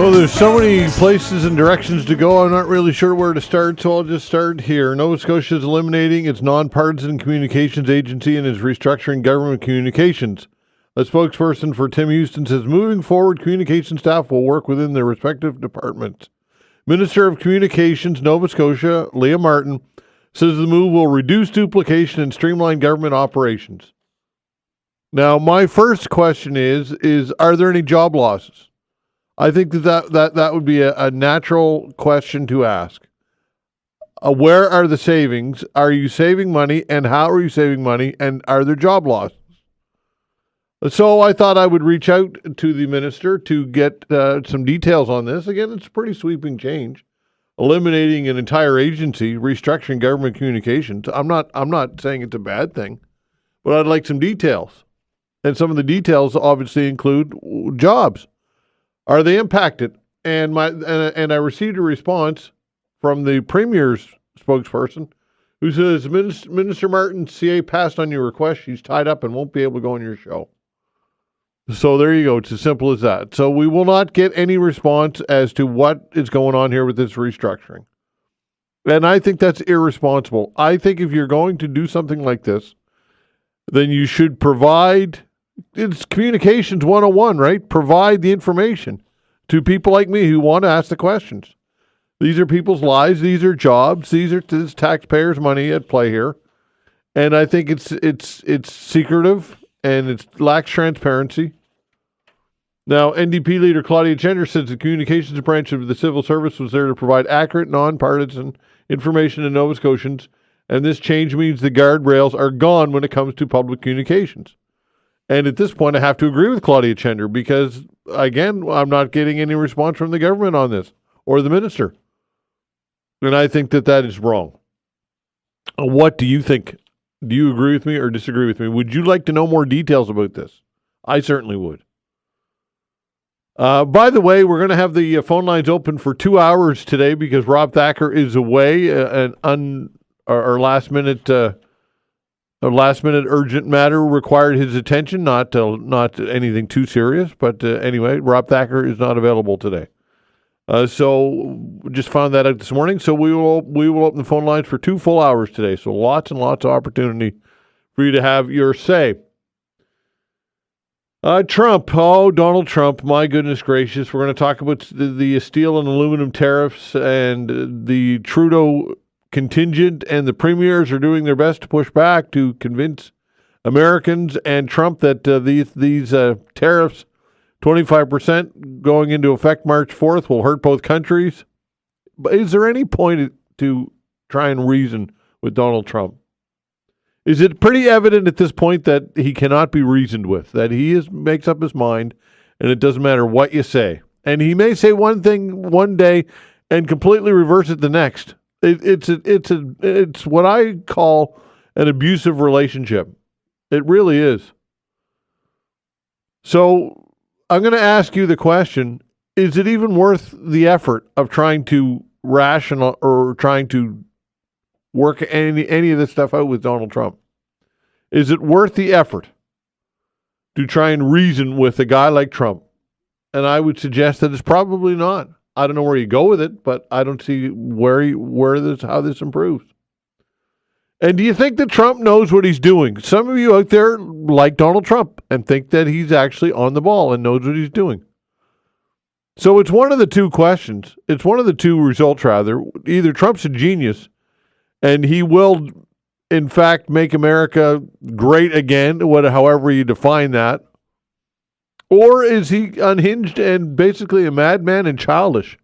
Well, there's so many places and directions to go, I'm not really sure where to start, so I'll just start here. Nova Scotia is eliminating its nonpartisan communications agency and is restructuring government communications. A spokesperson for Tim Houston says moving forward, communication staff will work within their respective departments. Minister of Communications, Nova Scotia, Leah Martin, says the move will reduce duplication and streamline government operations. Now, my first question is are there any job losses? I think that would be a natural question to ask. Where are the savings? Are you saving money, and how are you saving money, and are there job losses? So I thought I would reach out to the minister to get some details on this. Again, it's a pretty sweeping change, eliminating an entire agency, restructuring government communications. I'm not saying it's a bad thing, but I'd like some details, and some of the details obviously include jobs. Are they impacted? And I received a response from the Premier's spokesperson who says, Minister Martin, CA passed on your request. She's tied up and won't be able to go on your show. So there you go. It's as simple as that. So we will not get any response as to what is going on here with this restructuring. And I think that's irresponsible. I think if you're going to do something like this, then you should provide... It's communications 101, right? Provide the information to people like me who want to ask the questions. These are people's lives. These are jobs. These are taxpayers' money at play here. And I think it's secretive and it lacks transparency. Now, NDP leader Claudia Gender says the communications branch of the civil service was there to provide accurate, nonpartisan information to Nova Scotians, and this change means the guardrails are gone when it comes to public communications. And at this point, I have to agree with Claudia Gender because, again, I'm not getting any response from the government on this or the minister. And I think that is wrong. What do you think? Do you agree with me or disagree with me? Would you like to know more details about this? I certainly would. By the way, we're going to have the phone lines open for 2 hours today because Rob Thacker is away. Our last minute urgent matter required his attention, not anything too serious. But anyway, Rob Thacker is not available today. So just found that out this morning. So we will open the phone lines for 2 full hours today. So lots and lots of opportunity for you to have your say. Donald Trump, my goodness gracious. We're going to talk about the steel and aluminum tariffs and the Trudeau contingent, and the premiers are doing their best to push back to convince Americans and Trump that these tariffs, 25% going into effect March 4th, will hurt both countries. But is there any point to try and reason with Donald Trump? Is it pretty evident at this point that he cannot be reasoned with, that he makes up his mind and it doesn't matter what you say? And he may say one thing one day and completely reverse it the next. It's what I call an abusive relationship. It really is. So I'm going to ask you the question, is it even worth the effort of trying to rational or trying to work any of this stuff out with Donald Trump? Is it worth the effort to try and reason with a guy like Trump? And I would suggest that it's probably not. I don't know where you go with it, but I don't see how this improves. And do you think that Trump knows what he's doing? Some of you out there like Donald Trump and think that he's actually on the ball and knows what he's doing. So it's one of the two questions. It's one of the two results, rather. Either Trump's a genius and he will, in fact, make America great again, however you define that, or is he unhinged and basically a madman and childish?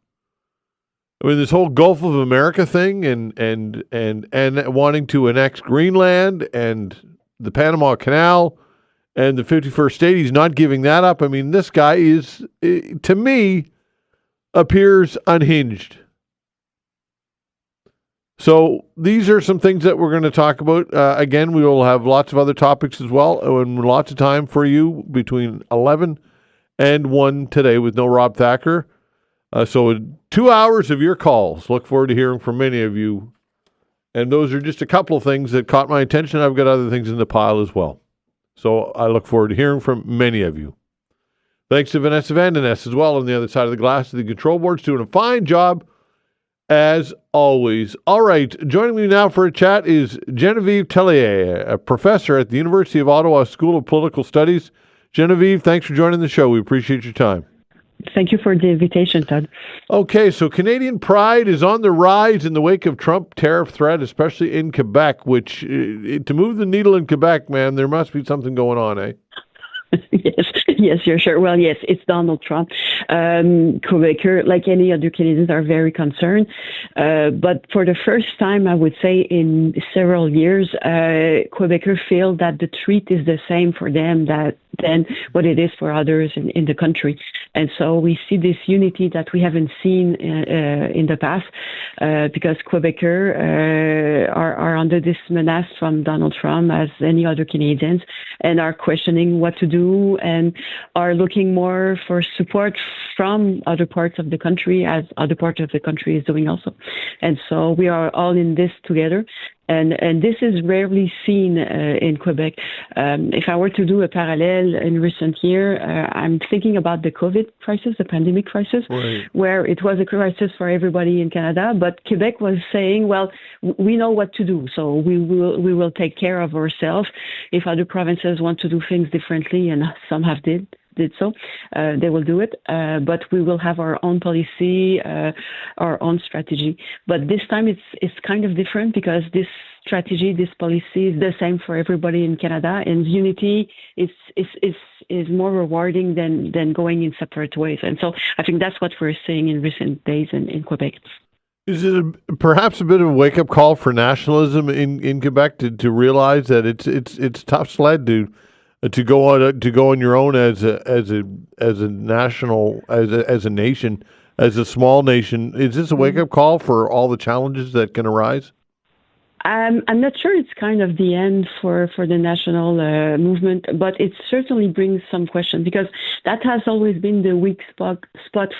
I mean, this whole Gulf of America thing and wanting to annex Greenland and the Panama Canal and the 51st state, he's not giving that up. I mean, this guy to me, appears unhinged. So these are some things that we're going to talk about. Again, we will have lots of other topics as well, and lots of time for you between 11 and 1 today with no Rob Thacker. So 2 hours of your calls. Look forward to hearing from many of you. And those are just a couple of things that caught my attention. I've got other things in the pile as well. So I look forward to hearing from many of you. Thanks to Vanessa Vandeness as well on the other side of the glass of the control boards, doing a fine job as always. All right, joining me now for a chat is Geneviève Tellier, a professor at the University of Ottawa School of Political Studies. Geneviève, thanks for joining the show. We appreciate your time. Thank you for the invitation, Todd. Okay, so Canadian pride is on the rise in the wake of Trump tariff threat, especially in Quebec, which, to move the needle in Quebec, man, there must be something going on, eh? Yes, you're sure. Well, yes, it's Donald Trump. Quebecer, like any other Canadians, are very concerned. But for the first time, I would say in several years, Quebecers feel that the treat is the same for them than what it is for others in the country. And so we see this unity that we haven't seen in the past because Quebecers are under this menace from Donald Trump as any other Canadians and are questioning what to do and are looking more for support from other parts of the country as other parts of the country is doing also. And so we are all in this together. And this is rarely seen in Quebec. If I were to do a parallel in recent year, I'm thinking about the COVID crisis, the pandemic crisis, right, where it was a crisis for everybody in Canada, but Quebec was saying, well, we know what to do, so we will take care of ourselves. If other provinces want to do things differently, and some have did so, they will do it. But we will have our own policy, our own strategy. But this time it's kind of different because this strategy, this policy is the same for everybody in Canada, and unity is more rewarding than going in separate ways. And so I think that's what we're seeing in recent days in Quebec. Is it perhaps a bit of a wake-up call for nationalism in Quebec to realize that it's tough sled to go on your own as a national, as a nation, as a small nation? Is this a wake up call for all the challenges that can arise? I'm not sure it's kind of the end for the national movement, but it certainly brings some questions because that has always been the weak spot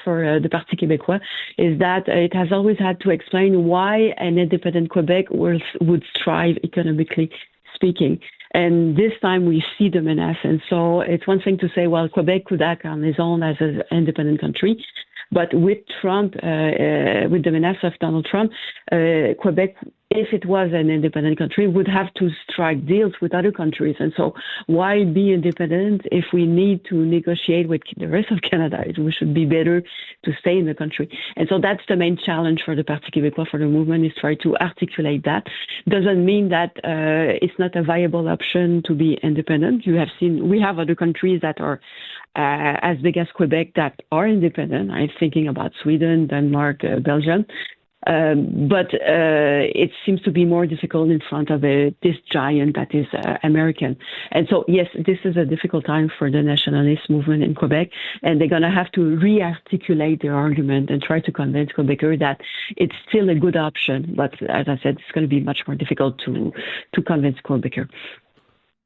for the Parti Québécois, is that it has always had to explain why an independent Quebec would thrive economically speaking. And this time we see the menace. And so it's one thing to say, well, Quebec could act on its own as an independent country. But with Trump, with the menace of Donald Trump, Quebec, if it was an independent country, would have to strike deals with other countries. And so why be independent if we need to negotiate with the rest of Canada? We should be better to stay in the country. And so that's the main challenge for the Parti Québécois, for the movement, is try to articulate that. Doesn't mean that it's not a viable option to be independent. We have other countries that are as big as Quebec that are independent. I'm thinking about Sweden, Denmark, Belgium. But it seems to be more difficult in front of this giant that is American. And so, yes, this is a difficult time for the nationalist movement in Quebec, and they're going to have to re-articulate their argument and try to convince Quebecers that it's still a good option. But as I said, it's going to be much more difficult to convince Quebecers.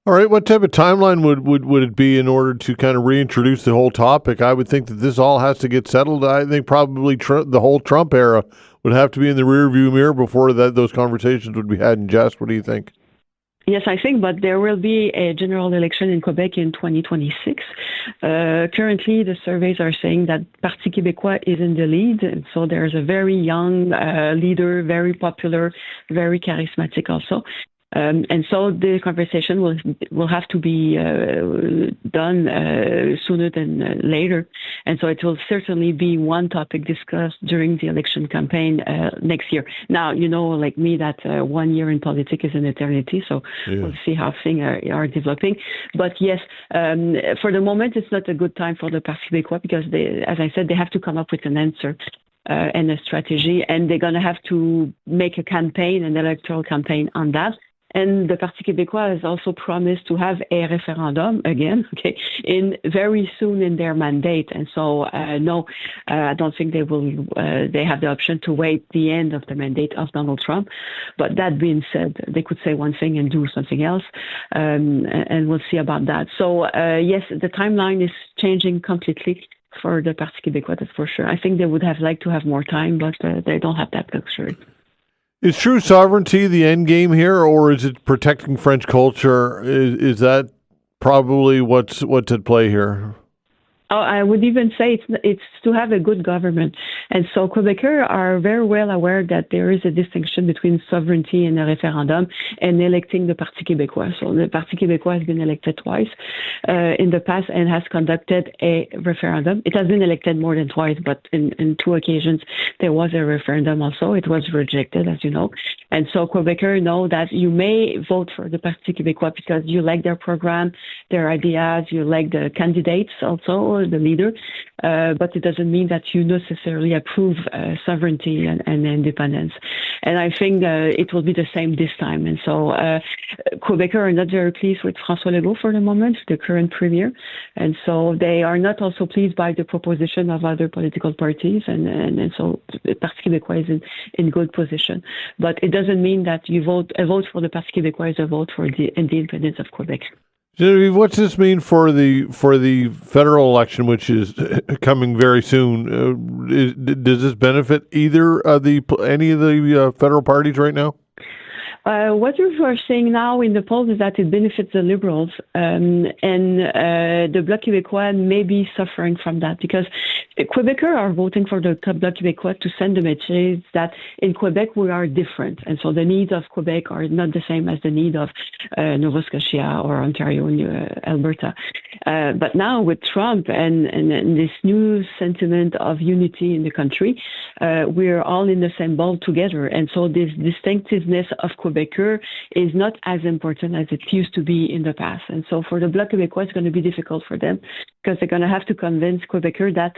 All right, what type of timeline would it be in order to kind of reintroduce the whole topic? I would think that this all has to get settled. I think probably the whole Trump era would have to be in the rearview mirror before those conversations would be had in jest. What do you think? Yes, I think, but there will be a general election in Quebec in 2026. Currently, the surveys are saying that Parti Québécois is in the lead, and so there's a very young leader, very popular, very charismatic also. And so the conversation will have to be done sooner than later. And so it will certainly be one topic discussed during the election campaign next year. Now, you know, like me, that 1 year in politics is an eternity. So We'll see how things are developing. But yes, for the moment, it's not a good time for the Parti Québécois because, as I said, they have to come up with an answer. And a strategy, and they're going to have to make a campaign, an electoral campaign on that. And the Parti Québécois has also promised to have a referendum again, very soon in their mandate. And so, no, I don't think they will. They have the option to wait the end of the mandate of Donald Trump. But that being said, they could say one thing and do something else, and we'll see about that. So, yes, the timeline is changing completely for the Parti Québécois, that's for sure. I think they would have liked to have more time, but they don't have that luxury. Is true sovereignty the end game here, or is it protecting French culture? Is that probably what's at play here? I would even say it's to have a good government. And so Quebecers are very well aware that there is a distinction between sovereignty and a referendum and electing the Parti québécois. So the Parti québécois has been elected twice in the past and has conducted a referendum. It has been elected more than twice, but in two occasions there was a referendum also. It was rejected, as you know. And so Quebecers know that you may vote for the Parti québécois because you like their program, their ideas, you like the candidates also, the leader, but it doesn't mean that you necessarily approve sovereignty and independence. And I think it will be the same this time. And so Quebecers are not very pleased with François Legault for the moment, the current premier. And so they are not also pleased by the proposition of other political parties. And so the Parti québécois is in good position. But it doesn't mean that a vote for the Parti québécois is a vote for the independence of Quebec. Geneviève, what's this mean for the federal election, which is coming very soon? Does this benefit either of any of the federal parties right now? What we're seeing now in the polls is that it benefits the Liberals, and the Bloc québécois may be suffering from that because Quebecers are voting for the Bloc québécois to send the message that in Quebec we are different, and so the needs of Quebec are not the same as the need of Nova Scotia or Ontario and Alberta. But now with Trump and this new sentiment of unity in the country, we're all in the same boat together, and so this distinctiveness of Quebecers is not as important as it used to be in the past. And so for the Bloc québécois, it's going to be difficult for them because they're going to have to convince Quebecers that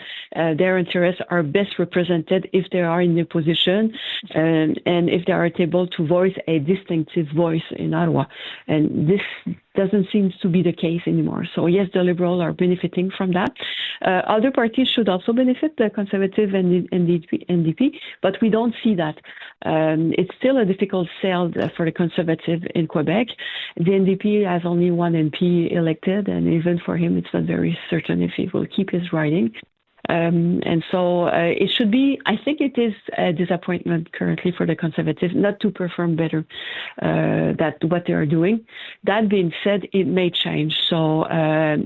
their interests are best represented if they are in the position and if they are able to voice a distinctive voice in Ottawa. And this doesn't seem to be the case anymore. So yes, the Liberals are benefiting from that. Other parties should also benefit, the Conservative and NDP, but we don't see that. It's still a difficult sell for the Conservative in Quebec. The NDP has only one MP elected, and even for him, it's not very certain if he will keep his riding. And so it should be, I think it is a disappointment currently for the Conservatives not to perform better that what they are doing. That being said, it may change. So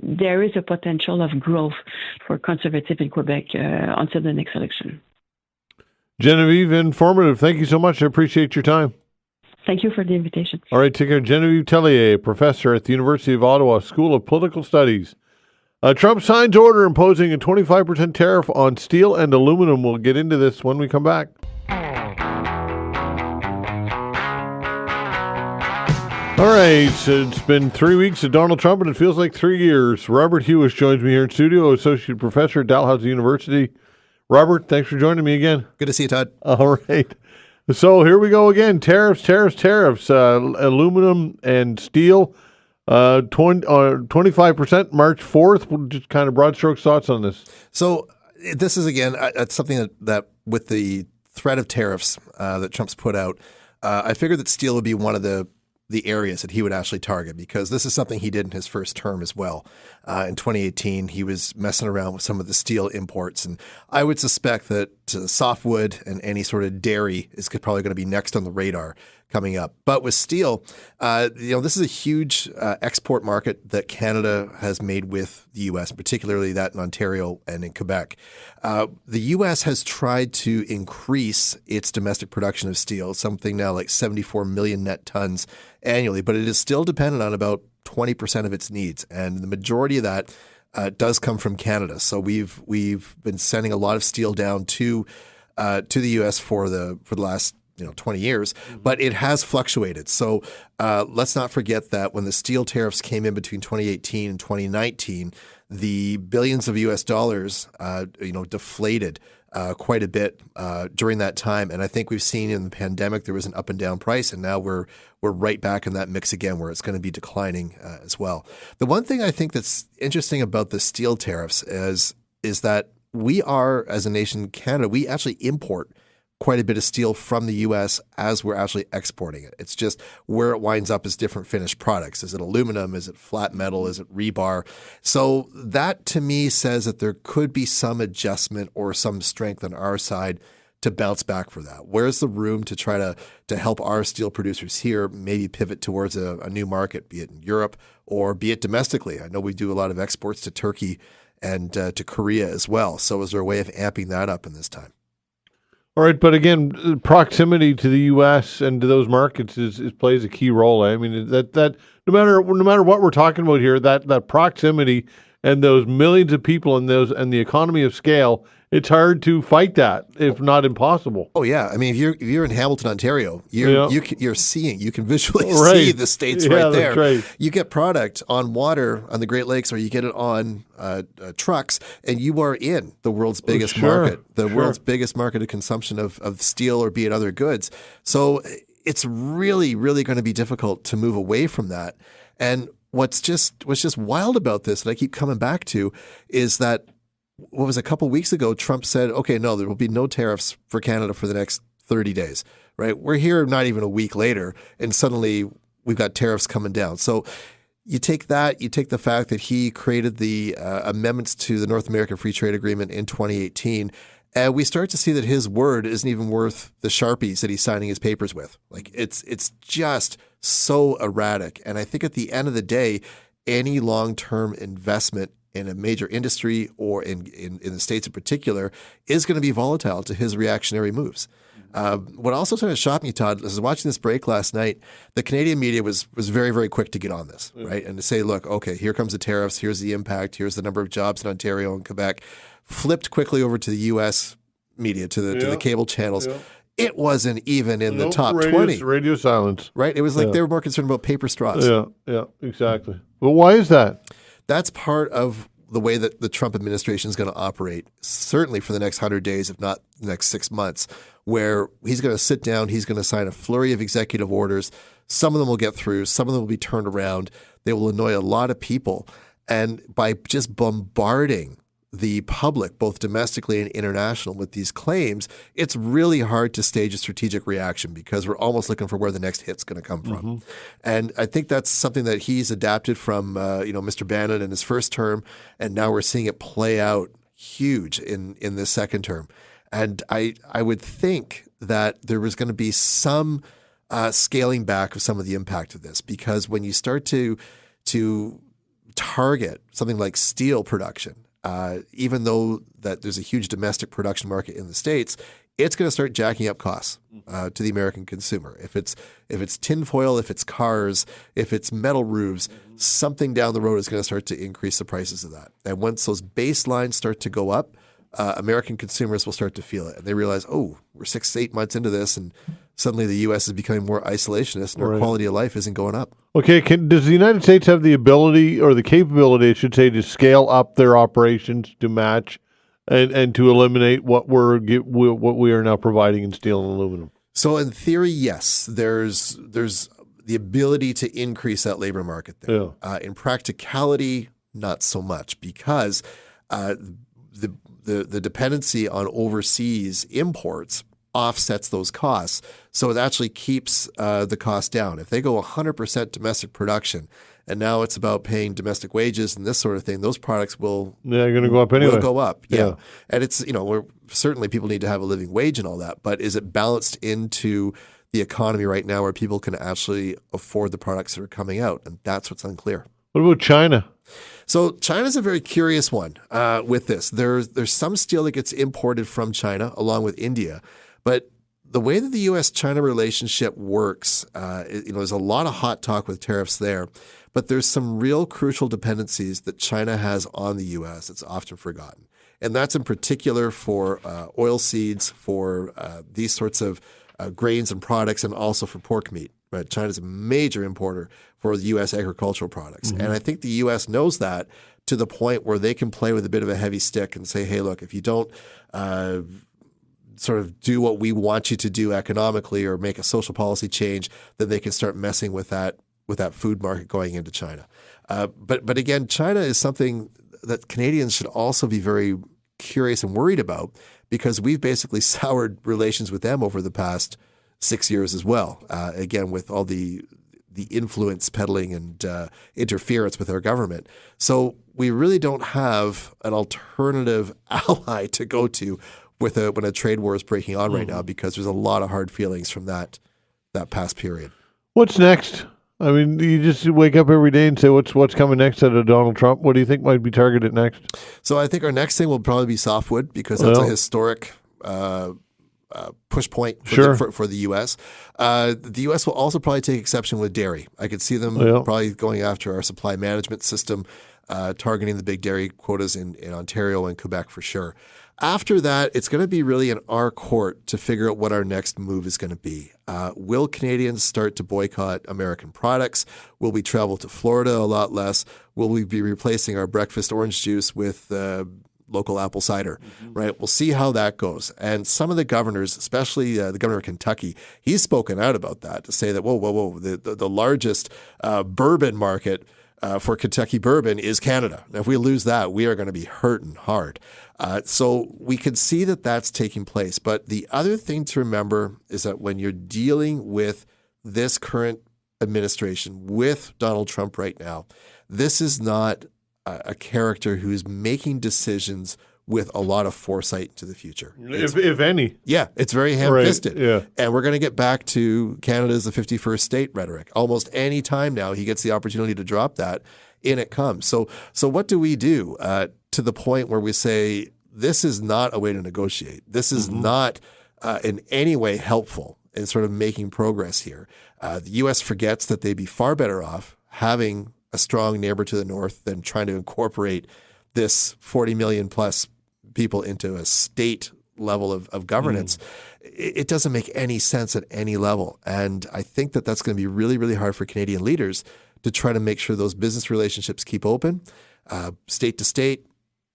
there is a potential of growth for Conservative in Quebec until the next election. Geneviève, informative. Thank you so much. I appreciate your time. Thank you for the invitation. All right, take care. Geneviève Tellier, professor at the University of Ottawa School of Political Studies. Trump signs order imposing a 25% tariff on steel and aluminum. We'll get into this when we come back. All right, so it's been 3 weeks of Donald Trump, and it feels like 3 years. Robert Huish joins me here in studio, associate professor at Dalhousie University. Robert, thanks for joining me again. Good to see you, Todd. All right. So here we go again. Tariffs. Aluminum and steel. 25% March 4th. Just kind of broad strokes thoughts on this. So this is, again, something that with the threat of tariffs that Trump's put out, I figured that steel would be one of the areas that he would actually target, because this is something he did in his first term as well. In 2018, he was messing around with some of the steel imports. And I would suspect that softwood and any sort of dairy is probably going to be next on the radar coming up. But with steel, this is a huge export market that Canada has made with the U.S., particularly that in Ontario and in Quebec. The U.S. has tried to increase its domestic production of steel, something now like 74 million net tons annually, but it is still dependent on about 20% of its needs. And the majority of that does come from Canada. So we've been sending a lot of steel down to the U.S. for the last 20 years, but it has fluctuated. So let's not forget that when the steel tariffs came in between 2018 and 2019, the billions of U.S. dollars, deflated quite a bit during that time. And I think we've seen in the pandemic there was an up and down price, and now we're right back in that mix again, where it's going to be declining as well. The one thing I think that's interesting about the steel tariffs is that we are, as a nation, Canada, we actually import quite a bit of steel from the U.S. as we're actually exporting it. It's just where it winds up is different finished products. Is it aluminum? Is it flat metal? Is it rebar? So that to me says that there could be some adjustment or some strength on our side to bounce back for that. Where's the room to try to help our steel producers here maybe pivot towards a new market, be it in Europe or be it domestically? I know we do a lot of exports to Turkey and to Korea as well. So is there a way of amping that up in this time? All right, but again, proximity to the U.S. and to those markets is plays a key role. I mean, that no matter what we're talking about here, that proximity and those millions of people and the economy of scale, it's hard to fight that, if not impossible. Oh yeah, I mean, if you're in Hamilton, Ontario, you can visually Right. see the states right there. That's right. You get product on water on the Great Lakes, or you get it on trucks, and you are in the world's biggest market, world's biggest market of consumption of steel, or be it other goods. So it's really, really going to be difficult to move away from that. And what's just wild about this, that I keep coming back to, is that what was a couple weeks ago, Trump said, okay, no, there will be no tariffs for Canada for the next 30 days, right? We're here not even a week later, and suddenly we've got tariffs coming down. So you take that, you take the fact that he created the amendments to the North American Free Trade Agreement in 2018, and we start to see that his word isn't even worth the Sharpies that he's signing his papers with. Like it's just so erratic. And I think at the end of the day, any long-term investment in a major industry, or in the States in particular, is going to be volatile to his reactionary moves. What also sort of shocked me, Todd, as I was watching this break last night, the Canadian media was very, very quick to get on this, right? And to say, look, okay, here comes the tariffs, here's the impact, here's the number of jobs in Ontario and Quebec. Flipped quickly over to the U.S. media, to the cable channels. Yeah. It wasn't even in the top 20. Radio silence. Right? It was like they were more concerned about paper straws. Yeah, exactly. But why is that? That's part of the way that the Trump administration is going to operate, certainly for the next 100 days, if not the next 6 months, where he's going to sit down, he's going to sign a flurry of executive orders. Some of them will get through, some of them will be turned around. They will annoy a lot of people. And by just bombarding the public, both domestically and international, with these claims, it's really hard to stage a strategic reaction, because we're almost looking for where the next hit's going to come from. Mm-hmm. And I think that's something that he's adapted from, Mr. Bannon in his first term, and now we're seeing it play out huge in this second term. And I would think that there was going to be some scaling back of some of the impact of this, because when you start to target something like steel production, even though that there's a huge domestic production market in the States, it's going to start jacking up costs to the American consumer. If it's tinfoil, if it's cars, if it's metal roofs, something down the road is going to start to increase the prices of that. And once those baselines start to go up, American consumers will start to feel it. And they realize, oh, we're 6 to 8 months into this, and suddenly the U.S. is becoming more isolationist, and our quality of life isn't going up. Okay, does the United States have the ability, or the capability, I should say, to scale up their operations to match and to eliminate what we are now providing in steel and aluminum? So in theory, yes, there's the ability to increase that labor market there. Yeah. In practicality, not so much, because the dependency on overseas imports offsets those costs. So it actually keeps the cost down. If they go 100% domestic production, and now it's about paying domestic wages and this sort of thing, those products will going to go up anyway. Will go up, yeah. And it's certainly people need to have a living wage and all that, but is it balanced into the economy right now where people can actually afford the products that are coming out? And that's what's unclear. What about China? So China's a very curious one with this. There's some steel that gets imported from China along with India, but the way that the U.S.-China relationship works, there's a lot of hot talk with tariffs there, but there's some real crucial dependencies that China has on the U.S. that's often forgotten. And that's in particular for oil seeds, for these sorts of grains and products, and also for pork meat. Right? China's a major importer for the U.S. agricultural products. Mm-hmm. And I think the U.S. knows that, to the point where they can play with a bit of a heavy stick and say, hey, look, if you don't sort of do what we want you to do economically or make a social policy change, then they can start messing with that food market going into China. But again, China is something that Canadians should also be very curious and worried about, because we've basically soured relations with them over the past 6 years as well. Again, with all the influence peddling and interference with our government. So we really don't have an alternative ally to go to when a trade war is breaking on right now, because there's a lot of hard feelings from that past period. What's next? I mean, you just wake up every day and say, what's coming next out of Donald Trump? What do you think might be targeted next? So I think our next thing will probably be softwood because that's a Well, historic push point for, Sure. for the U.S. The U.S. will also probably take exception with dairy. I could see them Yeah. probably going after our supply management system, targeting the big dairy quotas in Ontario and Quebec for sure. After that, it's going to be really in our court to figure out what our next move is going to be. Will Canadians start to boycott American products? Will we travel to Florida a lot less? Will we be replacing our breakfast orange juice with local apple cider, right? We'll see how that goes. And some of the governors, especially the governor of Kentucky, he's spoken out about that to say that, whoa, the largest bourbon market for Kentucky bourbon is Canada. Now, if we lose that, we are going to be hurting hard. So we can see that that's taking place. But the other thing to remember is that when you're dealing with this current administration, with Donald Trump right now, this is not a character who's making decisions with a lot of foresight into the future. if any. Yeah, it's very ham-fisted. Right, yeah. And we're going to get back to Canada's the 51st state rhetoric. Almost any time now he gets the opportunity to drop that, in it comes. So what do we do to the point where we say this is not a way to negotiate? This is not in any way helpful in sort of making progress here. The U.S. forgets that they'd be far better off having a strong neighbor to the north than trying to incorporate this 40 million plus people into a state level of governance. It doesn't make any sense at any level. And I think that that's going to be really, really hard for Canadian leaders to try to make sure those business relationships keep open, state to state,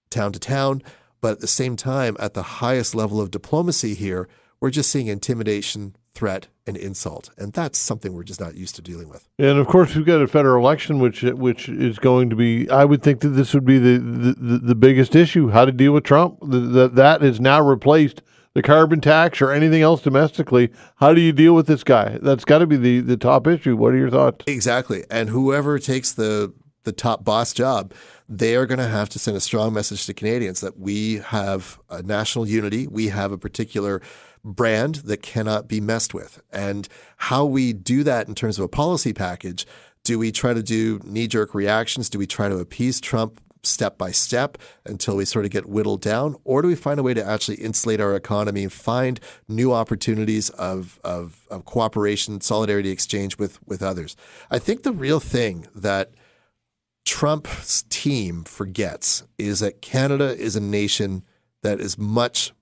town to town. But at the same time, at the highest level of diplomacy here, we're just seeing intimidation, threat, and insult. And that's something we're just not used to dealing with. And of course, we've got a federal election, which is going to be. I would think that this would be the biggest issue: how to deal with Trump. That has now replaced the carbon tax or anything else domestically. How do you deal with this guy? That's got to be the top issue. What are your thoughts? Exactly. And whoever takes the top boss job, they are going to have to send a strong message to Canadians that we have a national unity. We have a particular brand that cannot be messed with. And how we do that in terms of a policy package, do we try to do knee-jerk reactions? Do we try to appease Trump step by step until we sort of get whittled down? Or do we find a way to actually insulate our economy and find new opportunities of cooperation, solidarity exchange with others? I think the real thing that Trump's team forgets is that Canada is a nation that is much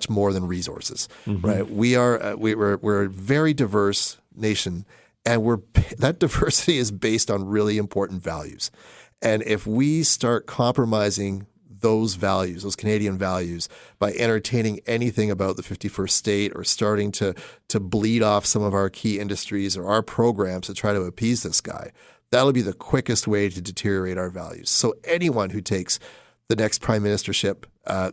more than resources, right? We're a very diverse nation, and that diversity is based on really important values. And if we start compromising those values, those Canadian values, by entertaining anything about the 51st state or starting to bleed off some of our key industries or our programs to try to appease this guy, that'll be the quickest way to deteriorate our values. So anyone who takes the next prime ministership,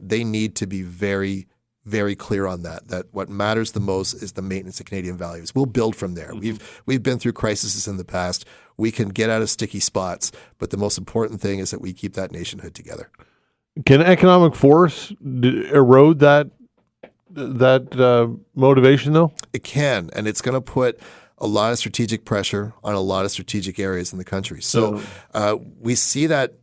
they need to be very, very clear on that what matters the most is the maintenance of Canadian values. We'll build from there. We've been through crises in the past. We can get out of sticky spots, but the most important thing is that we keep that nationhood together. Can economic force erode that motivation, though? It can, and it's going to put a lot of strategic pressure on a lot of strategic areas in the country. So we see that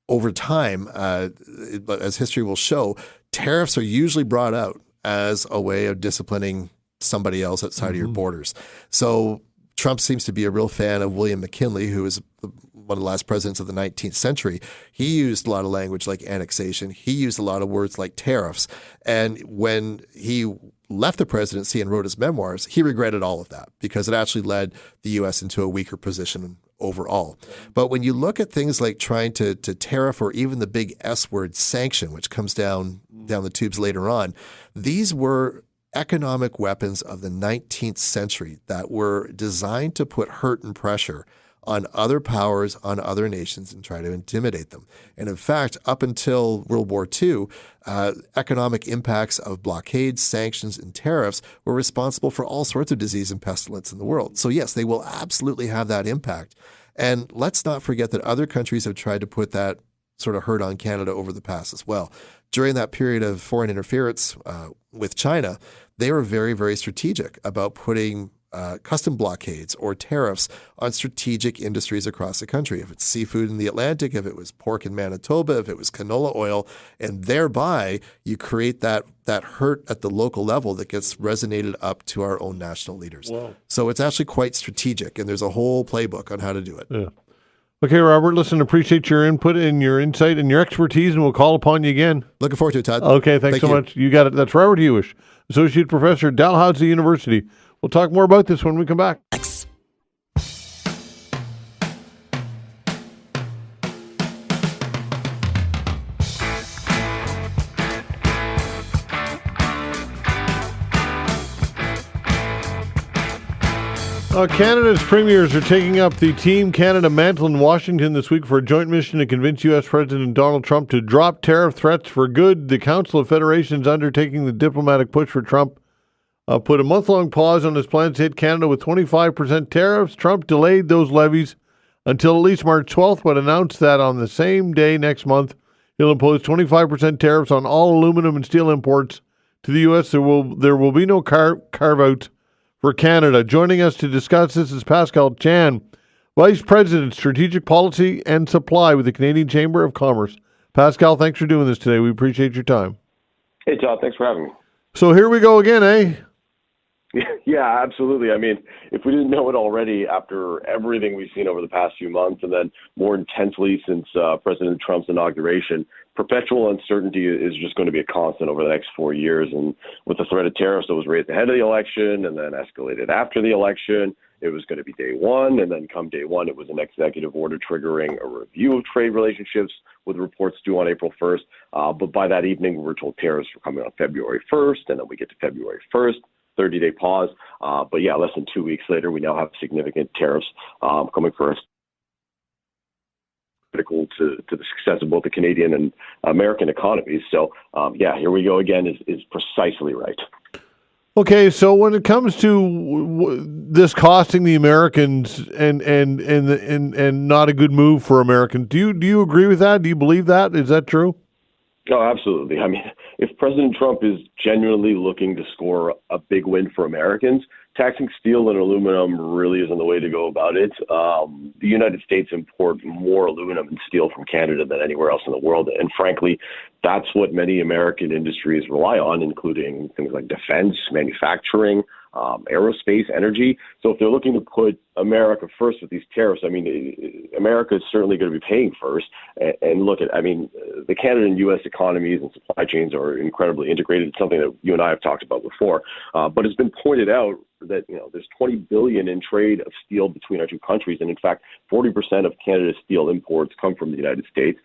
over time, as history will show, tariffs are usually brought out as a way of disciplining somebody else outside of your borders. So Trump seems to be a real fan of William McKinley, who was one of the last presidents of the 19th century. He used a lot of language like annexation. He used a lot of words like tariffs. And when he left the presidency and wrote his memoirs, he regretted all of that because it actually led the U.S. into a weaker position overall. But when you look at things like trying to tariff or even the big S word sanction, which comes down the tubes later on, these were economic weapons of the 19th century that were designed to put hurt and pressure on other powers, on other nations, and try to intimidate them. And in fact, up until World War II, economic impacts of blockades, sanctions, and tariffs were responsible for all sorts of disease and pestilence in the world. So yes, they will absolutely have that impact. And let's not forget that other countries have tried to put that sort of hurt on Canada over the past as well. During that period of foreign interference with China, they were very, very strategic about putting custom blockades or tariffs on strategic industries across the country. If it's seafood in the Atlantic, if it was pork in Manitoba, if it was canola oil, and thereby you create that hurt at the local level that gets resonated up to our own national leaders. Wow. So it's actually quite strategic, and there's a whole playbook on how to do it. Yeah. Okay, Robert, listen, appreciate your input and your insight and your expertise, and we'll call upon you again. Looking forward to it, Todd. Okay, thanks so much. You got it. That's Robert Huish, Associate Professor at Dalhousie University. We'll talk more about this when we come back. Canada's premiers are taking up the Team Canada mantle in Washington this week for a joint mission to convince U.S. President Donald Trump to drop tariff threats for good. The Council of Federations undertaking the diplomatic push for Trump put a month-long pause on his plans to hit Canada with 25% tariffs. Trump delayed those levies until at least March 12th, but announced that on the same day next month, he'll impose 25% tariffs on all aluminum and steel imports to the U.S. There will be no carve-out for Canada. Joining us to discuss this is Pascal Chan, Vice President, Strategic Policy and Supply with the Canadian Chamber of Commerce. Pascal, thanks for doing this today. We appreciate your time. Hey, Todd, thanks for having me. So here we go again, eh? Yeah, absolutely. I mean, if we didn't know it already after everything we've seen over the past few months, and then more intensely since President Trump's inauguration, perpetual uncertainty is just going to be a constant over the next 4 years. And with the threat of tariffs that was raised ahead of the election and then escalated after the election, it was going to be day one. And then come day one, it was an executive order triggering a review of trade relationships with reports due on April 1st. But by that evening, we were told tariffs were coming on February 1st. And then we get to February 1st. 30-day pause. But yeah, less than 2 weeks later, we now have significant tariffs coming for us, critical to the success of both the Canadian and American economies. So yeah, here we go again is precisely right. Okay, so when it comes to this costing the Americans and not a good move for Americans, do you agree with that? Do you believe that? Is that true? Oh, absolutely. I mean, if President Trump is genuinely looking to score a big win for Americans, taxing steel and aluminum really isn't the way to go about it. The United States import more aluminum and steel from Canada than anywhere else in the world. And frankly, that's what many American industries rely on, including things like defense, manufacturing, aerospace, energy. So if they're looking to put America first with these tariffs, I mean, America is certainly going to be paying first. And look at, I mean, the Canada and U.S. economies and supply chains are incredibly integrated. It's something that you and I have talked about before. But it's been pointed out that, you know, there's $20 billion in trade of steel between our two countries. And in fact, 40% of Canada's steel imports come from the United States.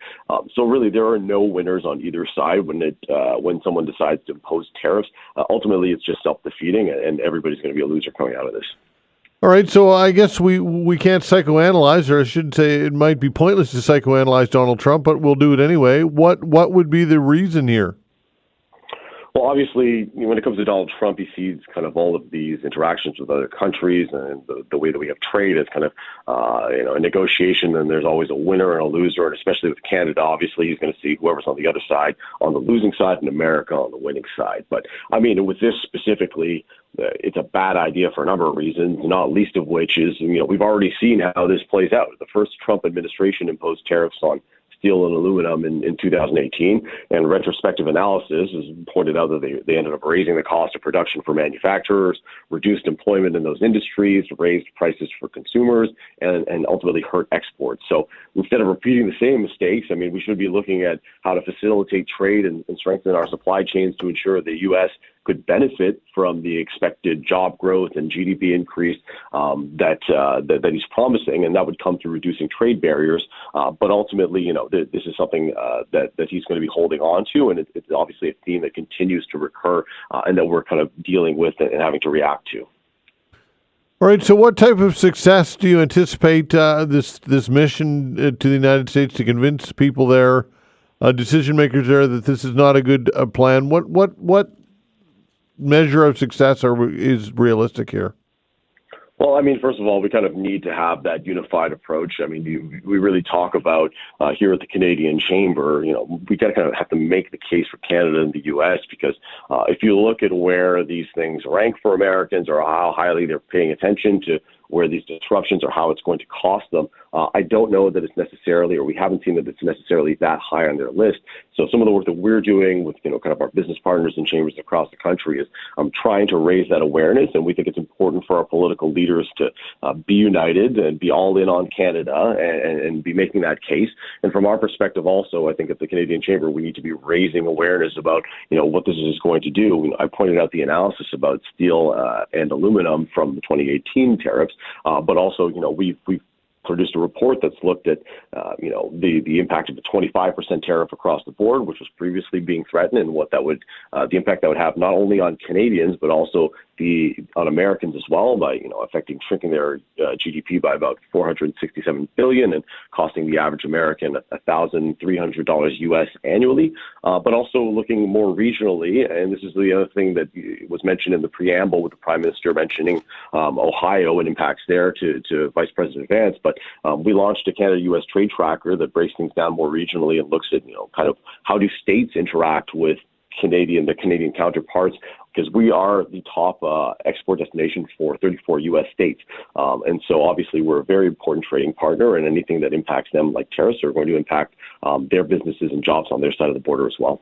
So really, there are no winners on either side when someone decides to impose tariffs. Ultimately, it's just self-defeating, and everybody's going to be a loser coming out of this. All right, so I guess we can't psychoanalyze, or I should say it might be pointless to psychoanalyze Donald Trump, but we'll do it anyway. What would be the reason here? Well, obviously, when it comes to Donald Trump, he sees kind of all of these interactions with other countries and the way that we have trade as kind of, a negotiation, and there's always a winner and a loser, and especially with Canada, obviously, he's going to see whoever's on the other side, on the losing side, and America on the winning side. But, I mean, with this specifically, it's a bad idea for a number of reasons, not least of which is, we've already seen how this plays out. The first Trump administration imposed tariffs on steel and aluminum in 2018, and retrospective analysis has pointed out that they ended up raising the cost of production for manufacturers, reduced employment in those industries, raised prices for consumers, and ultimately hurt exports. So instead of repeating the same mistakes, I mean, we should be looking at how to facilitate trade and strengthen our supply chains to ensure the U.S. could benefit from the expected job growth and GDP increase that he's promising, and that would come through reducing trade barriers. But ultimately, this is something that he's going to be holding on to, and it's obviously a theme that continues to recur and that we're kind of dealing with and having to react to. All right. So, what type of success do you anticipate this mission to the United States to convince people there, decision makers there, that this is not a good plan? What measure of success is realistic here? Well, I mean, first of all, we kind of need to have that unified approach. I mean, we really talk about here at the Canadian Chamber, we got to kind of have to make the case for Canada and the U.S. because if you look at where these things rank for Americans or how highly they're paying attention to where these disruptions or how it's going to cost them, I don't know that it's necessarily, or we haven't seen that it's necessarily that high on their list. So some of the work that we're doing with, kind of our business partners and chambers across the country is trying to raise that awareness. And we think it's important for our political leaders to be united and be all in on Canada and be making that case. And from our perspective also, I think at the Canadian Chamber, we need to be raising awareness about, what this is going to do. I pointed out the analysis about steel and aluminum from the 2018 tariffs, but also, we've produced a report that's looked at, the impact of the 25% tariff across the board, which was previously being threatened, and what that would, the impact that would have not only on Canadians but also on Americans as well, by shrinking their GDP by about $467 billion and costing the average American $1,300 US annually. But also looking more regionally, and this is the other thing that was mentioned in the preamble with the Prime Minister mentioning Ohio and impacts there to Vice President Vance. But we launched a Canada-U.S. trade tracker that breaks things down more regionally and looks at kind of how do states interact with the Canadian counterparts, because we are the top export destination for 34 U.S. states. And so obviously we're a very important trading partner, and anything that impacts them like tariffs are going to impact their businesses and jobs on their side of the border as well.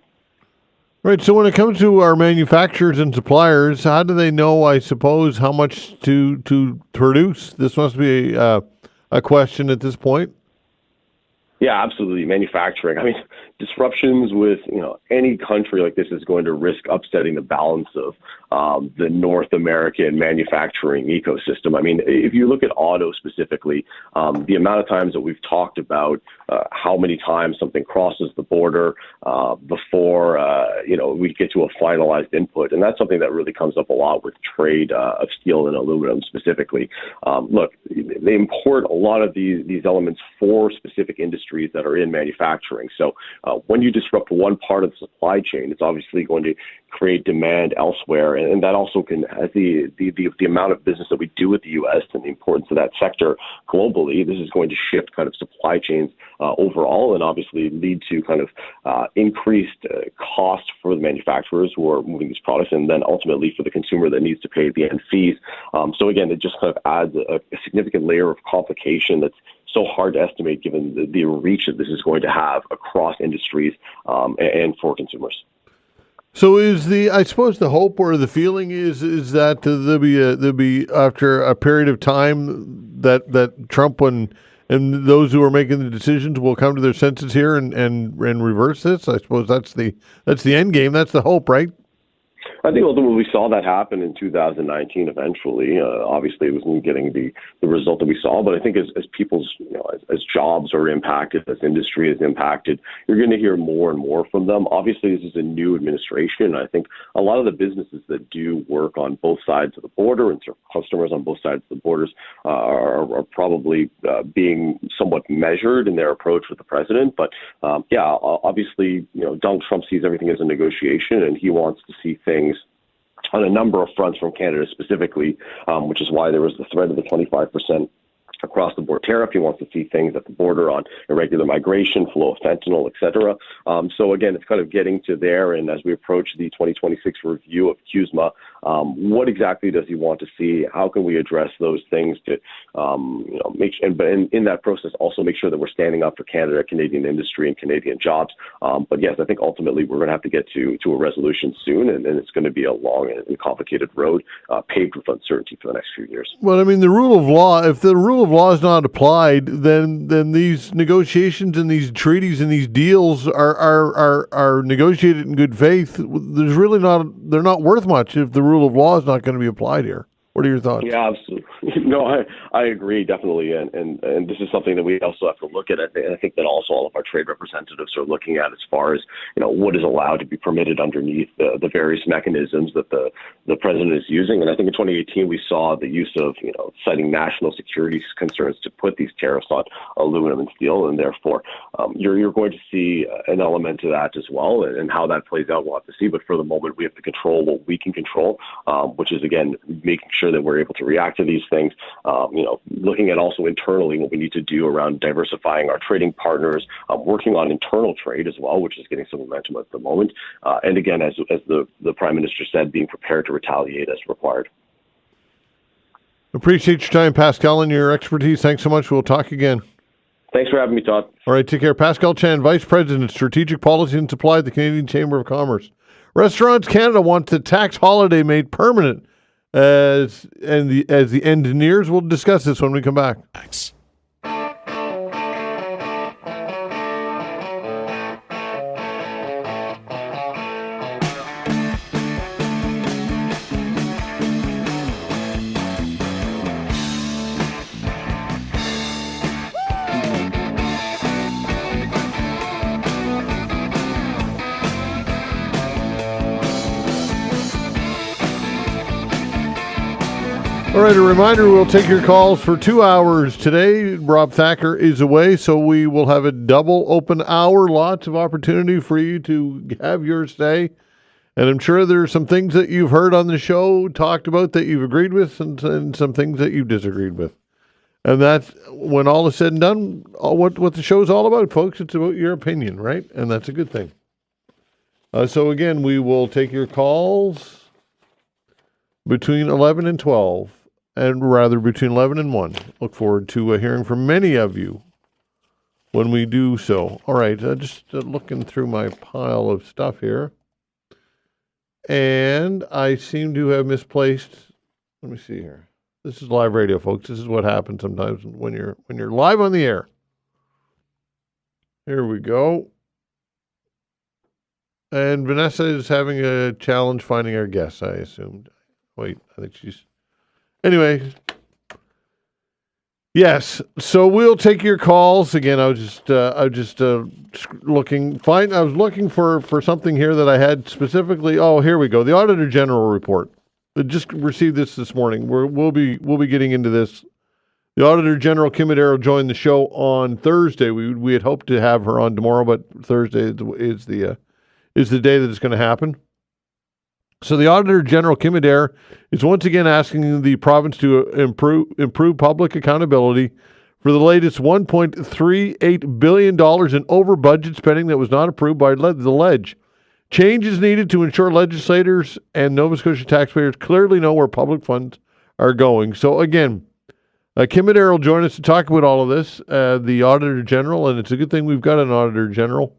Right. So when it comes to our manufacturers and suppliers, how do they know, I suppose, how much to produce? This must be a question at this point. Yeah, absolutely. Manufacturing. I mean, disruptions with, any country like this is going to risk upsetting the balance of the North American manufacturing ecosystem. I mean, if you look at auto specifically, the amount of times that we've talked about how many times something crosses the border before, we get to a finalized input. And that's something that really comes up a lot with trade of steel and aluminum specifically. Look, they import a lot of these elements for specific industries that are in manufacturing. So when you disrupt one part of the supply chain, it's obviously going to create demand elsewhere. And that also can, as the amount of business that we do with the U.S. and the importance of that sector globally, this is going to shift kind of supply chains overall and obviously lead to kind of increased cost for the manufacturers who are moving these products, and then ultimately for the consumer that needs to pay the end fees. So again, it just kind of adds a significant layer of complication that's so hard to estimate given the reach that this is going to have across industries and for consumers. So I suppose the hope or the feeling is that there'll be after a period of time that Trump and those who are making the decisions will come to their senses here and reverse this. I suppose that's the end game. That's the hope, right? I think ultimately we saw that happen in 2019 eventually. Obviously, it wasn't getting the result that we saw, but I think as people's, as jobs are impacted, as industry is impacted, you're going to hear more and more from them. Obviously, this is a new administration. I think a lot of the businesses that do work on both sides of the border and serve customers on both sides of the borders are probably being somewhat measured in their approach with the president. But obviously, Donald Trump sees everything as a negotiation, and he wants to see things on a number of fronts from Canada specifically, which is why there was the threat of the 25% across the board tariff. He wants to see things at the border on irregular migration, flow of fentanyl, et cetera. So again, it's kind of getting to there. And as we approach the 2026 review of CUSMA, what exactly does he want to see? How can we address those things to, but in that process, also make sure that we're standing up for Canada, Canadian industry, and Canadian jobs. But yes, I think ultimately we're going to have to get to a resolution soon, and it's going to be a long and complicated road paved with uncertainty for the next few years. Well, I mean, the rule of law, if the rule of law is not applied, then these negotiations and these treaties and these deals are negotiated in good faith. They're not worth much if the rule of law is not going to be applied here. What are your thoughts? Yeah, absolutely. No, I agree, definitely. And this is something that we also have to look at. And I think that also all of our trade representatives are looking at as far as, what is allowed to be permitted underneath the various mechanisms that the president is using. And I think in 2018, we saw the use of, citing national security concerns to put these tariffs on aluminum and steel. And therefore, you're going to see an element to that as well. And how that plays out, we'll have to see. But for the moment, we have to control what we can control, which is, again, making sure sure that we're able to react to these things. Looking at also internally what we need to do around diversifying our trading partners, working on internal trade as well, which is getting some momentum at the moment. And again, as the Prime Minister said, being prepared to retaliate as required. Appreciate your time, Pascal, and your expertise. Thanks so much. We'll talk again. Thanks for having me, Todd. All right, take care. Pascal Chan, Vice President, Strategic Policy and Supply at the Canadian Chamber of Commerce. Restaurants Canada wants the tax holiday made permanent as the end nears. We'll discuss this when we come back. All right, a reminder, we'll take your calls for 2 hours today. Rob Thacker is away, so we will have a double open hour. Lots of opportunity for you to have your say. And I'm sure there are some things that you've heard on the show talked about that you've agreed with and some things that you've disagreed with. And that's, when all is said and done, what the show's all about, folks. It's about your opinion, right? And that's a good thing. So again, we will take your calls between 11 and 12. And rather between 11 and 1. Look forward to hearing from many of you when we do so. All right, just looking through my pile of stuff here. And I seem to have misplaced, let me see here. This is live radio, folks. This is what happens sometimes when you're live on the air. Here we go. And Vanessa is having a challenge finding our guests, I assumed. Wait, I think she's... Anyway, yes. So we'll take your calls again. I was just looking. Fine. I was looking for something here that I had specifically. Oh, here we go. The Auditor General report. I just received this morning. We'll be getting into this. The Auditor General Kim Madero joined the show on Thursday. We had hoped to have her on tomorrow, but Thursday is the day that it's going to happen. So the Auditor General, Kim Adair, is once again asking the province to improve public accountability for the latest $1.38 billion in over-budget spending that was not approved by the Ledge. Change is needed to ensure legislators and Nova Scotia taxpayers clearly know where public funds are going. So again, Kim Adair will join us to talk about all of this, the Auditor General, and it's a good thing we've got an Auditor General.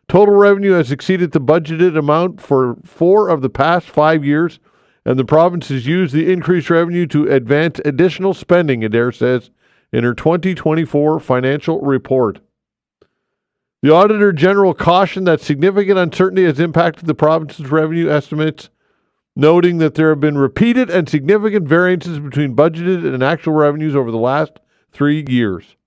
Total revenue has exceeded the budgeted amount for 4 of the past 5 years, and the province has used the increased revenue to advance additional spending, Adair says in her 2024 financial report. The Auditor General cautioned that significant uncertainty has impacted the province's revenue estimates, noting that there have been repeated and significant variances between budgeted and actual revenues over the last 3 years.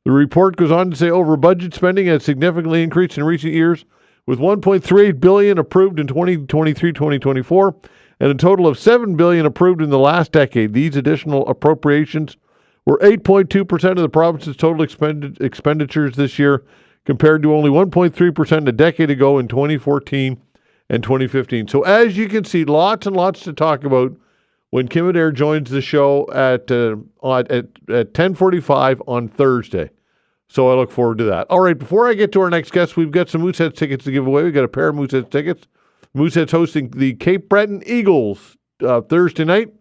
The report goes on to say over-budget spending has significantly increased in recent years, with $1.38 billion approved in 2023-2024 and a total of $7 billion approved in the last decade. These additional appropriations were 8.2% of the province's total expenditures this year, compared to only 1.3% a decade ago in 2014 and 2015. So as you can see, lots and lots to talk about when Kim Adair joins the show at 10:45 on Thursday. So I look forward to that. All right, before I get to our next guest, we've got some Mooseheads tickets to give away. We've got a pair of Mooseheads tickets. Mooseheads hosting the Cape Breton Eagles Thursday night.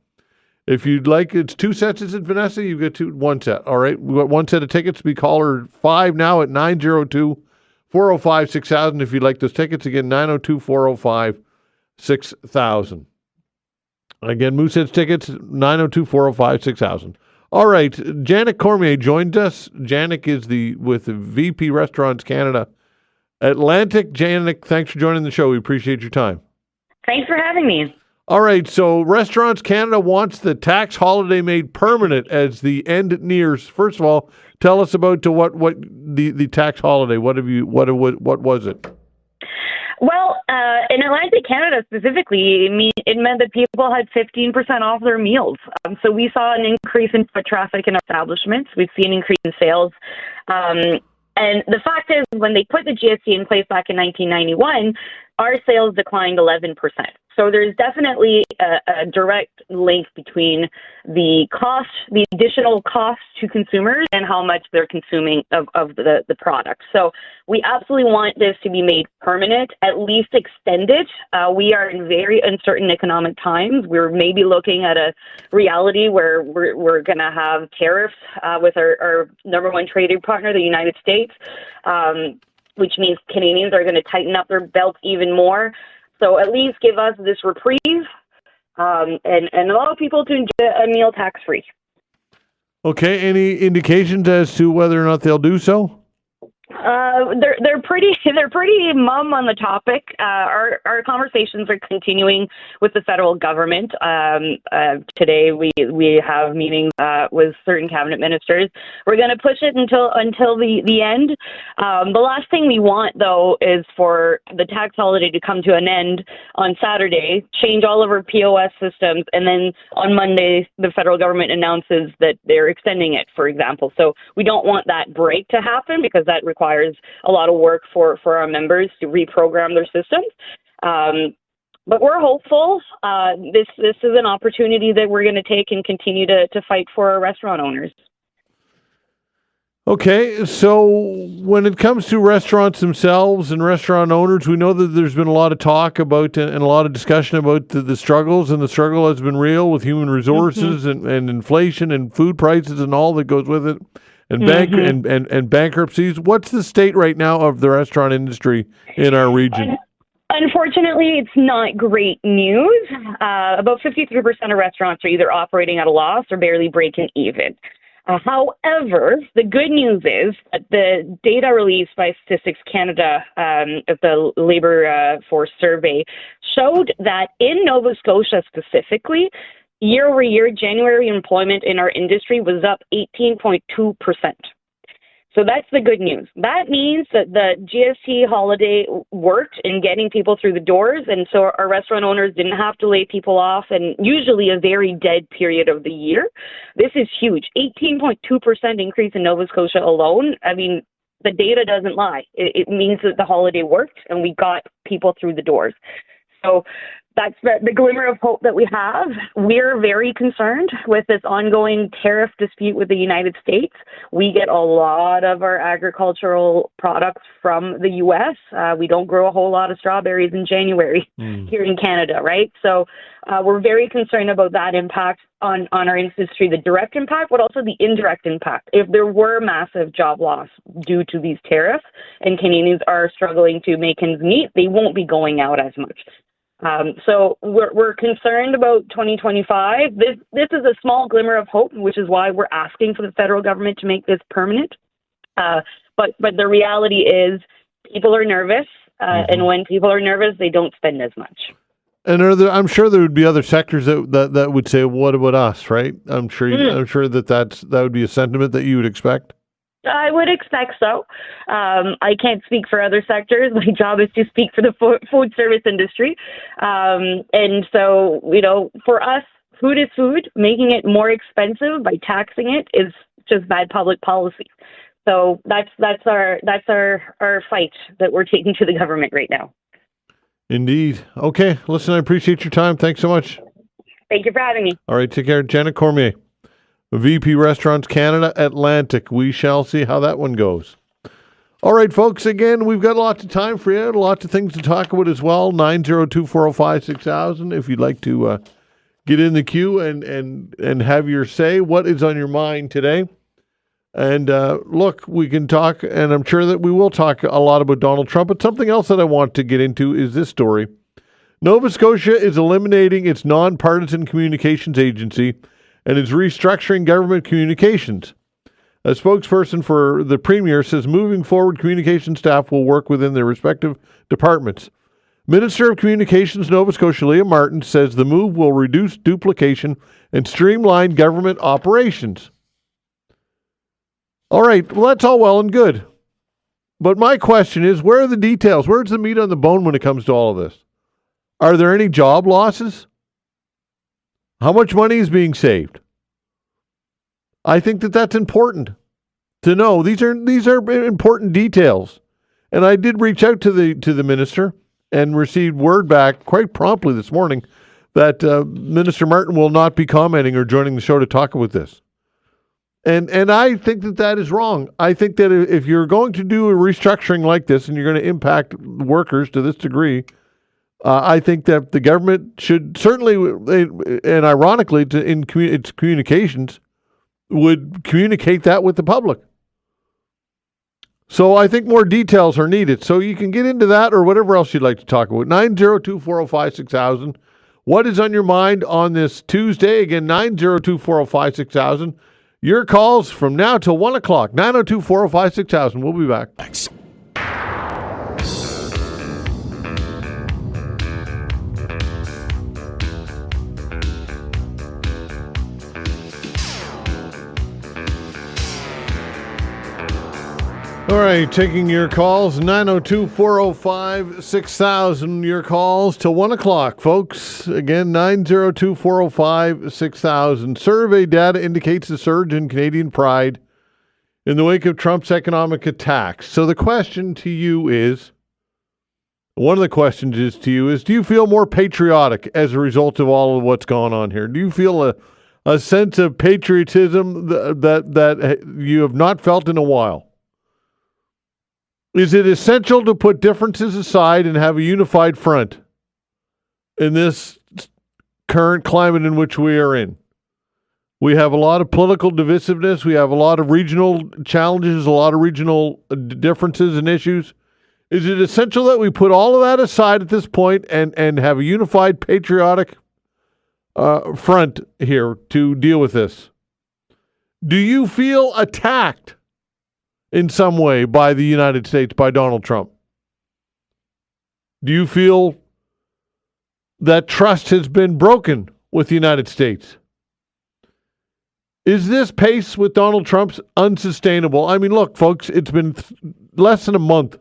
If you'd like, it's 2 sets, is it, Vanessa? You've got one set. All right, we've got 1 set of tickets. Be caller 5 now at 902-405-6000 if you'd like those tickets. Again, 902-405-6000. Again, Mooseheads tickets, 902-405-6000. All right, Janick Cormier joined us. Janick is with the VP Restaurants Canada Atlantic. Janick, thanks for joining the show. We appreciate your time. Thanks for having me. All right, so Restaurants Canada wants the tax holiday made permanent as the end nears. First of all, tell us about what the tax holiday. What was it? Well, in Atlantic Canada specifically, it meant that people had 15% off their meals. So we saw an increase in foot traffic in our establishments. We've seen an increase in sales. And the fact is, when they put the GST in place back in 1991, our sales declined 11%. So there's definitely a direct link between the cost, the additional cost to consumers, and how much they're consuming of the product. So we absolutely want this to be made permanent, at least extended. We are in very uncertain economic times. We're maybe looking at a reality where we're going to have tariffs with our number one trading partner, the United States, which means Canadians are going to tighten up their belts even more. So at least give us this reprieve and allow people to enjoy a meal tax-free. Okay, any indications as to whether or not they'll do so? They're pretty mum on the topic. Our conversations are continuing with the federal government. Today we have meetings with certain cabinet ministers. We're going to push it until the end. The last thing we want, though, is for the tax holiday to come to an end on Saturday, change all of our POS systems, and then on Monday the federal government announces that they're extending it, for example. So we don't want that break to happen, because that requires a lot of work for our members to reprogram their systems. But we're hopeful. This is an opportunity that we're going to take and continue to fight for our restaurant owners. Okay, so when it comes to restaurants themselves and restaurant owners, we know that there's been a lot of talk about and a lot of discussion about the struggles, and the struggle has been real with human resources and inflation and food prices and all that goes with it. And and bankruptcies. What's the state right now of the restaurant industry in our region? Unfortunately, it's not great news. About 53% of restaurants are either operating at a loss or barely breaking even. However, the good news is that the data released by Statistics Canada of the Labour Force Survey showed that in Nova Scotia specifically, year over year, January employment in our industry was up 18.2%. So that's the good news. That means that the GST holiday worked in getting people through the doors, and so our restaurant owners didn't have to lay people off, and usually a very dead period of the year. This is huge. 18.2% increase in Nova Scotia alone. I mean, the data doesn't lie. It means that the holiday worked, and we got people through the doors. So that's the glimmer of hope that we have. We're very concerned with this ongoing tariff dispute with the United States. We get a lot of our agricultural products from the U.S. We don't grow a whole lot of strawberries in January here in Canada, right? So we're very concerned about that impact on our industry, the direct impact, but also the indirect impact. If there were massive job loss due to these tariffs and Canadians are struggling to make ends meet, they won't be going out as much. So we're concerned about 2025. This is a small glimmer of hope, which is why we're asking for the federal government to make this permanent. But the reality is people are nervous, and when people are nervous, they don't spend as much. And I'm sure there would be other sectors that would say, "What about us?" Right? I'm sure that would be a sentiment that you would expect. I would expect so. I can't speak for other sectors. My job is to speak for the food service industry. And so, for us, food is food. Making it more expensive by taxing it is just bad public policy. So that's our fight that we're taking to the government right now. Indeed. Okay. Listen, I appreciate your time. Thanks so much. Thank you for having me. All right. Take care. Janick Cormier, VP Restaurants Canada Atlantic. We shall see how that one goes. All right, folks. Again, we've got lots of time for you. Lots of things to talk about as well. 902-405-6000 if you'd like to get in the queue and have your say. What is on your mind today? And look, we can talk, and I'm sure that we will talk a lot about Donald Trump. But something else that I want to get into is this story. Nova Scotia is eliminating its nonpartisan communications agency and is restructuring government communications. A spokesperson for the Premier says moving forward, communication staff will work within their respective departments. Minister of Communications Nova Scotia, Leah Martin, says the move will reduce duplication and streamline government operations. All right, well, that's all well and good. But my question is, where are the details? Where's the meat on the bone when it comes to all of this? Are there any job losses? How much money is being saved? I think that that's important to know. These are important details. And I did reach out to the minister and received word back quite promptly this morning that Minister Martin will not be commenting or joining the show to talk about this. And I think that is wrong. I think that if you're going to do a restructuring like this and you're going to impact workers to this degree, I think that the government should certainly, and ironically, in its communications, would communicate that with the public. So I think more details are needed. So you can get into that or whatever else you'd like to talk about. 902-405-6000. What is on your mind on this Tuesday? Again, 902-405-6000. Your calls from now till 1 o'clock. 902-405-6000. We'll be back. Thanks. All right, taking your calls, 902-405-6000. Your calls till 1 o'clock, folks. Again, 902-405-6000. Survey data indicates a surge in Canadian pride in the wake of Trump's economic attacks. So the question to you is, one of the questions is to you is, do you feel more patriotic as a result of all of what's gone on here? Do you feel a sense of patriotism that you have not felt in a while? Is it essential to put differences aside and have a unified front in this current climate in which we are in? We have a lot of political divisiveness. We have a lot of regional challenges, a lot of regional differences and issues. Is it essential that we put all of that aside at this point and have a unified patriotic front here to deal with this? Do you feel attacked in some way by the United States, by Donald Trump? Do you feel that trust has been broken with the United States? Is this pace with Donald Trump's unsustainable? I mean, look, folks, it's been less than a month,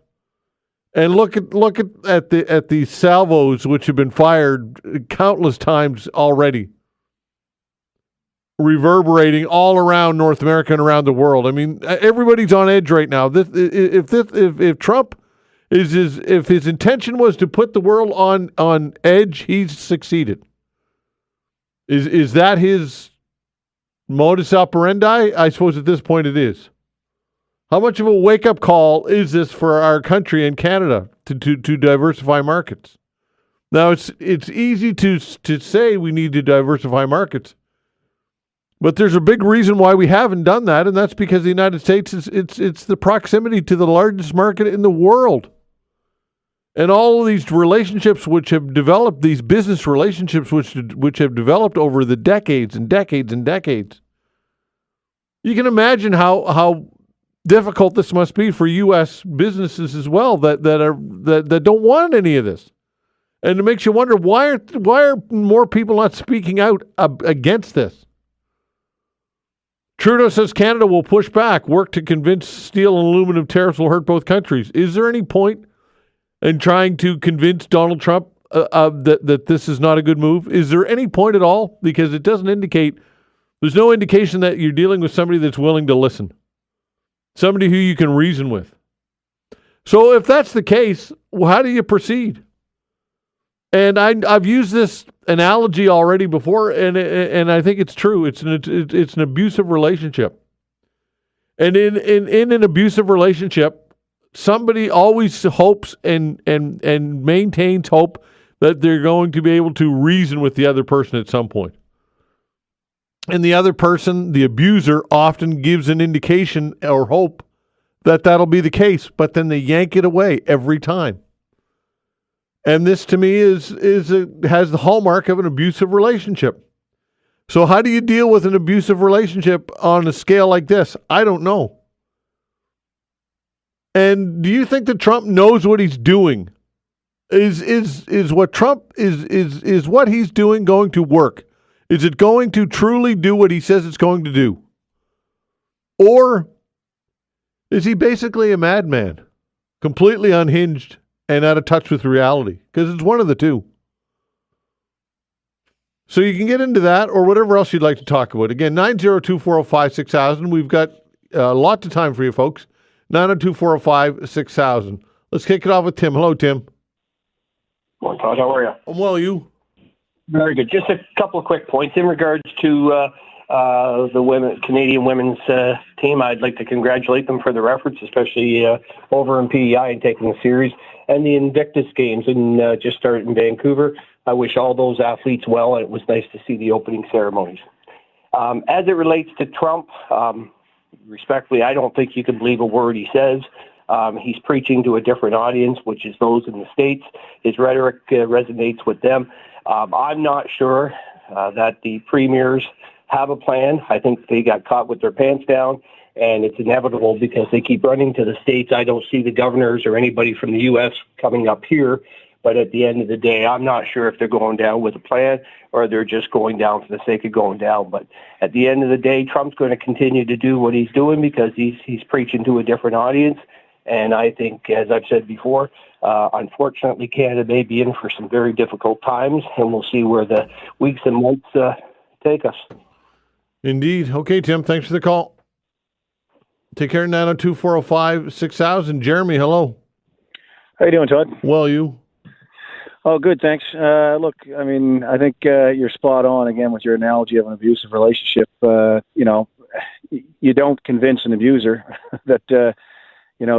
and look at the salvos which have been fired countless times already, reverberating all around North America and around the world. I mean, everybody's on edge right now. If Trump if his intention was to put the world on edge, he's succeeded. Is that his modus operandi? I suppose at this point it is. How much of a wake-up call is this for our country and Canada to diversify markets? Now, it's easy to say we need to diversify markets, but there's a big reason why we haven't done that, and that's because the United States it's the proximity to the largest market in the world. And all of these relationships which have developed, these business relationships which have developed over the decades and decades and decades. You can imagine how difficult this must be for U.S. businesses as well that don't want any of this. And it makes you wonder, why are more people not speaking out against this? Trudeau says Canada will push back, work to convince steel and aluminum tariffs will hurt both countries. Is there any point in trying to convince Donald Trump that this is not a good move? Is there any point at all? Because it doesn't indicate, there's no indication that you're dealing with somebody that's willing to listen, somebody who you can reason with. So if that's the case, well, how do you proceed? And I've used this analogy already before, and I think it's true. It's an abusive relationship, and in an abusive relationship, somebody always hopes and maintains hope that they're going to be able to reason with the other person at some point. And the other person, the abuser, often gives an indication or hope that that'll be the case, but then they yank it away every time. And this, to me, has the hallmark of an abusive relationship. So how do you deal with an abusive relationship on a scale like this? I don't know. And do you think that Trump knows what he's doing? Is what Trump is what he's doing going to work? Is it going to truly do what he says it's going to do? Or is he basically a madman, completely unhinged and out of touch with reality? Because it's one of the two. So you can get into that or whatever else you'd like to talk about. Again, 902-405-6000. We've got lots of time for you folks. 902-405-6000. Let's kick it off with Tim. Hello, Tim. Morning, Todd. How are you? Well, you? Very good. Just a couple of quick points in regards to the Canadian women's team. I'd like to congratulate them for their efforts, especially over in PEI and taking the series, and the Invictus Games just started in Vancouver. I wish all those athletes well, and it was nice to see the opening ceremonies. As it relates to Trump, respectfully, I don't think you can believe a word he says. He's preaching to a different audience, which is those in the States. His rhetoric resonates with them. I'm not sure that the premiers have a plan. I think they got caught with their pants down, and it's inevitable because they keep running to the States. I don't see the governors or anybody from the U.S. coming up here. But at the end of the day, I'm not sure if they're going down with a plan or they're just going down for the sake of going down. But at the end of the day, Trump's going to continue to do what he's doing because he's preaching to a different audience. And I think, as I've said before, unfortunately, Canada may be in for some very difficult times, and we'll see where the weeks and months take us. Indeed. Okay, Tim, thanks for the call. Take care, 902-405-6000. Jeremy, hello. How you doing, Todd? Well, you? Oh, good, thanks. Look, I mean, I think you're spot on again with your analogy of an abusive relationship. You don't convince an abuser that,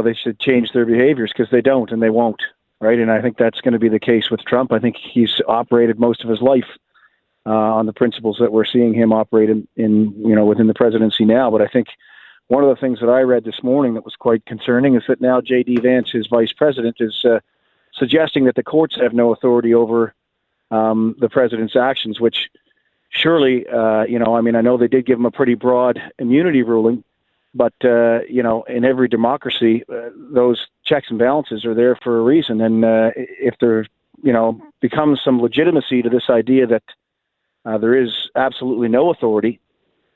they should change their behaviors because they don't and they won't, right? And I think that's going to be the case with Trump. I think he's operated most of his life on the principles that we're seeing him operate in within the presidency now. But I think one of the things that I read this morning that was quite concerning is that now J.D. Vance, his vice president, is suggesting that the courts have no authority over the president's actions, which surely, I know they did give him a pretty broad immunity ruling, but, in every democracy, those checks and balances are there for a reason. And if there, becomes some legitimacy to this idea that there is absolutely no authority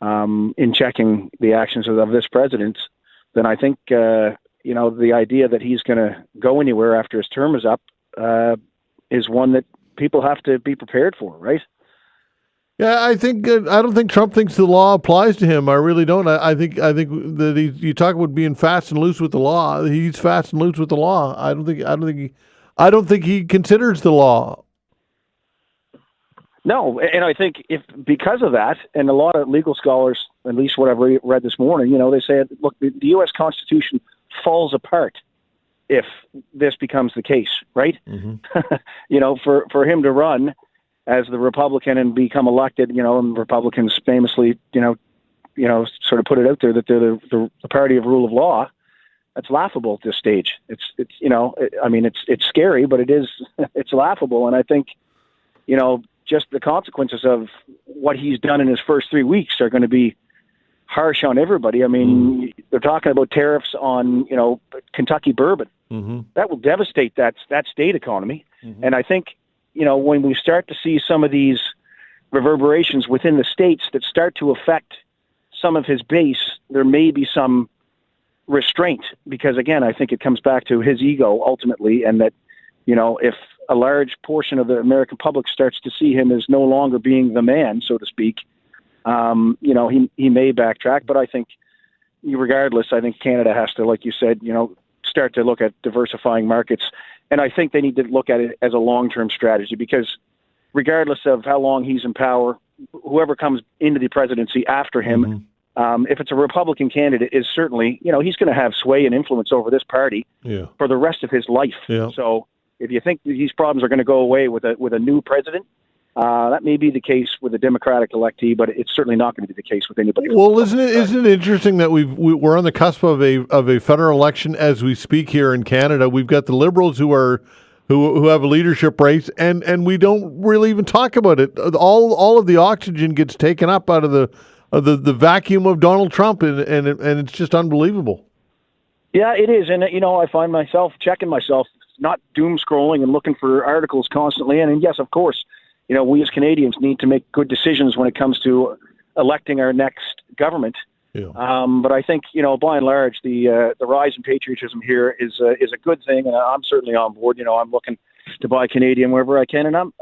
in checking the actions of this president, then I think, the idea that he's going to go anywhere after his term is up is one that people have to be prepared for, right? Yeah, I don't think Trump thinks the law applies to him. I really don't. I think that you talk about being fast and loose with the law. He's fast and loose with the law. I don't think he considers the law. No, and I think because of that, and a lot of legal scholars, at least what I've read this morning, they say, look, the U.S. Constitution falls apart if this becomes the case, right? Mm-hmm. For him to run as the Republican and become elected, and Republicans famously, sort of put it out there that they're the party of rule of law. That's laughable at this stage. It's scary, but it's laughable. And I think, just the consequences of what he's done in his first 3 weeks are going to be harsh on everybody. I mean, they're talking about tariffs on, Kentucky bourbon. Mm-hmm. That will devastate that state economy. Mm-hmm. And I think, when we start to see some of these reverberations within the states that start to affect some of his base, there may be some restraint because, again, I think it comes back to his ego ultimately, and that, if a large portion of the American public starts to see him as no longer being the man, so to speak, he may backtrack. But I think, regardless, I think Canada has to, like you said, start to look at diversifying markets. And I think they need to look at it as a long-term strategy because regardless of how long he's in power, whoever comes into the presidency after him, if it's a Republican candidate, is certainly, he's going to have sway and influence over this party for the rest of his life. Yeah. So if you think these problems are going to go away with a new president, that may be the case with a Democratic electee, but it's certainly not going to be the case with anybody. Well, isn't it interesting that we're on the cusp of a federal election as we speak here in Canada? We've got the Liberals who have a leadership race, and we don't really even talk about it. All of the oxygen gets taken up out of the vacuum of Donald Trump, and it's just unbelievable. Yeah, it is, and I find myself checking myself, not doom scrolling and looking for articles constantly. And yes, of course. We as Canadians need to make good decisions when it comes to electing our next government. Yeah. But I think, by and large, the rise in patriotism here is a good thing, and I'm certainly on board. I'm looking to buy Canadian wherever I can, and I'm,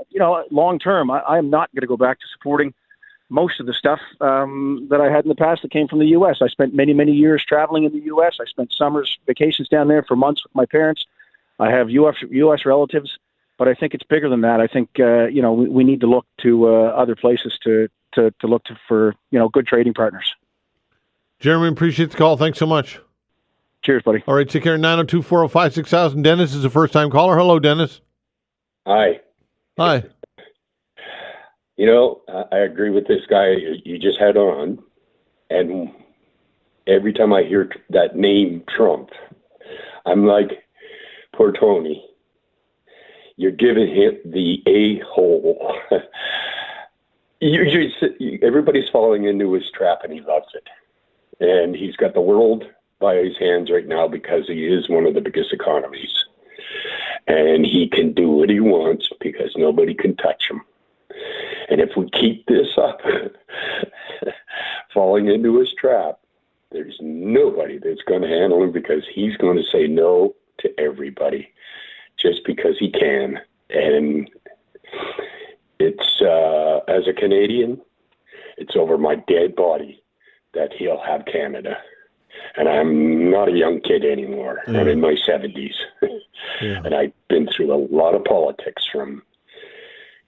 long term, I am not going to go back to supporting most of the stuff that I had in the past that came from the U.S. I spent many, many years traveling in the U.S. I spent summers, vacations down there for months with my parents. I have U.S. relatives. But I think it's bigger than that. I think we need to look to other places to look for good trading partners. Jeremy, appreciate the call. Thanks so much. Cheers, buddy. All right, take care. 902-405-6000. Dennis is a first-time caller. Hello, Dennis. Hi. Hi. I agree with this guy you just had on, and every time I hear that name Trump, I'm like, poor Tony, you're giving him the a-hole. Everybody's falling into his trap, and he loves it. And he's got the world by his hands right now because he is one of the biggest economies. And he can do what he wants because nobody can touch him. And if we keep this up, falling into his trap, there's nobody that's going to handle him because he's going to say no to everybody just because he can. And it's, as a Canadian, it's over my dead body that he'll have Canada. And I'm not a young kid anymore. Yeah. I'm in my 70s. Yeah. And I've been through a lot of politics from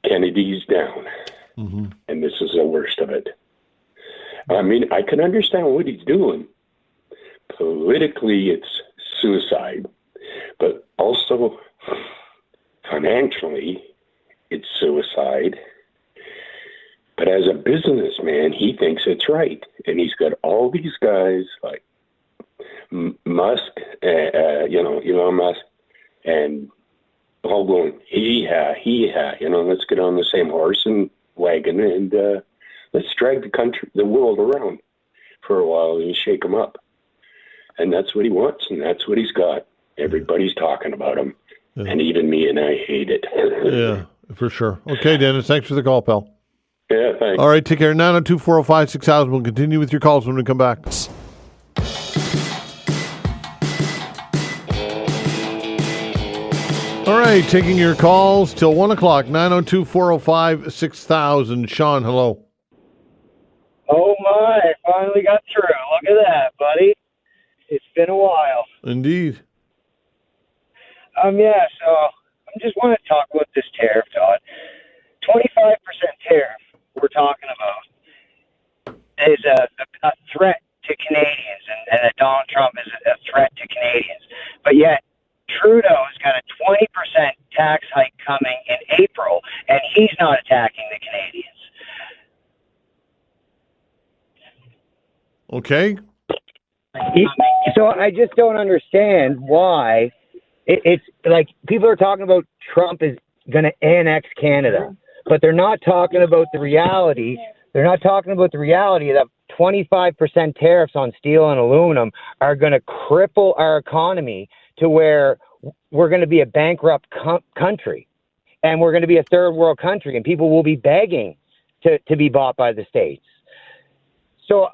Kennedy's down. Mm-hmm. And this is the worst of it. I mean, I can understand what he's doing. Politically, it's suicide. But also, financially, it's suicide. But as a businessman, he thinks it's right. And he's got all these guys like Musk, Elon Musk, and all going, let's get on the same horse and wagon and let's drag the world around for a while and shake him up. And that's what he wants, and that's what he's got. Everybody's talking about him, and even me, and I hate it. Yeah, for sure. Okay, Dennis, thanks for the call, pal. Yeah, thanks. All right, take care. 902-405-6000. We'll continue with your calls when we come back. All right, taking your calls till 1 o'clock, 902-405-6000. Sean, hello. Oh, my. Finally got through. Look at that, buddy. It's been a while. Indeed. So I just want to talk about this tariff, Todd. 25% tariff we're talking about is a threat to Canadians, and that Donald Trump is a threat to Canadians. But yet, Trudeau's got a 20% tax hike coming in April, and he's not attacking the Canadians. Okay. So I just don't understand why it's like people are talking about Trump is going to annex Canada, but they're not talking about the reality. They're not talking about the reality that 25% tariffs on steel and aluminum are going to cripple our economy to where we're going to be a bankrupt country, and we're going to be a third world country, and people will be begging to be bought by the states. So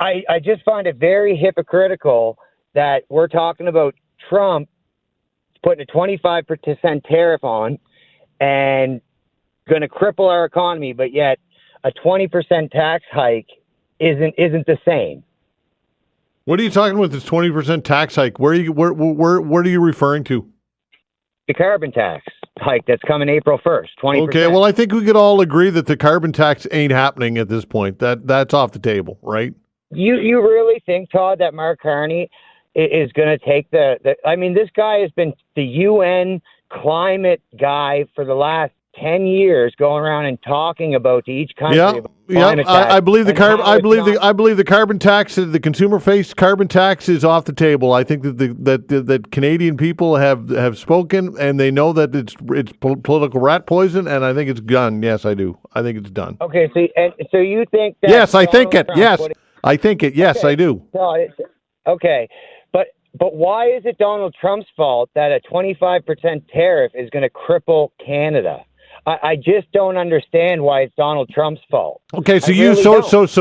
I just find it very hypocritical that we're talking about Trump putting a 25% tariff on and going to cripple our economy, but yet a 20% tax hike isn't the same. What are you talking about? This 20% tax hike? What are you referring to? The carbon tax hike that's coming April 1st. 20%. Okay, well, I think we could all agree that the carbon tax ain't happening at this point. That's off the table, right? You really think, Todd, that Mark Carney is going to take I mean, this guy has been the UN climate guy for the last 10 years, going around and talking about to each country. I believe the carbon tax, the consumer-faced carbon tax, is off the table. I think that Canadian people have spoken, and they know that it's political rat poison, and I think it's done. Yes, I do. I think it's done. Okay, so you think that? Yes, I think it. Yes, I think it. Yes, I do. Okay, but why is it Donald Trump's fault that a 25% tariff is going to cripple Canada? I just don't understand why it's Donald Trump's fault. Okay, so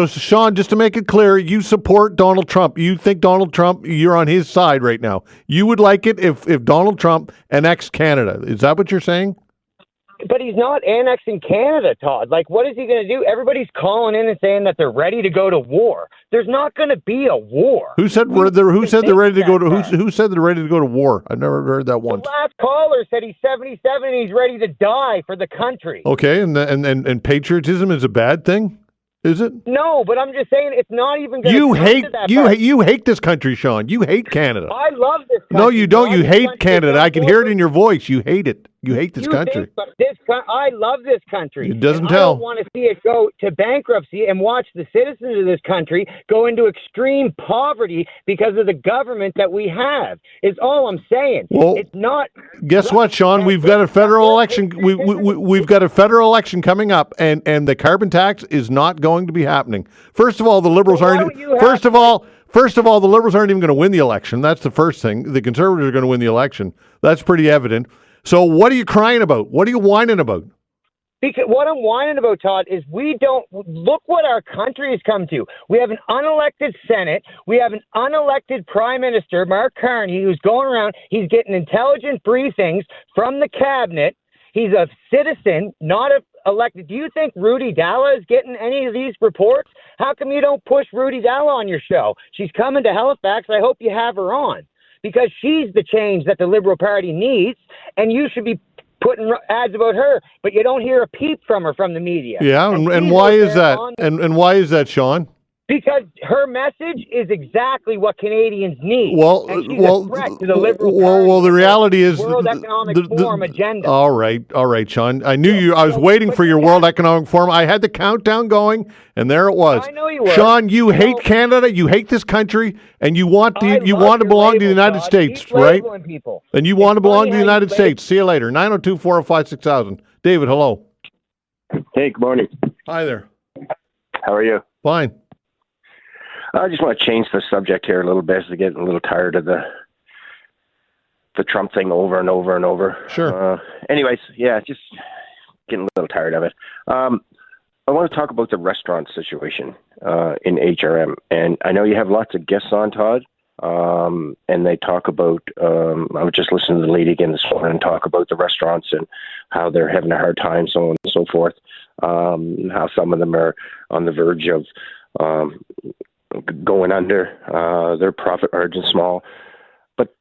Sean, just to make it clear, you support Donald Trump. You think Donald Trump, you're on his side right now. You would like it if Donald Trump annexed Canada. Is that what you're saying? But he's not annexing Canada, Todd. Like, what is he going to do? Everybody's calling in and saying that they're ready to go to war. There's not going to be a war. Who said they're ready to go to who said they're ready to go to war? I've never heard that once. The last caller said he's 77 and he's ready to die for the country. Okay, and patriotism is a bad thing? Is it? No, but I'm just saying it's not even going you hate this country, Sean. You hate Canada. I love this country. No, you don't. You hate Canada. I can hear it in your voice. You hate it. You hate this country. But I love this country. It doesn't and tell. I don't want to see it go to bankruptcy and watch the citizens of this country go into extreme poverty because of the government that we have. Is all I'm saying. Well, it's not. Guess what, Sean? We've got a federal election. We've got a federal election coming up, and the carbon tax is not going to be happening. First of all, the Liberals aren't. First of all, the Liberals aren't even going to win the election. That's the first thing. The Conservatives are going to win the election. That's pretty evident. So what are you crying about? What are you whining about? Because what I'm whining about, Todd, is we don't look what our country has come to. We have an unelected Senate. We have an unelected Prime Minister, Mark Carney, who's going around. He's getting intelligent briefings from the cabinet. He's a citizen, not elected. Do you think Rudy Dalla is getting any of these reports? How come you don't push Rudy Dalla on your show? She's coming to Halifax. I hope you have her on. Because she's the change that the Liberal Party needs, and you should be putting ads about her, but you don't hear a peep from her from the media. Yeah, and why is that? And why is that, Sean? Because her message is exactly what Canadians need. Well, and she's a threat to the Liberal Party. Well, the reality is World Economic Forum agenda. All right, Sean. I knew you. I was waiting for your World Economic Forum. I had the countdown going, and there it was. I know you were. Sean, you hate Canada. You hate this country, and you want to belong to the United States, Keep right? People. And you want to belong to the United States. See you later. 902-405-6000. David, hello. Hey, good morning. Hi there. How are you? Fine. I just want to change the subject here a little bit. I'm getting a little tired of the Trump thing over and over and over. Sure. Anyways, yeah, just getting a little tired of it. I want to talk about the restaurant situation in HRM. And I know you have lots of guests on, Todd, and they talk about, I was just listening to the lady again this morning talk about the restaurants and how they're having a hard time, so on and so forth, how some of them are on the verge of going under, their profit margin small. But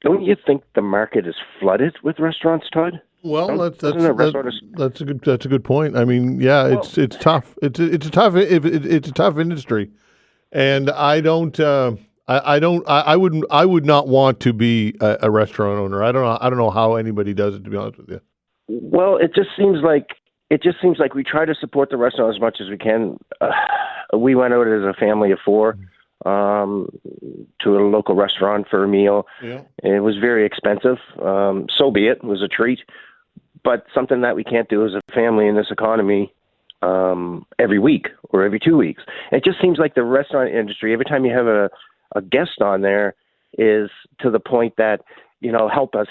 don't you think the market is flooded with restaurants, Todd? Well, that's a good point. I mean, yeah, it's tough. It's a tough industry, and I would not want to be a restaurant owner. I don't know how anybody does it, to be honest with you. Well, it just seems like we try to support the restaurant as much as we can. We went out as a family of four to a local restaurant for a meal. Yeah. It was very expensive. So be it. It was a treat. But something that we can't do as a family in this economy every week or every 2 weeks. It just seems like the restaurant industry, every time you have a guest on there, is to the point that, you know, help us,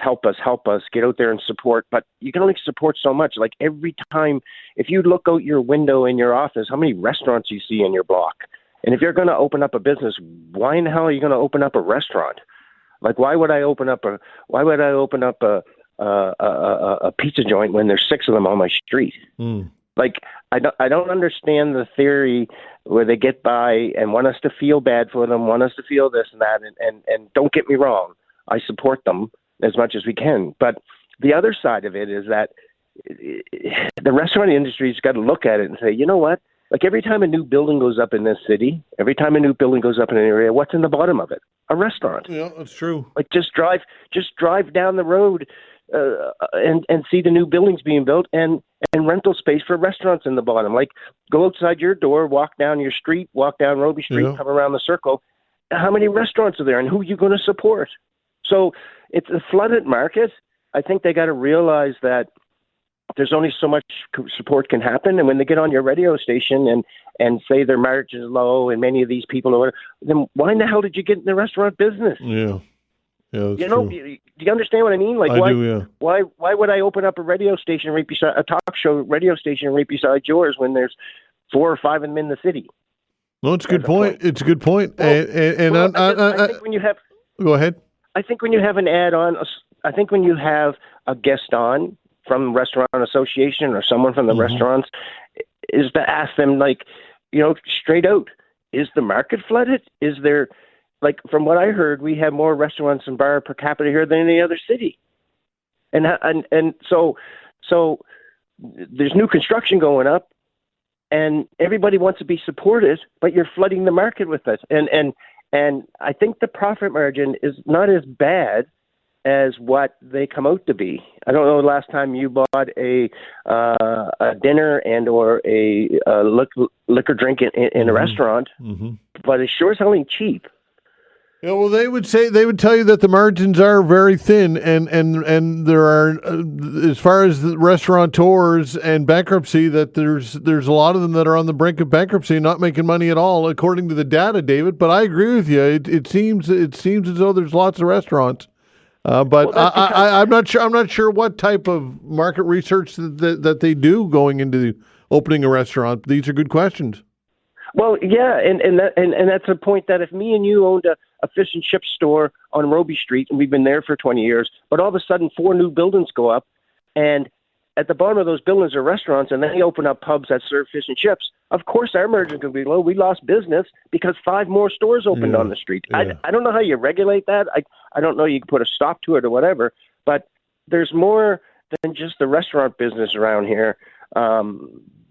get out there and support. But you can only support so much. Like every time, if you look out your window in your office, how many restaurants you see in your block? And if you're going to open up a business, why in the hell are you going to open up a restaurant? Like, why would I open up a pizza joint when there's 6 of them on my street? Like, I don't understand the theory where they get by and want us to feel bad for them, want us to feel this and that. And don't get me wrong, I support them as much as we can. But the other side of it is that the restaurant industry's got to look at it and say, you know what? Like every time a new building goes up in this city, every time a new building goes up in an area, what's in the bottom of it? A restaurant. Yeah, that's true. Like just drive down the road and see the new buildings being built and rental space for restaurants in the bottom. Like go outside your door, walk down your street, walk down Roby Street, come around the circle. How many restaurants are there and who are you going to support? So it's a flooded market. I think they got to realize that there's only so much support can happen. And when they get on your radio station and say their margin is low and many of these people are, then why in the hell did you get in the restaurant business? Yeah. Yeah, that's you know, true. Do you understand what I mean? Like, I do, yeah. Why would I open up a radio station right beside a talk show radio station right beside yours when there's 4 or 5 of them in the city? No, it's a good point. It's a good point. Well, I think when you have, go ahead. I think when you have an ad on, I think when you have a guest on from Restaurant Association or someone from the restaurants is to ask them, like, straight out, is the market flooded? Is there, like, from what I heard, we have more restaurants and bar per capita here than any other city. And so there's new construction going up, and everybody wants to be supported, but you're flooding the market with it. And I think the profit margin is not as bad as what they come out to be. I don't know the last time you bought a dinner and or a liquor drink in a restaurant, but it sure is only cheap. Yeah, well, they would tell you that the margins are very thin, and there are, as far as the restaurateurs and bankruptcy, that there's a lot of them that are on the brink of bankruptcy and not making money at all, according to the data, David. But I agree with you. It seems as though there's lots of restaurants, but I'm not sure what type of market research that they do going into opening a restaurant. These are good questions. Well, yeah, and that's a point that if me and you owned a fish and chip store on Roby Street, and we've been there for 20 years, but all of a sudden 4 new buildings go up, and at the bottom of those buildings are restaurants, and they open up pubs that serve fish and chips, of course our margin can be low. We lost business because 5 more stores opened on the street. Yeah. I don't know how you regulate that. I don't know you can put a stop to it or whatever, but there's more than just the restaurant business around here.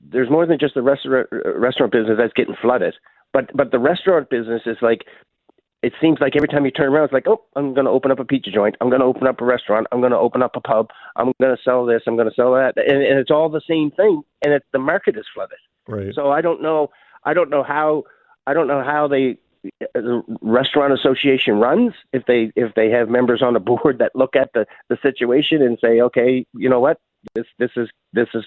There's more than just the restaurant business that's getting flooded. But the restaurant business is like, it seems like every time you turn around, it's like, oh, I'm going to open up a pizza joint. I'm going to open up a restaurant. I'm going to open up a pub. I'm going to sell this. I'm going to sell that. And it's all the same thing. And the market is flooded. Right. So I don't know how the Restaurant Association runs, if they have members on the board that look at the situation and say, okay, you know what? This is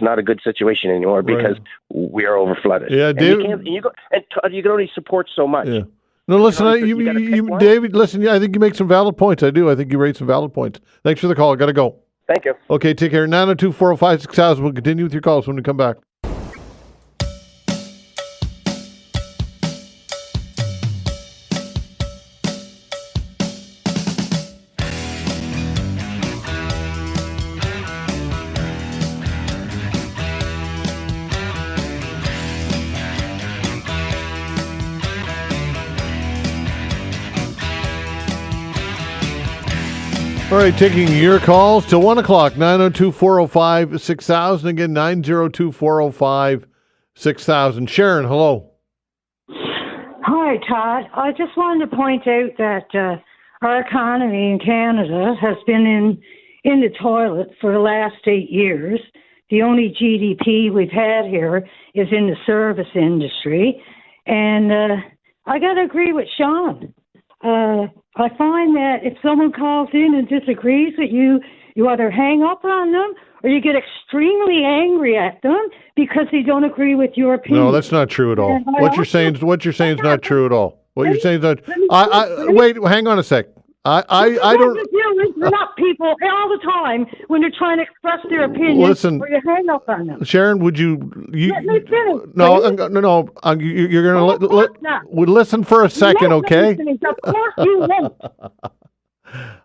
not a good situation anymore because we are over flooded. Yeah, David, you can only support so much. Yeah. No, listen, David, listen, I think you make some valid points. I do. I think you raise some valid points. Thanks for the call. I got to go. Thank you. Okay, take care. 902-405-6000. We'll continue with your calls when we come back. All right, taking your calls till 1 o'clock, 902-405-6000. Again, 902-405-6000. Sharon, hello. Hi, Todd. I just wanted to point out that our economy in Canada has been in the toilet for the last 8 years. The only GDP we've had here is in the service industry. And I got to agree with Sean. I find that if someone calls in and disagrees with you, you either hang up on them or you get extremely angry at them because they don't agree with your opinion. No, that's not true at all. What you're saying is not true at all. What you're saying is not. Wait, hang on a sec. I don't. You deal with people all the time when they're trying to express their opinion. Listen, or you hang up on them. Sharon, would you? Let me finish. No. You're going to listen for a second, okay? Of course you won't.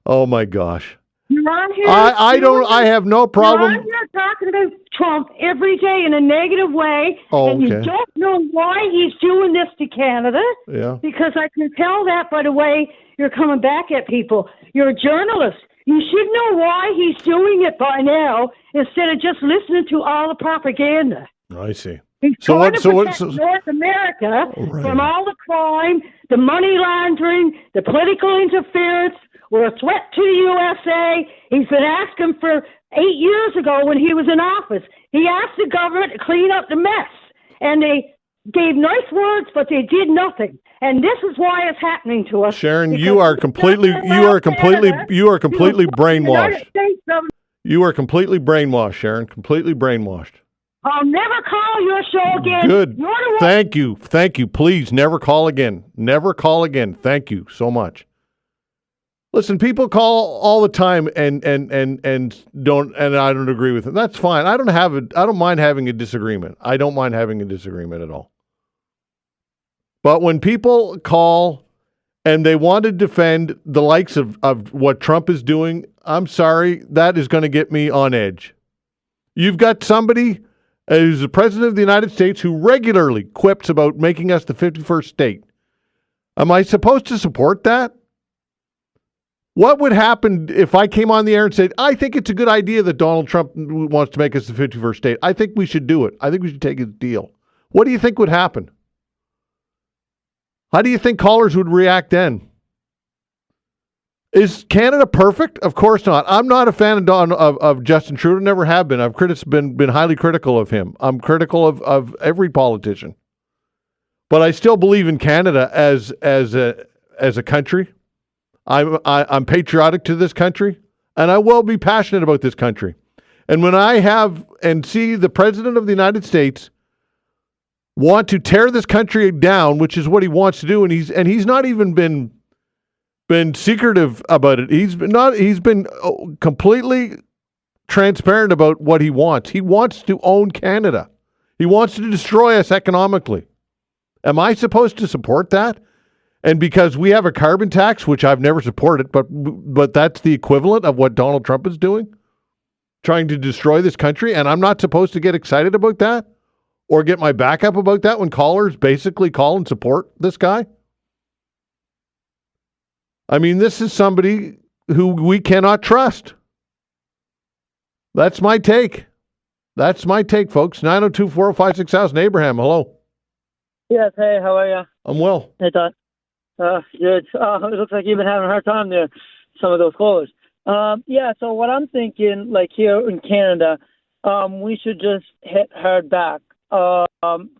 Oh my gosh. You're on here. I have no problem. You're on here talking about Trump every day in a negative way, and you don't know why he's doing this to Canada. Yeah. Because I can tell that by the way you're coming back at people. You're a journalist. You should know why he's doing it by now instead of just listening to all the propaganda. I see. He's trying to protect North America from all the crime, the money laundering, the political interference. We're a threat to the USA. He's been asking for 8 years ago when he was in office. He asked the government to clean up the mess, and they gave nice words, but they did nothing. And this is why it's happening to us. Sharon, you are completely brainwashed. You are completely brainwashed, Sharon. Completely brainwashed. I'll never call your show again. Good. Thank you. Please never call again. Never call again. Thank you so much. Listen, people call all the time and I don't agree with them. That's fine. I don't mind having a disagreement. I don't mind having a disagreement at all. But when people call and they want to defend the likes of what Trump is doing, I'm sorry, that is going to get me on edge. You've got somebody who's the president of the United States who regularly quips about making us the 51st state. Am I supposed to support that? What would happen if I came on the air and said, I think it's a good idea that Donald Trump wants to make us the 51st state. I think we should do it. I think we should take his deal. What do you think would happen? How do you think callers would react then? Is Canada perfect? Of course not. I'm not a fan of Justin Trudeau. Never have been. I've been highly critical of him. I'm critical of every politician. But I still believe in Canada as a country. I'm patriotic to this country, and I will be passionate about this country. And when I have and see the President of the United States want to tear this country down, which is what he wants to do, and he's not even been secretive about it. He's been completely transparent about what he wants. He wants to own Canada. He wants to destroy us economically. Am I supposed to support that? And because we have a carbon tax, which I've never supported, but that's the equivalent of what Donald Trump is doing, trying to destroy this country, and I'm not supposed to get excited about that or get my back up about that when callers basically call and support this guy? I mean, this is somebody who we cannot trust. That's my take. That's my take, folks. 902-405-6000. Abraham, hello. Yes, hey, how are you? I'm well. Hey, Todd. Good. It looks like you've been having a hard time there, some of those callers. So what I'm thinking, like here in Canada, we should just hit hard back.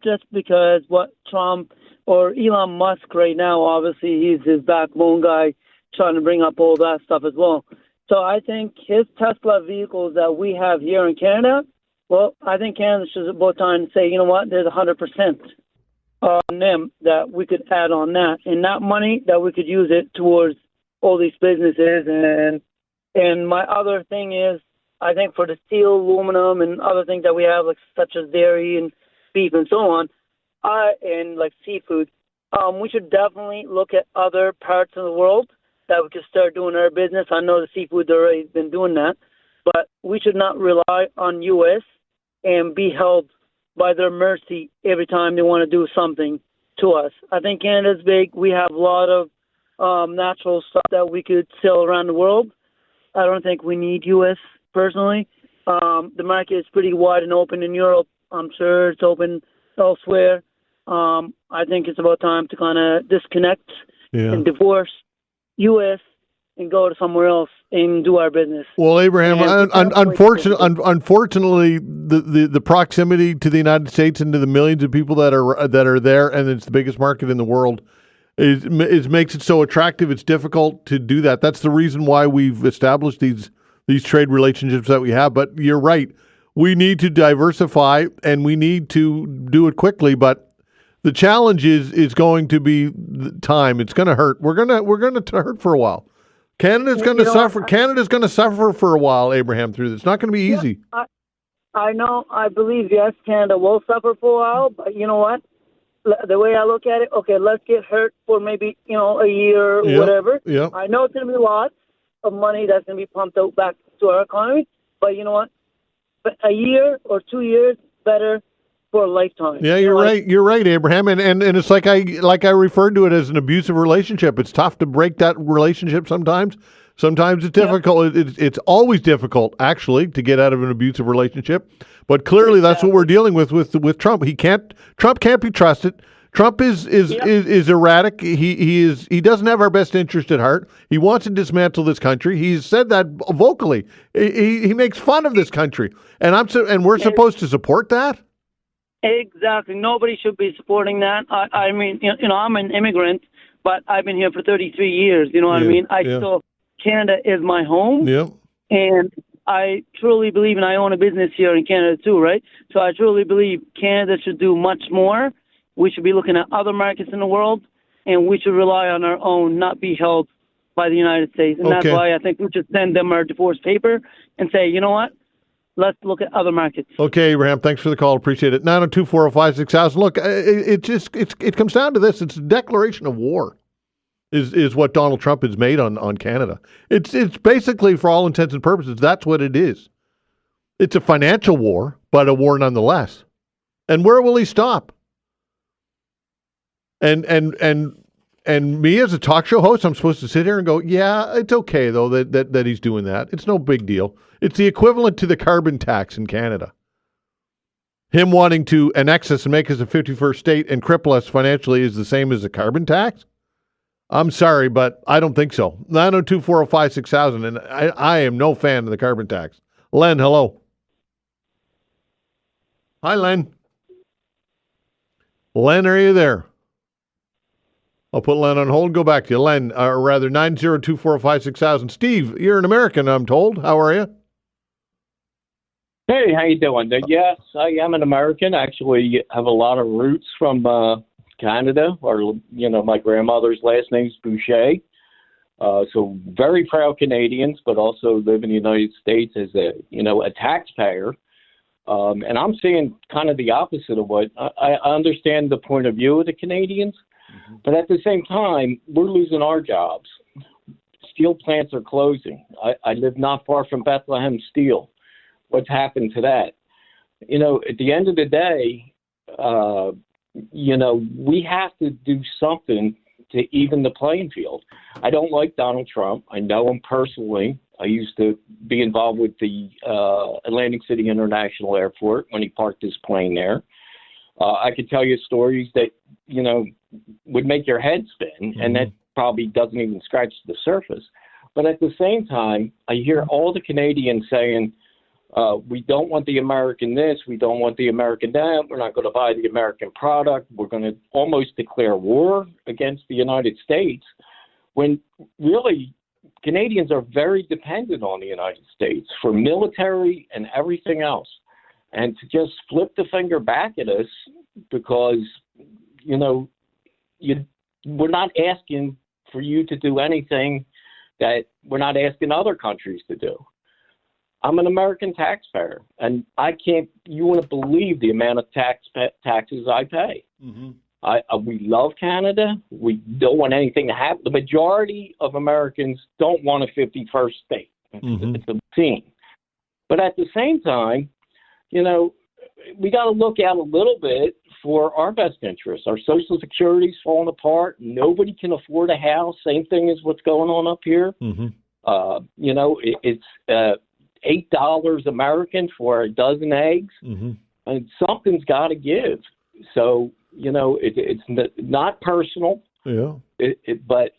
Just because what Trump or Elon Musk right now, obviously he's his backbone guy trying to bring up all that stuff as well. So I think his Tesla vehicles that we have here in Canada, well, I think Canada should about time to say, you know what, there's 100% on them that we could add on that. And that money that we could use it towards all these businesses. And my other thing is, I think for the steel, aluminum, and other things that we have, like such as dairy and beef and so on, and like seafood, we should definitely look at other parts of the world that we could start doing our business. I know the seafood already been doing that, but we should not rely on U.S. and be held by their mercy every time they want to do something to us. I think Canada's big. We have a lot of natural stuff that we could sell around the world. I don't think we need U.S. personally. The market is pretty wide and open in Europe. I'm sure it's open elsewhere. I think it's about time to kind of disconnect and divorce U.S. and go to somewhere else and do our business. Well, Abraham, unfortunately, the proximity to the United States and to the millions of people that are there, and it's the biggest market in the world, is makes it so attractive. It's difficult to do that. That's the reason why we've established these trade relationships that we have. But you're right. We need to diversify, and we need to do it quickly. But the challenge is going to be time. It's going to hurt. We're going to hurt for a while. Canada's going to suffer. Canada's going to suffer for a while, Abraham, through this. It's not going to be easy. I know. I believe, yes, Canada will suffer for a while. But you know what? The way I look at it, okay, let's get hurt for maybe, a year or whatever. Yeah. I know it's going to be lots of money that's going to be pumped out back to our economy. But you know what? But a year or 2 years better for a lifetime. Yeah, you're right. You're right, Abraham. And it's like I referred to it as an abusive relationship. It's tough to break that relationship sometimes. Sometimes it's difficult. It's always difficult, actually, to get out of an abusive relationship. But clearly, that's what we're dealing with Trump. Trump can't be trusted. Trump is erratic. He doesn't have our best interest at heart. He wants to dismantle this country. He's said that vocally. He makes fun of this country, and we're supposed to support that. Exactly. Nobody should be supporting that. I mean, I'm an immigrant, but I've been here for 33 years. You know what I mean? Still, Canada is my home. Yeah. And I truly believe, and I own a business here in Canada too, right? So I truly believe Canada should do much more. We should be looking at other markets in the world, and we should rely on our own, not be held by the United States. And that's why I think we should send them our divorce paper and say, you know what? Let's look at other markets. Okay, Abraham, thanks for the call. Appreciate it. 902-405-6000. Look, it comes down to this. It's a declaration of war is what Donald Trump has made on Canada. It's basically, for all intents and purposes, that's what it is. It's a financial war, but a war nonetheless. And where will he stop? And me as a talk show host, I'm supposed to sit here and go, yeah, it's okay though that he's doing that. It's no big deal. It's the equivalent to the carbon tax in Canada. Him wanting to annex us and make us a 51st state and cripple us financially is the same as a carbon tax? I'm sorry, but I don't think so. 902-405-6000, and I am no fan of the carbon tax. Len, hello. Hi, Len. Len, are you there? I'll put Len on hold and go back to you. Len, or rather, 902-405-6000. Steve, you're an American, I'm told. How are you? Hey, how you doing? Yes, I am an American. Actually, have a lot of roots from Canada, or my grandmother's last name's Boucher. So very proud Canadians, but also live in the United States as a taxpayer. And I'm seeing kind of the opposite of what I understand the point of view of the Canadians, but at the same time, we're losing our jobs. Steel plants are closing. I live not far from Bethlehem Steel. What's happened to that? At the end of the day, we have to do something to even the playing field. I don't like Donald Trump. I know him personally. I used to be involved with the Atlantic City International Airport when he parked his plane there. I could tell you stories that, would make your head spin, and that probably doesn't even scratch the surface. But at the same time, I hear all the Canadians saying, we don't want the American this, we don't want the American that, we're not going to buy the American product, we're going to almost declare war against the United States, when really Canadians are very dependent on the United States for military and everything else. And to just flip the finger back at us because, we're not asking for you to do anything that we're not asking other countries to do. I'm an American taxpayer, and you wouldn't believe the amount of taxes I pay. We love Canada. We don't want anything to happen. The majority of Americans don't want a 51st state. It's obscene. But at the same time, we got to look out a little bit for our best interests. Our Social Security's falling apart. Nobody can afford a house. Same thing as what's going on up here. It's $8 American for a dozen eggs, and something's got to give. So it's not personal. Yeah. But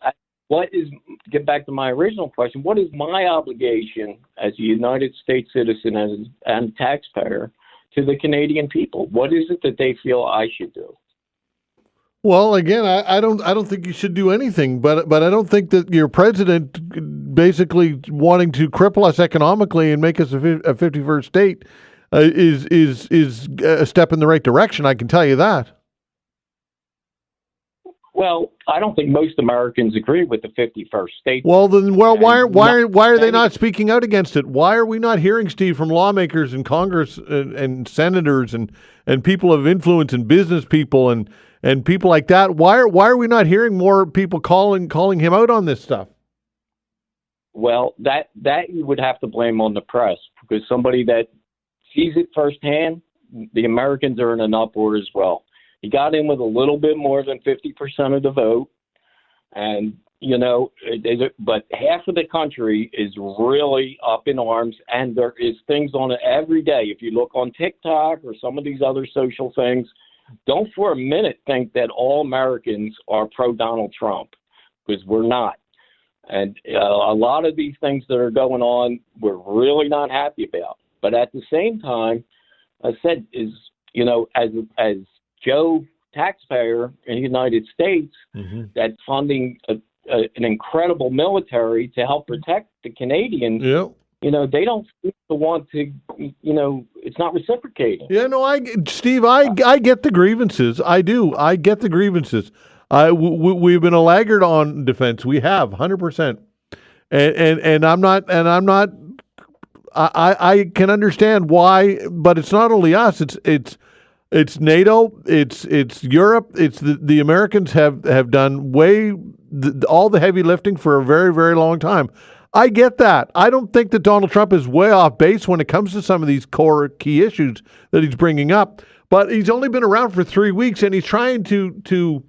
get back to my original question? What is my obligation as a United States citizen and taxpayer to the Canadian people? What is it that they feel I should do? Well, again, I don't think you should do anything, but I don't think that your president basically wanting to cripple us economically and make us a 51st state is a step in the right direction. I can tell you that. Well, I don't think most Americans agree with the 51st state. Well, then, why are they not speaking out against it? Why are we not hearing, Steve, from lawmakers in Congress and senators and people of influence and business people and people like that? Why are we not hearing more people calling him out on this stuff? Well, that you would have to blame on the press, because somebody that sees it firsthand, the Americans are in an uproar as well. He got in with a little bit more than 50% of the vote, and but half of the country is really up in arms, and there is things on it every day. If you look on TikTok or some of these other social things, don't for a minute think that all Americans are pro-Donald Trump, because we're not. And a lot of these things that are going on, we're really not happy about. But at the same time, I said, as Joe taxpayer in the United States, that's funding an incredible military to help protect the Canadians. Yeah. They don't seem to want to, it's not reciprocating. Yeah, no, Steve, I get the grievances. I do. I get the grievances. We've been a laggard on defense. We have 100%. And I'm not, I can understand why, but it's not only us. It's NATO. It's Europe. It's the Americans have done all the heavy lifting for a very, very long time. I get that. I don't think that Donald Trump is way off base when it comes to some of these core key issues that he's bringing up. But he's only been around for 3 weeks, and he's trying to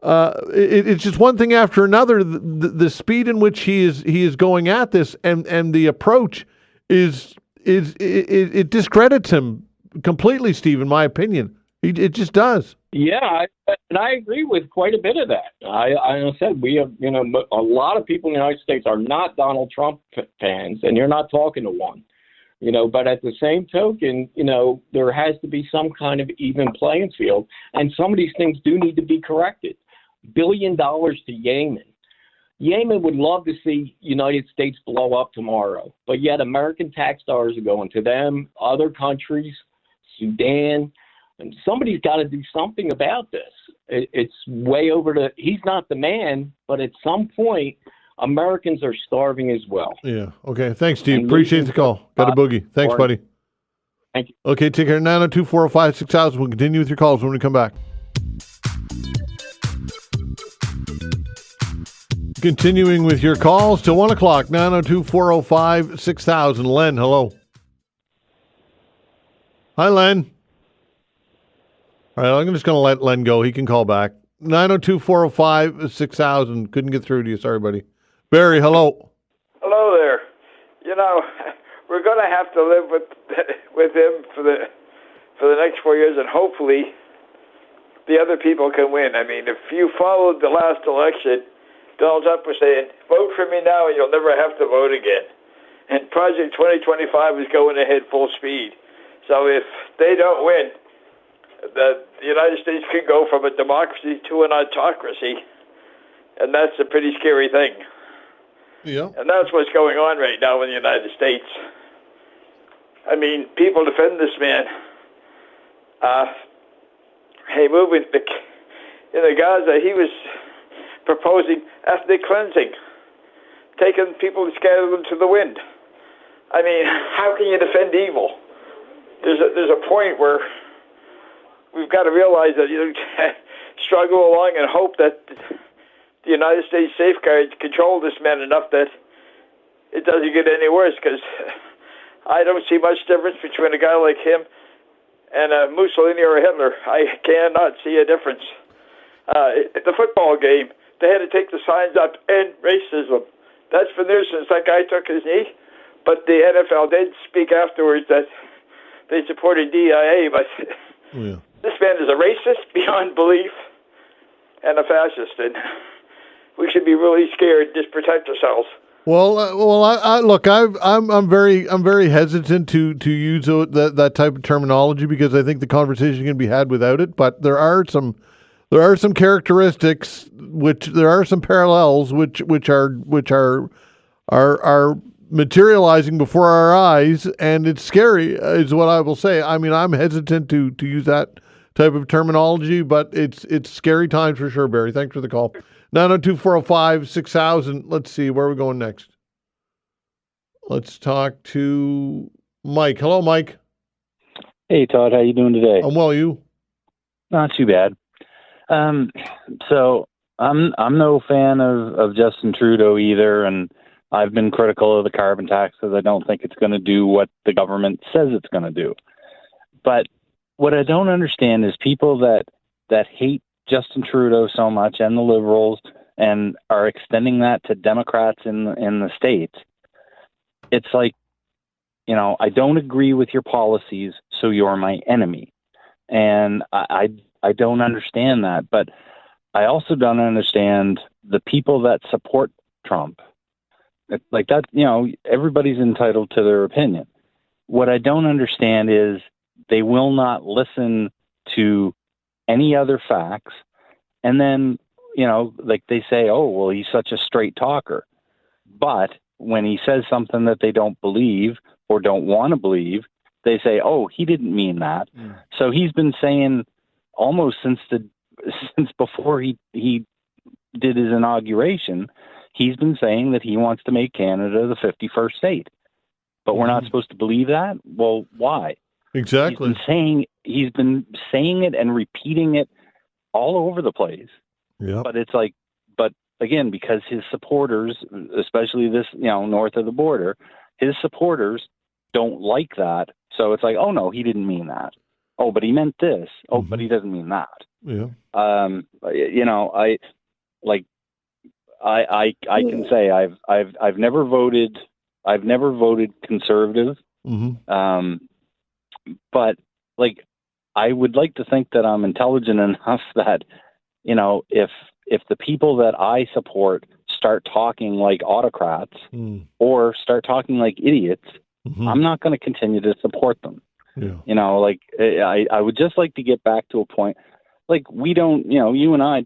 it's just one thing after another. The speed in which he is going at this, and the approach it discredits him completely, Steve. In my opinion, it just does. Yeah, and I agree with quite a bit of that. I said we have, a lot of people in the United States are not Donald Trump fans, and you're not talking to one. But at the same token, there has to be some kind of even playing field, and some of these things do need to be corrected. $1 billion to Yemen. Yemen would love to see United States blow up tomorrow, but yet American tax dollars are going to them, other countries, Sudan, and somebody's got to do something about this. It's way over he's not the man, but at some point, Americans are starving as well. Yeah. Okay. Thanks, Steve. Appreciate the call. Got a boogie. Thanks, buddy. Thank you. Okay. Take care. 902-405-6000. We'll continue with your calls when we come back. Continuing with your calls till 1 o'clock. 902-405-6000. Len, hello. Hi, Len. All right. I'm just going to let Len go. He can call back. 902-405-6000. Couldn't get through to you. Sorry, buddy. Barry, hello. Hello there. We're going to have to live with him for the next 4 years, and hopefully the other people can win. I mean, if you followed the last election, Donald Trump was saying, vote for me now and you'll never have to vote again. And Project 2025 is going ahead full speed. So if they don't win, the United States could go from a democracy to an autocracy, and that's a pretty scary thing. Yeah. And that's what's going on right now in the United States. I mean, people defend this man. Moving in the Gaza, he was proposing ethnic cleansing, taking people and scattering them to the wind. I mean, how can you defend evil? There's a point where we've got to realize that struggle along and hope that the United States safeguards control this man enough that it doesn't get any worse, because I don't see much difference between a guy like him and a Mussolini or a Hitler. I cannot see a difference. At the football game, they had to take the signs up, end racism. That's been there since that guy took his knee. But the NFL did speak afterwards that they supported DIA, but this man is a racist beyond belief and a fascist, and we should be really scared. Just protect ourselves. Well, look, I'm very hesitant to use that type of terminology, because I think the conversation can be had without it. But there are some characteristics, there are some parallels which are materializing before our eyes, and it's scary, is what I will say. I mean, I'm hesitant to use that type of terminology, but it's scary times for sure, Barry. Thanks for the call. 902-405-6000. Let's see, where are we going next? Let's talk to Mike. Hello, Mike. Hey, Todd. How you doing today? I'm well. You? Not too bad. So I'm no fan of Justin Trudeau either, and I've been critical of the carbon tax because I don't think it's going to do what the government says it's going to do. But what I don't understand is people that hate Justin Trudeau so much, and the Liberals, and are extending that to Democrats in the States. It's like, I don't agree with your policies, so you're my enemy. And I don't understand that. But I also don't understand the people that support Trump. Like that, everybody's entitled to their opinion. What I don't understand is they will not listen to any other facts. And then, like they say, oh, well, he's such a straight talker. But when he says something that they don't believe or don't want to believe, they say, oh, he didn't mean that. So he's been saying almost since before he did his inauguration, he's been saying that he wants to make Canada the 51st state. But we're not supposed to believe that? Well, why? Exactly. He's been saying it and repeating it all over the place. Yeah. But it's like, but again, because his supporters, especially this, north of the border, his supporters don't like that. So it's like, oh no, he didn't mean that. Oh, but he meant this. Oh, but he doesn't mean that. Yeah. I can say I've never voted conservative. But like, I would like to think that I'm intelligent enough that, if the people that I support start talking like autocrats or start talking like idiots, I'm not going to continue to support them. Yeah. I would just like to get back to a point, like, we don't, you and I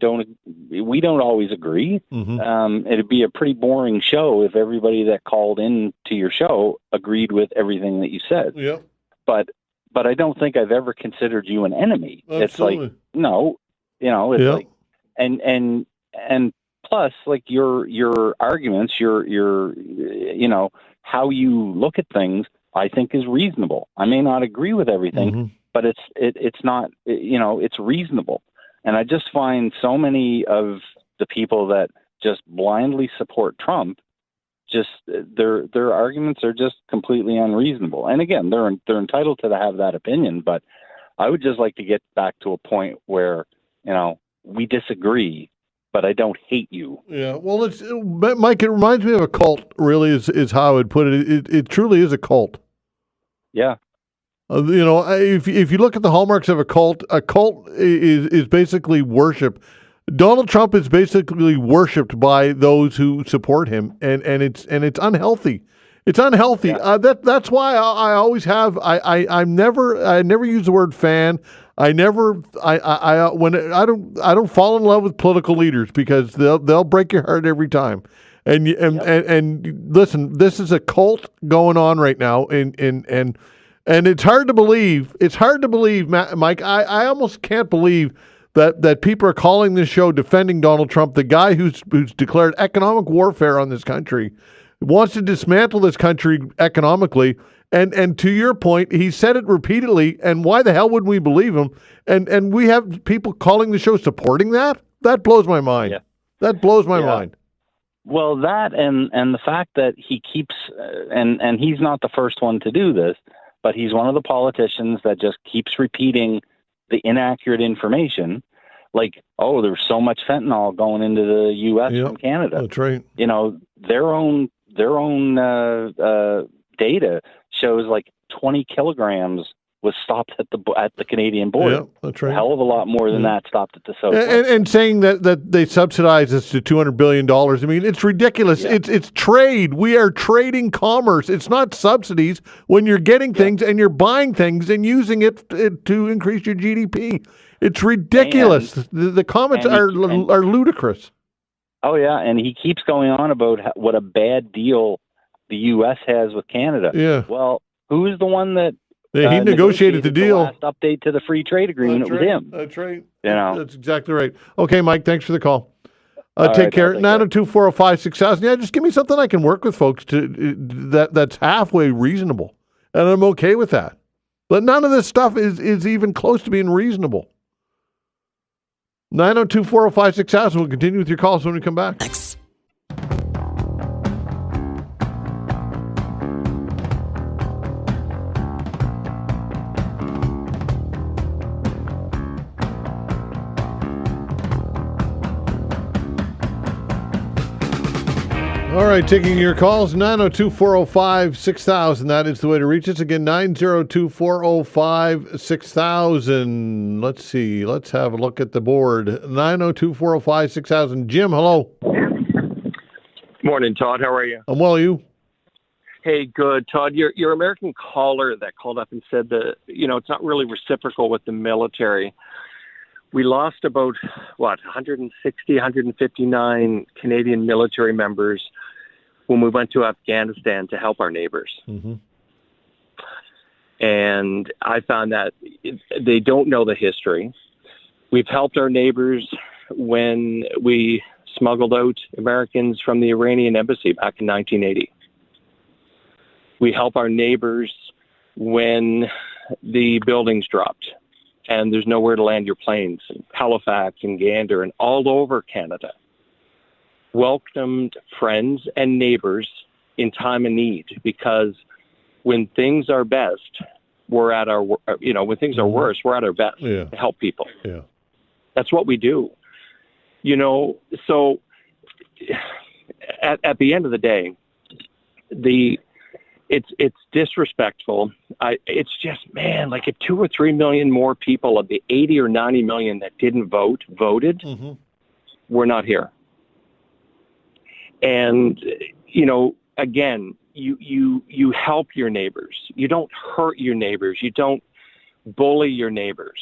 we don't always agree. It'd be a pretty boring show if everybody that called in to your show agreed with everything that you said. Yeah. But I don't think I've ever considered you an enemy. Absolutely. It's like, no, it's like, and plus, like, your arguments, your how you look at things, I think is reasonable. I may not agree with everything, but it's not, it's reasonable. And I just find so many of the people that just blindly support Trump, just their arguments are just completely unreasonable. And again, they're entitled to have that opinion, but I would just like to get back to a point where, we disagree, but I don't hate you. Yeah. Well, Mike, it reminds me of a cult, really, is how I would put it. It truly is a cult. Yeah. If you look at the hallmarks of a cult is basically worship. Donald Trump is basically worshipped by those who support him, and it's unhealthy. It's unhealthy. Yeah. That's why I always have. I never use the word fan. I don't fall in love with political leaders because they'll break your heart every time. And listen, this is a cult going on right now, and it's hard to believe. It's hard to believe, Mike. I almost can't believe that people are calling this show defending Donald Trump, the guy who's declared economic warfare on this country, wants to dismantle this country economically. And to your point, he said it repeatedly. And why the hell would we believe him? And we have people calling the show supporting that. That blows my mind. Yeah. That blows my mind. Well, that and the fact that he keeps and he's not the first one to do this, but he's one of the politicians that just keeps repeating the inaccurate information, like, oh, there's so much fentanyl going into the U.S. from Canada. That's right. Their own data shows like 20 kilograms was stopped at the Canadian border. Yeah, that's right. A hell of a lot more than that stopped at the south. And saying that they subsidize us to $200 billion. I mean, it's ridiculous. Yeah. It's trade. We are trading commerce. It's not subsidies when you're getting things and you're buying things and using it to increase your GDP. It's ridiculous. The comments are ludicrous. Oh, yeah. And he keeps going on about what a bad deal the U.S. has with Canada. Yeah. Well, who is the one that he negotiated the deal? The last update to the free trade agreement. It was him. That's right. That's exactly right. Okay, Mike, thanks for the call. Take right, care. 902-405-6000. Yeah, just give me something I can work with, folks, that's halfway reasonable. And I'm okay with that. But none of this stuff is even close to being reasonable. 902-405-6000. We'll continue with your calls when we come back. Thanks. All right, taking your calls, 902-405-6000. That is the way to reach us. Again, 902-405-6000. Let's see. Let's have a look at the board. 902-405-6000. Jim, hello. Morning, Todd. How are you? I'm well, you? Hey, good. Todd, your American caller that called up and said that, it's not really reciprocal with the military. We lost about, 159 Canadian military members when we went to Afghanistan to help our neighbors. Mm-hmm. And I found that they don't know the history. We've helped our neighbors when we smuggled out Americans from the Iranian embassy back in 1980. We help our neighbors when the buildings dropped and there's nowhere to land your planes, in Halifax and Gander and all over Canada. welcomed friends and neighbors in time of need, because when things are best, we're at our, when things are worse, we're at our best to help people. Yeah. That's what we do. So at the end of the day, it's disrespectful. It's just, man, like if 2 or 3 million more people of the 80 or 90 million that didn't voted, we're not here. And, again, you help your neighbors. You don't hurt your neighbors. You don't bully your neighbors.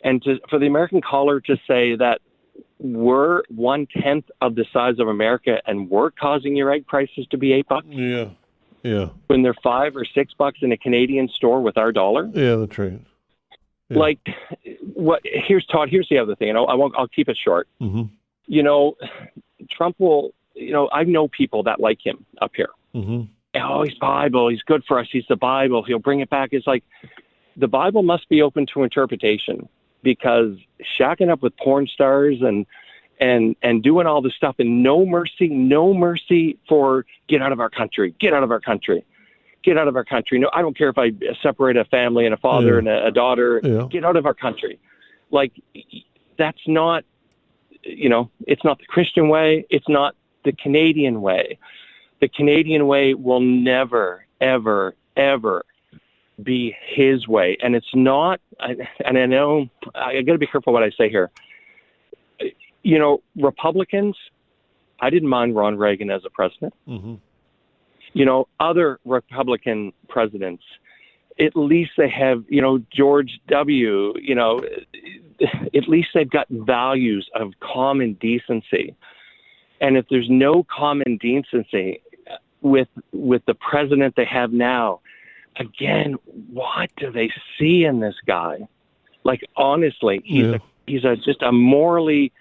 And for the American caller to say that we're 1/10 of the size of America and we're causing your egg prices to be $8. Yeah. When they're $5 or $6 in a Canadian store with our dollar. Yeah, that's right. Yeah. Like, here's Todd. Here's the other thing, and I'll keep it short. Trump will. I know people that like him up here. Oh, he's Bible. He's good for us. He's the Bible. He'll bring it back. It's like the Bible must be open to interpretation, because shacking up with porn stars and doing all this stuff, and no mercy for get out of our country. No, I don't care if I separate a family and a father and a daughter. Get out of our country. Like, that's not, it's not the Christian way. It's not the Canadian way. The Canadian way will never, ever, ever be his way. And it's not, and I know I got to be careful what I say here. Republicans, I didn't mind Ron Reagan as a president. Other Republican presidents, at least they have, George W., at least they've got values of common decency. And if there's no common decency with the president they have now, again, what do they see in this guy? Like, honestly, he's just a morally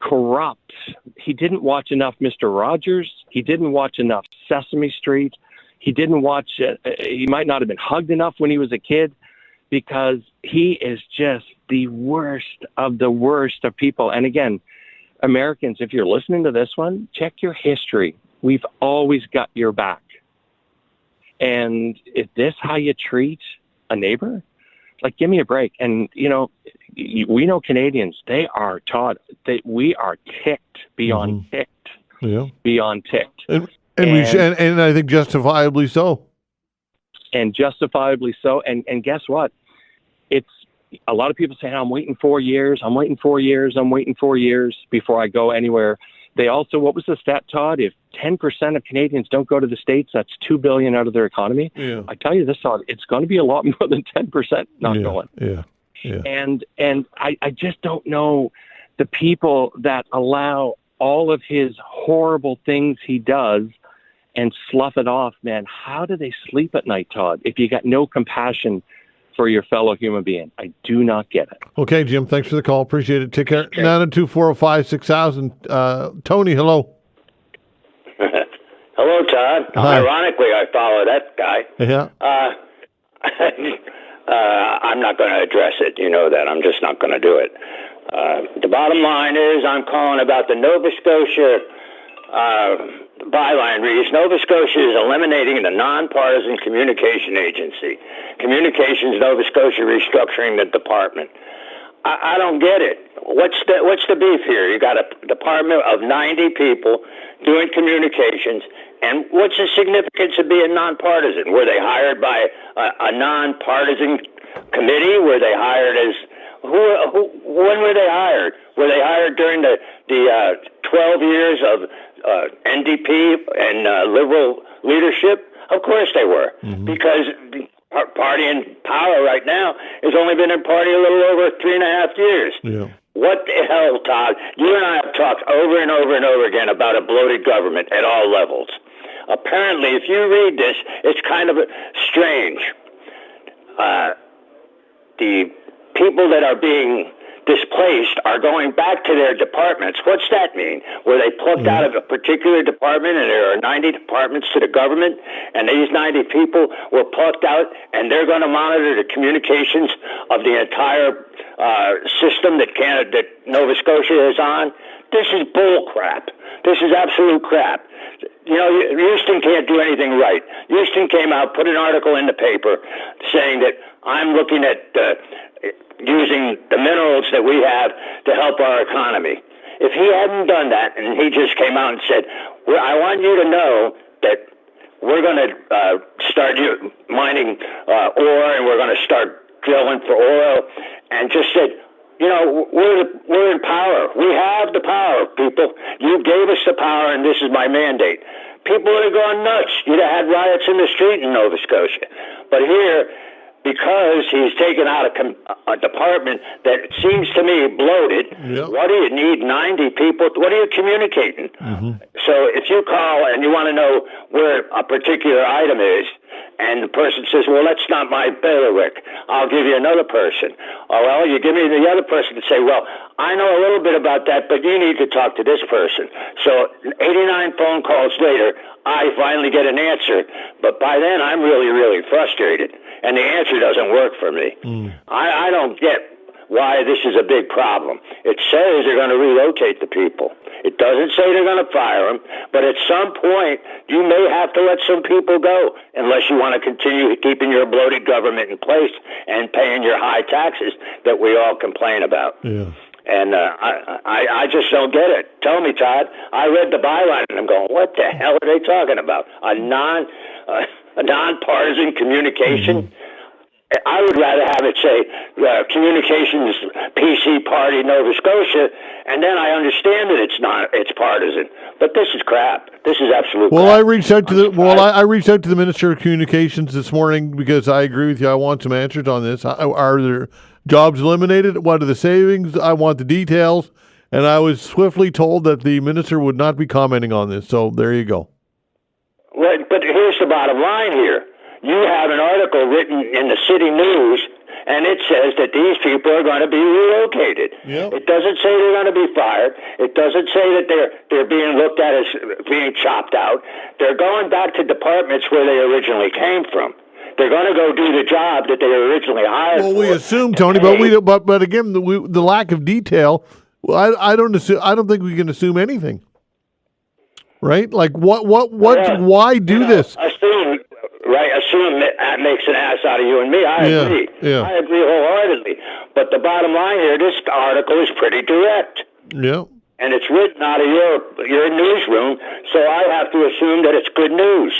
corrupt. He didn't watch enough Mr. Rogers. He didn't watch enough Sesame Street. He didn't watch. He might not have been hugged enough when he was a kid, because he is just the worst of people. And again, Americans, if you're listening to this one, check your history. We've always got your back. And is this how you treat a neighbor? Like, give me a break. And, we know Canadians, they are, Todd, we are ticked beyond ticked. Yeah. Beyond ticked. And I think justifiably so. And justifiably so. And guess what? It's a lot of people say, I'm waiting 4 years. I'm waiting 4 years before I go anywhere. They also, what was the stat, Todd? If 10% of Canadians don't go to the States, that's $2 billion out of their economy. Yeah. I tell you this, Todd, it's going to be a lot more than 10% not going. Yeah. And I just don't know the people that allow all of his horrible things he does and slough it off, man. How do they sleep at night, Todd, if you got no compassion for your fellow human being? I do not get it. Okay, Jim, thanks for the call. Appreciate it. Take care. 902-405-6000. Tony, hello. Hello, Todd. Hi. Ironically, I follow that guy. Yeah. I'm not going to address it. You know that. I'm just not going to do it. The bottom line is I'm calling about the Nova Scotia byline reads, Nova Scotia is eliminating the nonpartisan communication agency. Communications Nova Scotia restructuring the department. I don't get it. What's the beef here? You got a department of 90 people doing communications, and what's the significance of being nonpartisan? Were they hired by a nonpartisan committee? Were they hired as when were they hired? Were they hired during the 12 years of NDP and Liberal leadership? Of course they were, because the party in power right now has only been in party a little over 3.5 years. Yeah. What the hell, Todd? You and I have talked over and over and over again about a bloated government at all levels. Apparently, if you read this, it's kind of strange. The people that are being displaced are going back to their departments. What's that mean? Were they plucked out of a particular department, and there are 90 departments to the government, and these 90 people were plucked out, and they're going to monitor the communications of the entire system that Nova Scotia is on? This is bull crap. This is absolute crap. You know, Houston can't do anything right. Houston came out, put an article in the paper saying that I'm looking at using the minerals that we have to help our economy. If he hadn't done that and he just came out and said, well, I want you to know that we're going to start mining ore and we're going to start drilling for oil, and just said, you know, we're in power. We have the power, people. You gave us the power, and this is my mandate. People would have gone nuts. You'd have had riots in the street in Nova Scotia. But here, because he's taken out a department that seems to me bloated, what do you need 90 people? What are you communicating? So if you call and you want to know where a particular item is, and the person says, well, that's not my bailiwick, I'll give you another person. Oh, well, you give me the other person to say, well, I know a little bit about that, but you need to talk to this person. So 89 phone calls later, I finally get an answer. But by then, I'm really, really frustrated, and the answer doesn't work for me. I don't get why this is a big problem. It says they're going to relocate the people. It doesn't say they're going to fire them, but at some point, you may have to let some people go unless you want to continue keeping your bloated government in place and paying your high taxes that we all complain about. And I just don't get it. Tell me, Todd. I read the byline and I'm going, what the hell are they talking about? A nonpartisan communication? I would rather have it say Communications PC Party Nova Scotia, and then I understand that it's partisan. But this is crap. This is absolute crap. I reached out to the Minister of Communications this morning because I agree with you. I want some answers on this. Are there jobs eliminated? What are the savings? I want the details. And I was swiftly told that the minister would not be commenting on this. So there you go. Well, but here's the bottom line here. You have an article written in the City News, and it says that these people are going to be relocated. It doesn't say they're going to be fired. It doesn't say that they're being looked at as being chopped out. They're going back to departments where they originally came from. They're going to go do the job that they originally hired for. Well, we assume, Tony, but again, the lack of detail. I don't think we can assume anything, right? Like why do this? Assume. Right, assume that makes an ass out of you and me. I agree. I agree wholeheartedly. But the bottom line here, this article is pretty direct. And it's written out of your newsroom, so I have to assume that it's good news,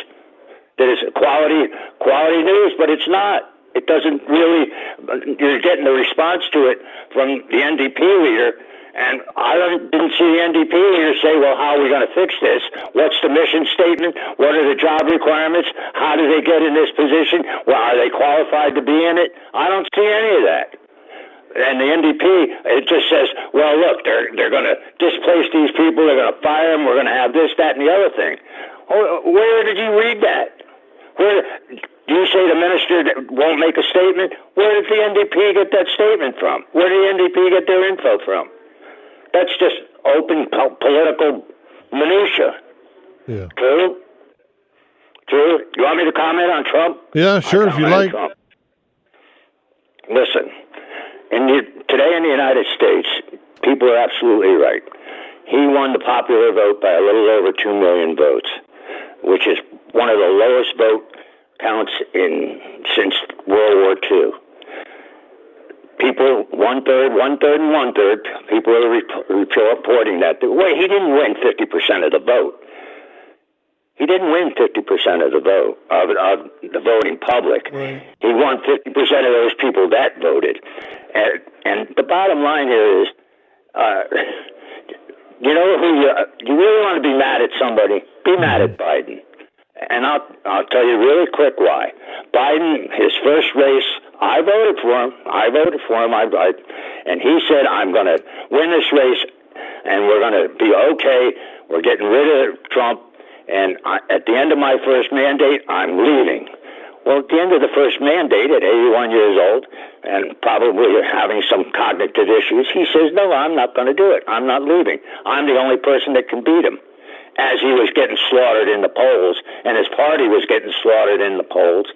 that it's quality news, but it's not. It doesn't really. You're getting the response to it from the NDP leader. And I didn't see the NDP leader say, well, how are we going to fix this? What's the mission statement? What are the job requirements? How do they get in this position? Well, are they qualified to be in it? I don't see any of that. And the NDP, it just says, well, look, they're going to displace these people. They're going to fire them. We're going to have this, that, and the other thing. Where did you read that? Where do you say the minister won't make a statement? Where did the NDP get that statement from? Where did the NDP get their info from? That's just open political minutia. True? You want me to comment on Trump? Yeah, sure, if you like. Trump. Listen, today in the United States, people are absolutely right. He won the popular vote by a little over 2 million votes, which is one of the lowest vote counts since World War II. People, one-third, and one-third, people are reporting that. Wait, he didn't win 50% of the vote. He didn't win 50% of the vote, of the voting public. Right. He won 50% of those people that voted. And the bottom line here is, you know who you really want to be mad at somebody, be mad at Biden. And I'll tell you really quick why. Biden, his first race, I voted for him. And he said, I'm going to win this race, and we're going to be okay. We're getting rid of Trump. And at the end of my first mandate, I'm leaving. Well, at the end of the first mandate, at 81 years old, and probably having some cognitive issues, he says, no, I'm not going to do it. I'm not leaving. I'm the only person that can beat him. As he was getting slaughtered in the polls, and his party was getting slaughtered in the polls,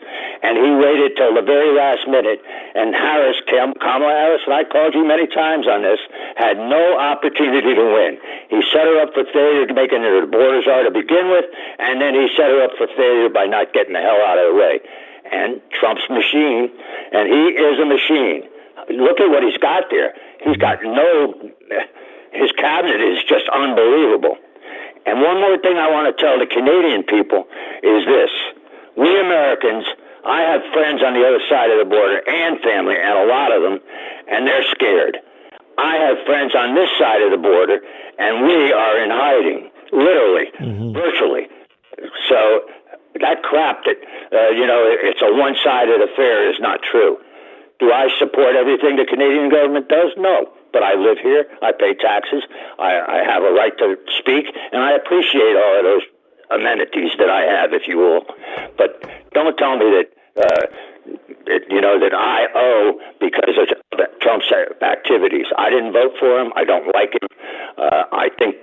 and he waited till the very last minute. And Harris, Kamala Harris, and I called you many times on this, had no opportunity to win. He set her up for failure to making her the borders are to begin with, and then he set her up for failure by not getting the hell out of the way. And Trump's machine, and he is a machine. Look at what he's got there. He's got his cabinet is just unbelievable. And one more thing I want to tell the Canadian people is this. We Americans, I have friends on the other side of the border and family, and a lot of them, and they're scared. I have friends on this side of the border, and we are in hiding, literally, virtually. So that crap that, it's a one-sided affair is not true. Do I support everything the Canadian government does? No. But I live here, I pay taxes, I have a right to speak, and I appreciate all of those amenities that I have, if you will. But don't tell me that, that I owe because of Trump's activities. I didn't vote for him. I don't like him. I think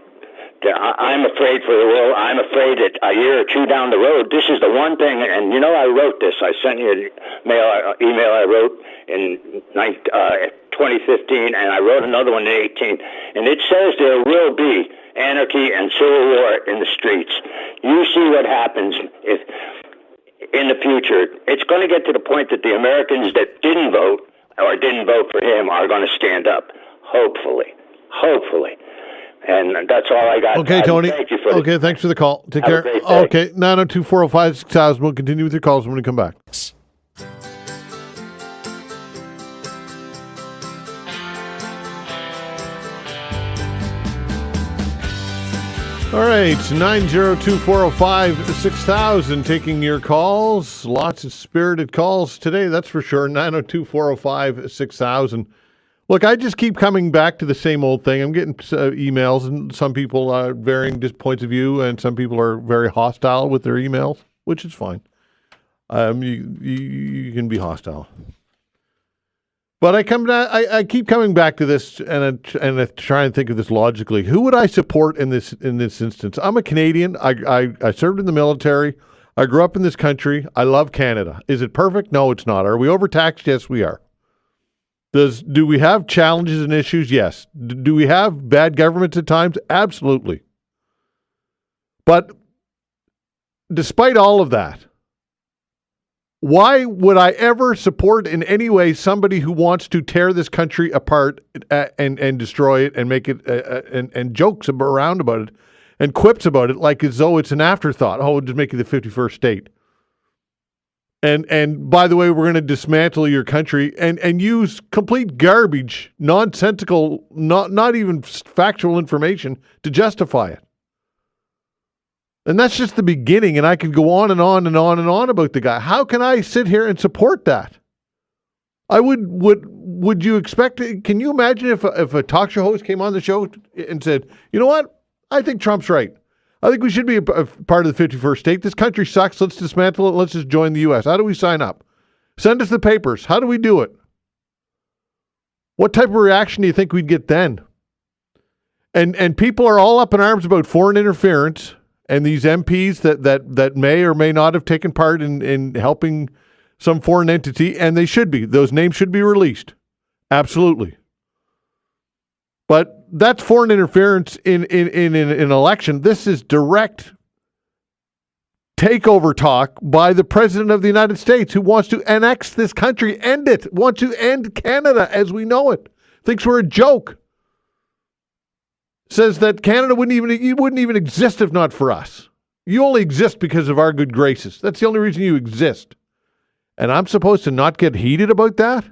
that I'm afraid for the world. I'm afraid that a year or two down the road, this is the one thing, and I wrote this. I sent you an email I wrote in 2015, and I wrote another one in 2018, and it says there will be anarchy and civil war in the streets. You see what happens if in the future. It's going to get to the point that the Americans that didn't vote or didn't vote for him are going to stand up, hopefully. And that's all I got. Okay, Tony. Thank you for okay, thanks for the call. Take Have care. a great day. Okay, 902-405-6000. We'll continue with your calls when we come back. All right, 902-405-6000, taking your calls. Lots of spirited calls today, that's for sure. 902-405-6000. Look, I just keep coming back to the same old thing. I'm getting emails, and some people are varying points of view, and some people are very hostile with their emails, which is fine. You can be hostile. But I keep coming back to this, and I try and think of this logically. Who would I support in this instance? I'm a Canadian. I served in the military. I grew up in this country. I love Canada. Is it perfect? No, it's not. Are we overtaxed? Yes, we are. Do we have challenges and issues? Yes. Do we have bad governments at times? Absolutely. But despite all of that, why would I ever support in any way somebody who wants to tear this country apart and destroy it and make it and jokes around about it and quips about it like as though it's an afterthought? Oh, we'll just make it the 51st state. And by the way, we're going to dismantle your country and use complete garbage, nonsensical, not even factual information to justify it. And that's just the beginning, and I could go on and on and on and on about the guy. How can I sit here and support that? I would you expect? Can you imagine if a talk show host came on the show and said, "You know what? I think Trump's right. I think we should be a part of the 51st state. This country sucks. Let's dismantle it. Let's just join the U.S. How do we sign up? Send us the papers. How do we do it?" What type of reaction do you think we'd get then? And people are all up in arms about foreign interference. And these MPs that may or may not have taken part in helping some foreign entity, and they should be. Those names should be released. Absolutely. But that's foreign interference in an election. This is direct takeover talk by the President of the United States who wants to annex this country, end it, wants to end Canada as we know it. Thinks we're a joke. Says that Canada wouldn't even exist if not for us. You only exist because of our good graces. That's the only reason you exist. And I'm supposed to not get heated about that? I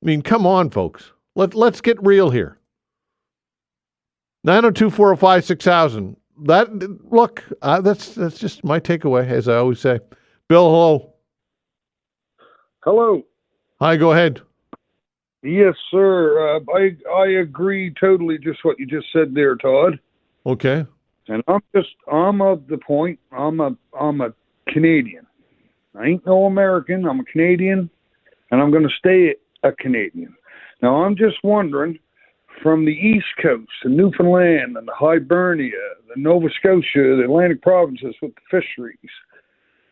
mean, come on, folks. Let's get real here. 902-405-6000. That's just my takeaway, as I always say. Bill, hello. Hello. Hi, go ahead. Yes, sir. I agree totally just what you just said there, Todd. Okay. And I'm of the point, I'm a Canadian. I ain't no American. I'm a Canadian, and I'm going to stay a Canadian. Now, I'm just wondering, from the East Coast, the Newfoundland and the Hibernia, the Nova Scotia, the Atlantic provinces with the fisheries,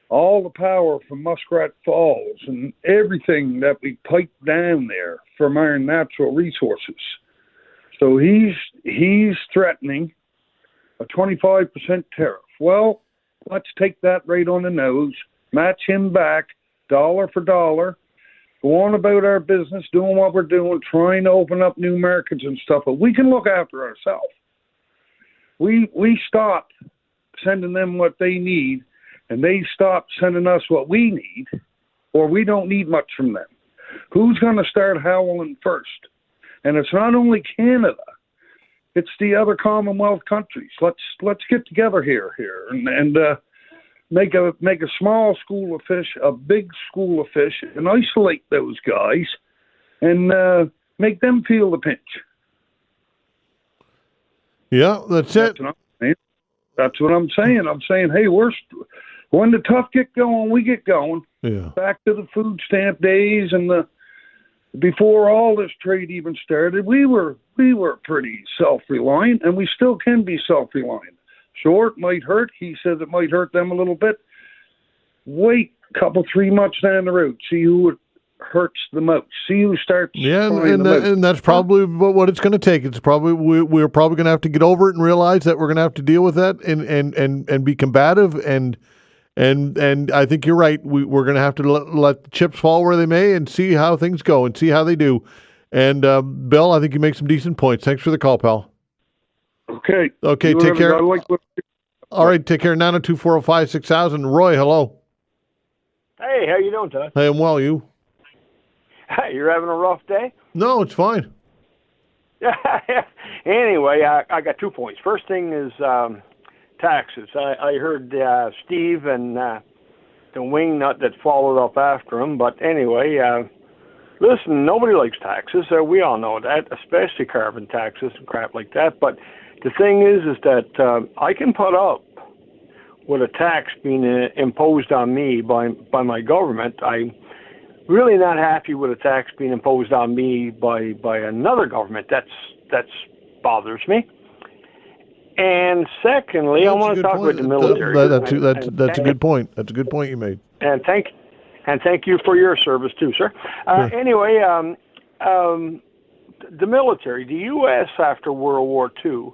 all the power from Muskrat Falls and everything that we pipe down there from our natural resources. So he's threatening a 25% tariff. Well, let's take that right on the nose, match him back, dollar for dollar, go on about our business, doing what we're doing, trying to open up new markets and stuff, but we can look after ourselves. We stop sending them what they need, and they stop sending us what we need, or we don't need much from them. Who's going to start howling first? And it's not only Canada; it's the other Commonwealth countries. Let's get together here and make a small school of fish, a big school of fish, and isolate those guys, and make them feel the pinch. Yeah, that's it. That's what I'm saying. I'm saying, hey, when the tough get going, we get going. Yeah. Back to the food stamp days and before all this trade even started, we were pretty self-reliant, and we still can be self-reliant. Sure, it might hurt. He says it might hurt them a little bit. Wait a couple, 3 months down the road. See who it hurts the most. See who starts. Yeah, and that's probably what it's going to take. It's probably we're probably going to have to get over it and realize that we're going to have to deal with that and be combative and I think you're right. We're going to have to let the chips fall where they may and see how things go and see how they do. And Bill, I think you make some decent points. Thanks for the call, pal. Okay. Take care. All right, take care. 902-405-6000. Roy, hello. Hey, how you doing, Todd? Hey, I'm well. You? You're having a rough day? No, it's fine. Anyway, I got 2 points. First thing is taxes. I heard Steve and the wingnut that followed up after him. But anyway, listen, nobody likes taxes. We all know that, especially carbon taxes and crap like that. But the thing is that I can put up with a tax being imposed on me by my government. I'm really not happy with a tax being imposed on me by another government. That's bothers me. And secondly, I want to talk about the military. That's a good point. That's a good point you made. And thank you for your service too, sir. Anyway, the military, the U.S. after World War II,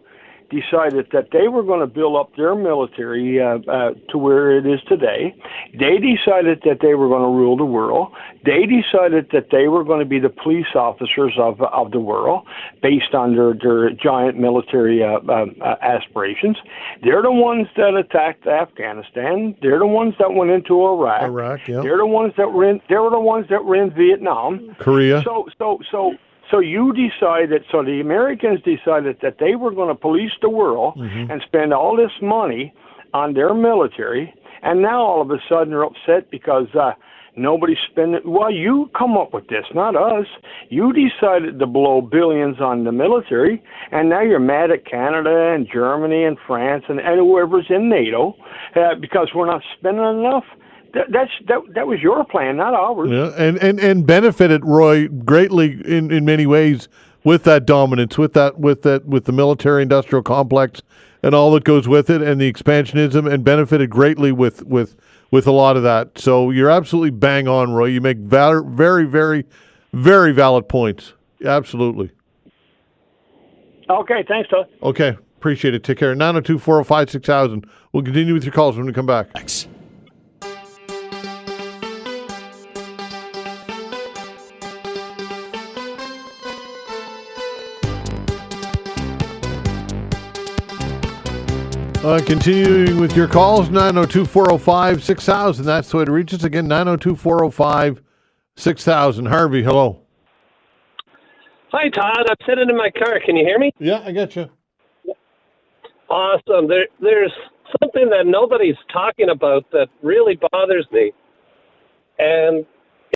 decided that they were going to build up their military to where it is today. They decided that they were going to rule the world. They decided that they were going to be the police officers of the world based on their giant military aspirations. They're the ones that attacked Afghanistan. They're the ones that went into Iraq. Yeah. They're the ones that were in Vietnam. Korea. So you decided, so the Americans decided that they were going to police the world and spend all this money on their military, and now all of a sudden they're upset because nobody's spending. Well, you come up with this, not us. You decided to blow billions on the military, and now you're mad at Canada and Germany and France and whoever's in NATO because we're not spending enough. That was your plan, not ours. Yeah, and benefited Roy greatly in many ways with that dominance, with the military industrial complex and all that goes with it, and the expansionism, and benefited greatly with a lot of that. So you're absolutely bang on, Roy. You make very, very, very valid points. Absolutely. Okay, thanks, Todd. Okay, appreciate it. Take care. 902-405-6000. We'll continue with your calls when we come back. Thanks. Continuing with your calls, 902-405-6000. That's the way to reach us. Again, 902-405-6000. Harvey, hello. Hi, Todd. I'm sitting in my car. Can you hear me? Yeah, I got you. Awesome. There's something that nobody's talking about that really bothers me. And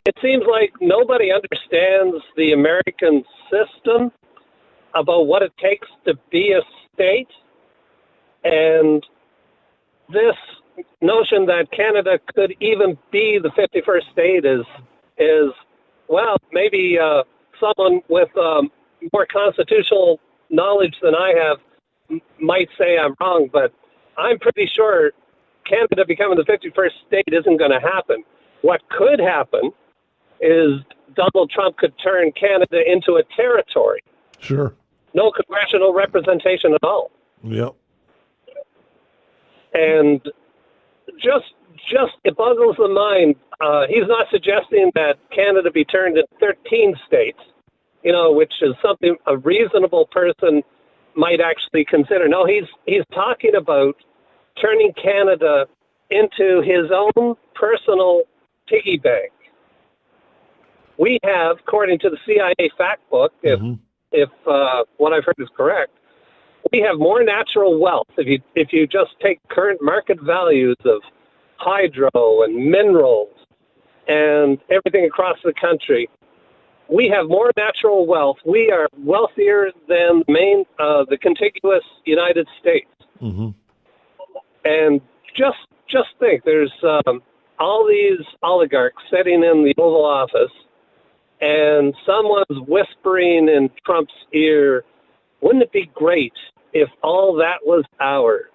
it seems like nobody understands the American system about what it takes to be a state. And this notion that Canada could even be the 51st state is well, maybe someone with more constitutional knowledge than I have might say I'm wrong, but I'm pretty sure Canada becoming the 51st state isn't going to happen. What could happen is Donald Trump could turn Canada into a territory. Sure. No congressional representation at all. Yep. And just it boggles the mind. He's not suggesting that Canada be turned into 13 states, which is something a reasonable person might actually consider. No, he's talking about turning Canada into his own personal piggy bank. We have, according to the CIA fact book, if what I've heard is correct, we have more natural wealth. If you just take current market values of hydro and minerals and everything across the country, we have more natural wealth. We are wealthier than the contiguous United States. Mm-hmm. And just think, there's all these oligarchs sitting in the Oval Office, and someone's whispering in Trump's ear, wouldn't it be great if all that was ours?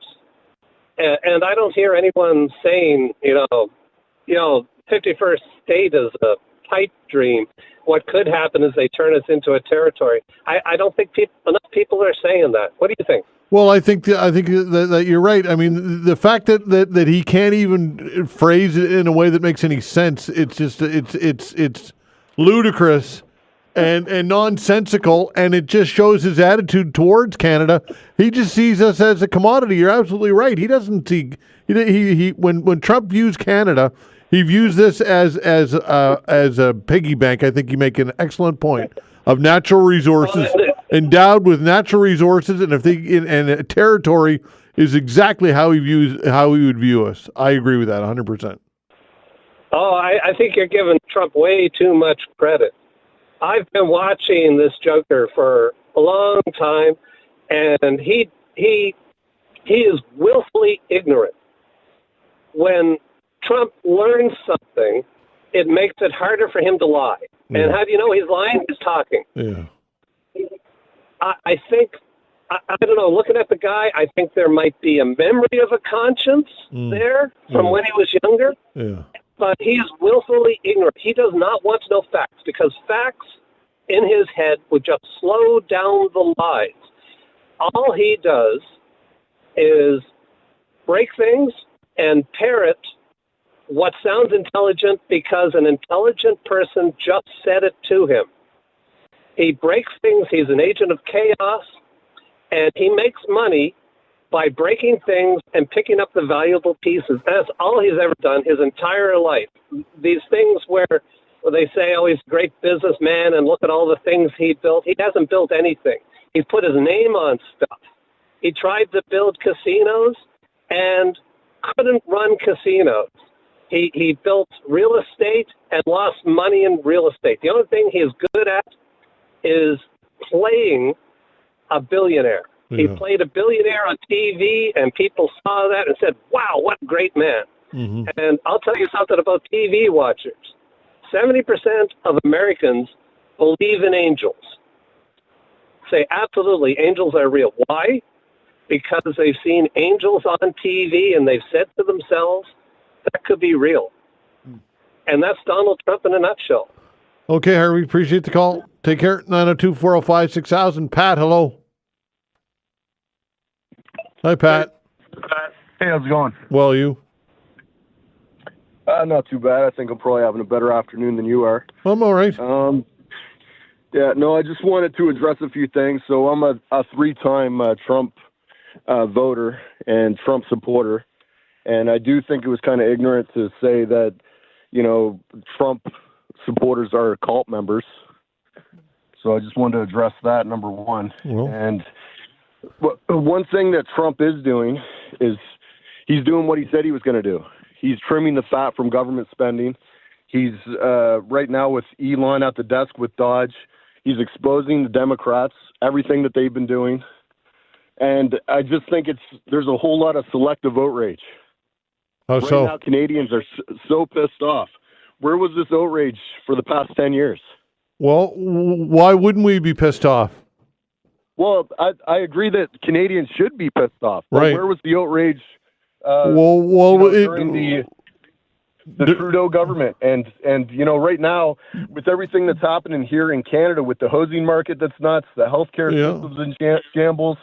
And I don't hear anyone saying, 51st state is a pipe dream. What could happen is they turn us into a territory. I don't think enough people are saying that. What do you think? Well, I think that you're right. I mean, the fact that he can't even phrase it in a way that makes any sense, it's just it's ludicrous and nonsensical, and it just shows his attitude towards Canada. He just sees us as a commodity. You're absolutely right. He doesn't see he when Trump views Canada, he views this as a piggy bank. I think you make an excellent point of natural resources, endowed with natural resources, and and a territory is exactly how he would view us. I agree with that 100%. Oh, I think you're giving Trump way too much credit. I've been watching this joker for a long time, and he is willfully ignorant. When Trump learns something, it makes it harder for him to lie. Yeah. And how do you know he's lying? He's talking. Yeah. I think, I don't know, looking at the guy, I think there might be a memory of a conscience there from when he was younger. Yeah. But he is willfully ignorant. He does not want to know facts, because facts in his head would just slow down the lies. All he does is break things and parrot what sounds intelligent because an intelligent person just said it to him. He breaks things. He's an agent of chaos, and he makes money by breaking things and picking up the valuable pieces. That's all he's ever done his entire life. These things where they say, oh, he's a great businessman and look at all the things he built. He hasn't built anything. He's put his name on stuff. He tried to build casinos and couldn't run casinos. He built real estate and lost money in real estate. The only thing he is good at is playing a billionaire. Yeah. He played a billionaire on TV, and people saw that and said, wow, what a great man. Mm-hmm. And I'll tell you something about TV watchers. 70% of Americans believe in angels. Say, absolutely, angels are real. Why? Because they've seen angels on TV, and they've said to themselves, that could be real. And that's Donald Trump in a nutshell. Okay, Harvey, appreciate the call. Take care. 902-405-6000. Pat, hello. Hi, Pat. Hey, how's it going? Well, you? Not too bad. I think I'm probably having a better afternoon than you are. I'm all right. Yeah, no, I just wanted to address a few things. So I'm a three-time Trump voter and Trump supporter. And I do think it was kind of ignorant to say that, Trump supporters are cult members. So I just wanted to address that, number one. Well. And one thing that Trump is doing is he's doing what he said he was going to do. He's trimming the fat from government spending. He's right now with Elon at the desk with Dodge. He's exposing the Democrats, everything that they've been doing. And I just think there's a whole lot of selective outrage. How so? Right now, Canadians are so pissed off. Where was this outrage for the past 10 years? Well, why wouldn't we be pissed off? Well, I agree that Canadians should be pissed off. But right. Where was the outrage during the Trudeau government, and right now with everything that's happening here in Canada, with the housing market that's nuts, the healthcare systems in shambles,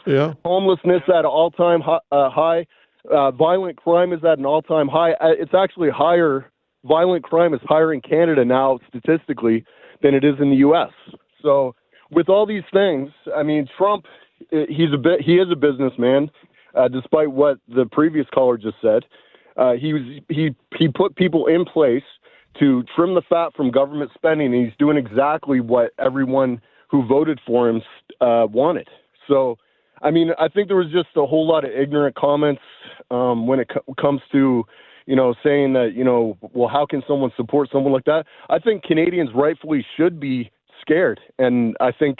homelessness at an all-time high, violent crime is at an all-time high. It's actually higher. Violent crime is higher in Canada now statistically than it is in the U.S. So with all these things, I mean, Trump, he is a businessman, despite what the previous caller just said. He put people in place to trim the fat from government spending, and he's doing exactly what everyone who voted for him wanted. So, I mean, I think there was just a whole lot of ignorant comments when it comes to, saying that, well, how can someone support someone like that? I think Canadians rightfully should be scared, and I think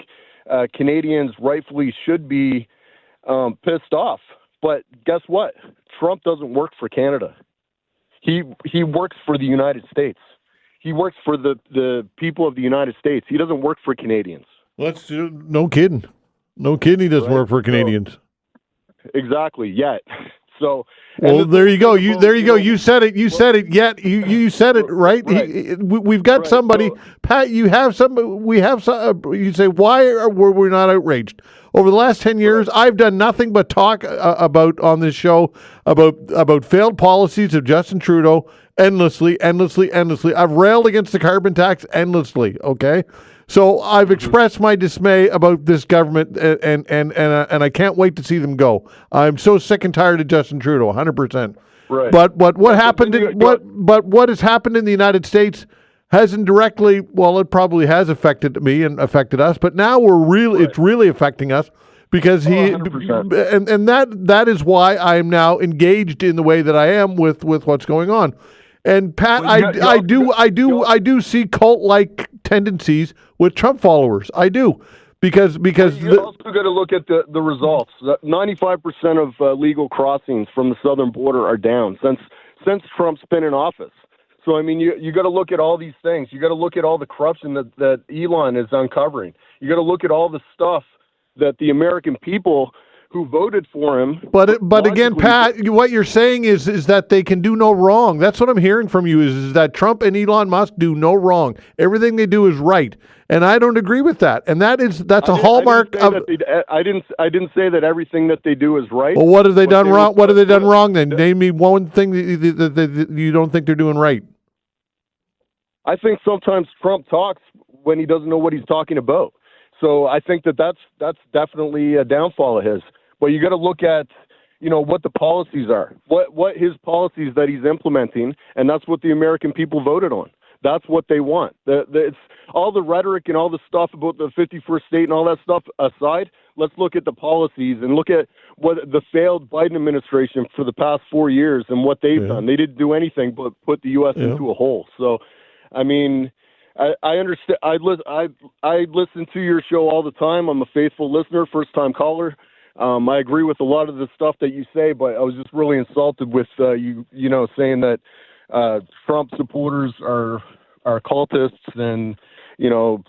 Canadians rightfully should be pissed off. But guess what? Trump doesn't work for Canada. He works for the United States. He works for the people of the United States. He doesn't work for Canadians. No kidding. No kidding. He doesn't work for Canadians. So, exactly. Yet. So. Well, there you go. You said it. You said it. Yet you said it right. We've got somebody. So, Pat, you have some. We have some. You say, why were we not outraged? Over the last 10 years, I've done nothing but talk about on this show about failed policies of Justin Trudeau endlessly. I've railed against the carbon tax endlessly. Okay, so I've expressed my dismay about this government, and I can't wait to see them go. I'm so sick and tired of Justin Trudeau, 100%. Right. But what happened? What has happened in the United States hasn't directly, well, it probably has affected me and affected us, but now it's really affecting us because and that is why I am now engaged in the way that I am with what's going on. And Pat, I do see cult-like tendencies with Trump followers. I do. Because you also got to look at the results. 95% of legal crossings from the southern border are down since Trump's been in office. So, I mean, you got to look at all these things. You got to look at all the corruption that Elon is uncovering. You got to look at all the stuff that the American people who voted for him. But again, Pat, what you're saying is that they can do no wrong. That's what I'm hearing from you is that Trump and Elon Musk do no wrong. Everything they do is right, and I don't agree with that. And that's a hallmark of. I didn't say that everything that they do is right. Well, what have they done wrong? What have they done wrong? Then name me one thing that you don't think they're doing right. I think sometimes Trump talks when he doesn't know what he's talking about. So I think that's definitely a downfall of his. But you got to look at, what the policies are, what his policies that he's implementing, and that's what the American people voted on. That's what they want. It's all the rhetoric and all the stuff about the 51st state and all that stuff aside. Let's look at the policies and look at what the failed Biden administration for the past 4 years and what they've done. They didn't do anything but put the U.S. into a hole. So, I mean, I understand. I listen to your show all the time. I'm a faithful listener, first time caller. I agree with a lot of the stuff that you say, but I was just really insulted with you saying that Trump supporters are cultists, and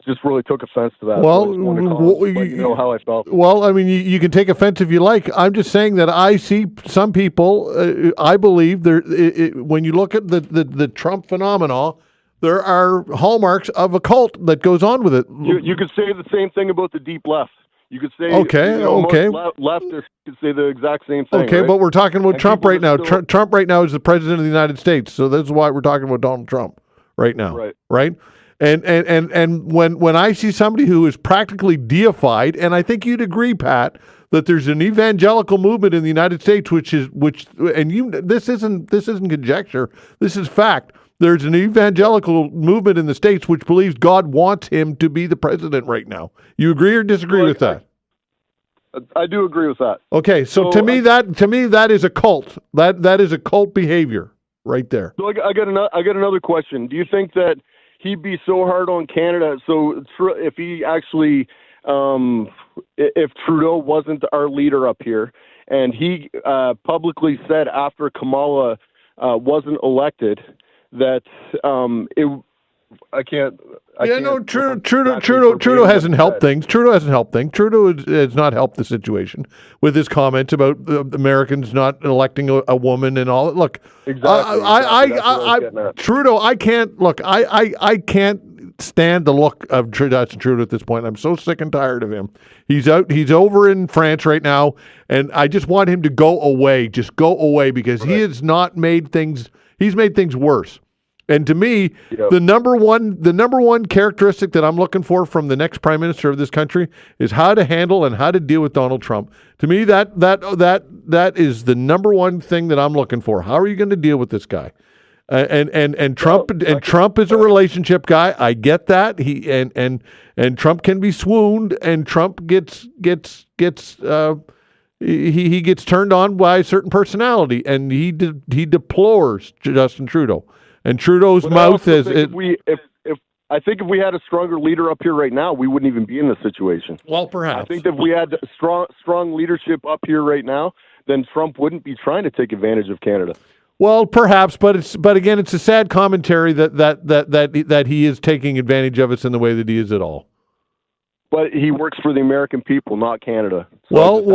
just really took offense to that. Well, you know how I felt. Well, I mean, you can take offense if you like. I'm just saying that I see some people. I believe when you look at the Trump phenomenon, there are hallmarks of a cult that goes on with it. You could say the same thing about the deep left. You could say okay. Most leftists could say the exact same thing. Okay, right? But we're talking about Trump right now. Trump right now is the president of the United States, so that's why we're talking about Donald Trump right now. Right? And when I see somebody who is practically deified, and I think you'd agree, Pat, that there's an evangelical movement in the United States, this isn't conjecture, this is fact. There's an evangelical movement in the States which believes God wants him to be the president right now. You agree or disagree with that? I do agree with that. Okay, so to me that is a cult. That is a cult behavior right there. So I got another question. Do you think that he'd be so hard on Canada? So if he actually, if Trudeau wasn't our leader up here, and he publicly said after Kamala wasn't elected that Trudeau hasn't helped things. Trudeau has not helped the situation with his comments about Americans not electing a woman and all. Look, Trudeau, I can't stand the look of Justin Trudeau at this point. I'm so sick and tired of him. He's over in France right now, and I just want him to go away. Just go away, because he has not made things. He's made things worse. And to me, the number one characteristic that I'm looking for from the next prime minister of this country is how to handle and how to deal with Donald Trump. To me, that is the number one thing that I'm looking for. How are you going to deal with this guy? And Trump is a relationship guy. I get that. And Trump can be swooned, and Trump gets he gets turned on by a certain personality, and he deplores Justin Trudeau. And Trudeau's mouth is. I think if we had a stronger leader up here right now, we wouldn't even be in this situation. Well, perhaps. I think that if we had strong leadership up here right now, then Trump wouldn't be trying to take advantage of Canada. Well, perhaps, but again, it's a sad commentary that he is taking advantage of us in the way that he is at all. But he works for the American people, not Canada. So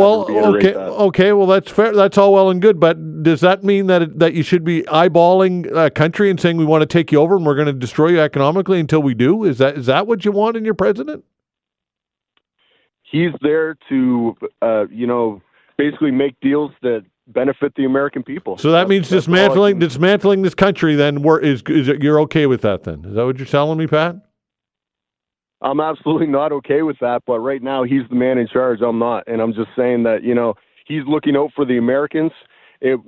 okay. Well, that's fair. That's all well and good. But does that mean that you should be eyeballing a country and saying we want to take you over and we're going to destroy you economically until we do? Is that what you want in your president? He's there to, basically make deals that benefit the American people. So that means dismantling this country. Then you're okay with that? Then is that what you're telling me, Pat? I'm absolutely not okay with that, but right now he's the man in charge. I'm not, and I'm just saying that he's looking out for the Americans. If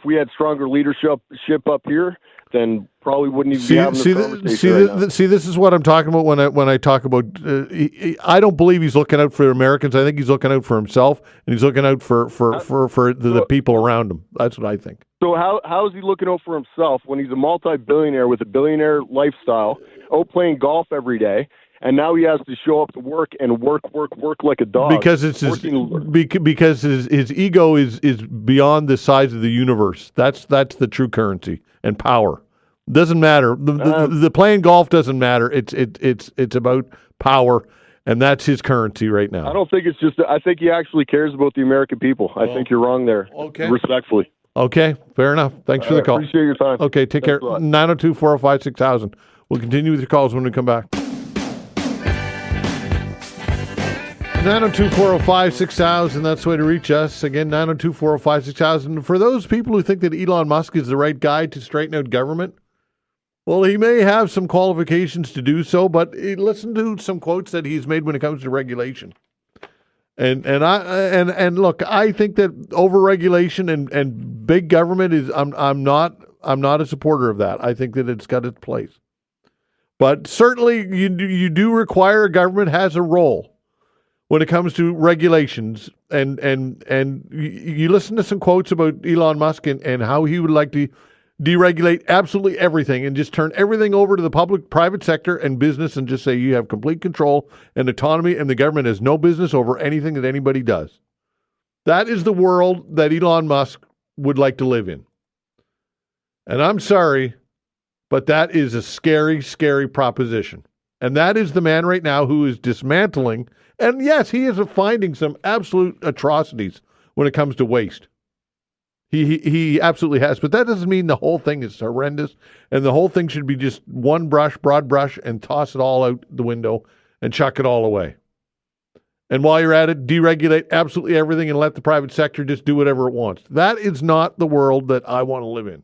we had stronger leadership up here, then probably wouldn't even be having this conversation. See, this is what I'm talking about when I talk about. I don't believe he's looking out for Americans. I think he's looking out for himself, and he's looking out for the people around him. That's what I think. So how is he looking out for himself when he's a multi-billionaire with a billionaire lifestyle, playing golf every day? And now he has to show up to work and work like a dog. Because his ego is beyond the size of the universe. That's the true currency and power. Doesn't matter. The playing golf doesn't matter. It's about power, and that's his currency right now. I don't think it's just. I think he actually cares about the American people. I think you're wrong there. Okay. Respectfully. Okay. Fair enough. Thanks for the call. Appreciate your time. Okay. Take care. 902-405-6000. We'll continue with your calls when we come back. 902-405-6000, that's the way to reach us. Again, 902-405-6000. For those people who think that Elon Musk is the right guy to straighten out government, well, he may have some qualifications to do so, but listen to some quotes that he's made when it comes to regulation. And look, I think that overregulation and big government is I'm not a supporter of that. I think that it's got its place. But certainly you do require a government has a role when it comes to regulations, and you listen to some quotes about Elon Musk and how he would like to deregulate absolutely everything and just turn everything over to the private sector and business and just say you have complete control and autonomy and the government has no business over anything that anybody does. That is the world that Elon Musk would like to live in. And I'm sorry, but that is a scary, scary proposition. And that is the man right now who is dismantling. And yes, he is finding some absolute atrocities when it comes to waste. He absolutely has. But that doesn't mean the whole thing is horrendous and the whole thing should be just one brush, broad brush, and toss it all out the window and chuck it all away. And while you're at it, deregulate absolutely everything and let the private sector just do whatever it wants. That is not the world that I want to live in.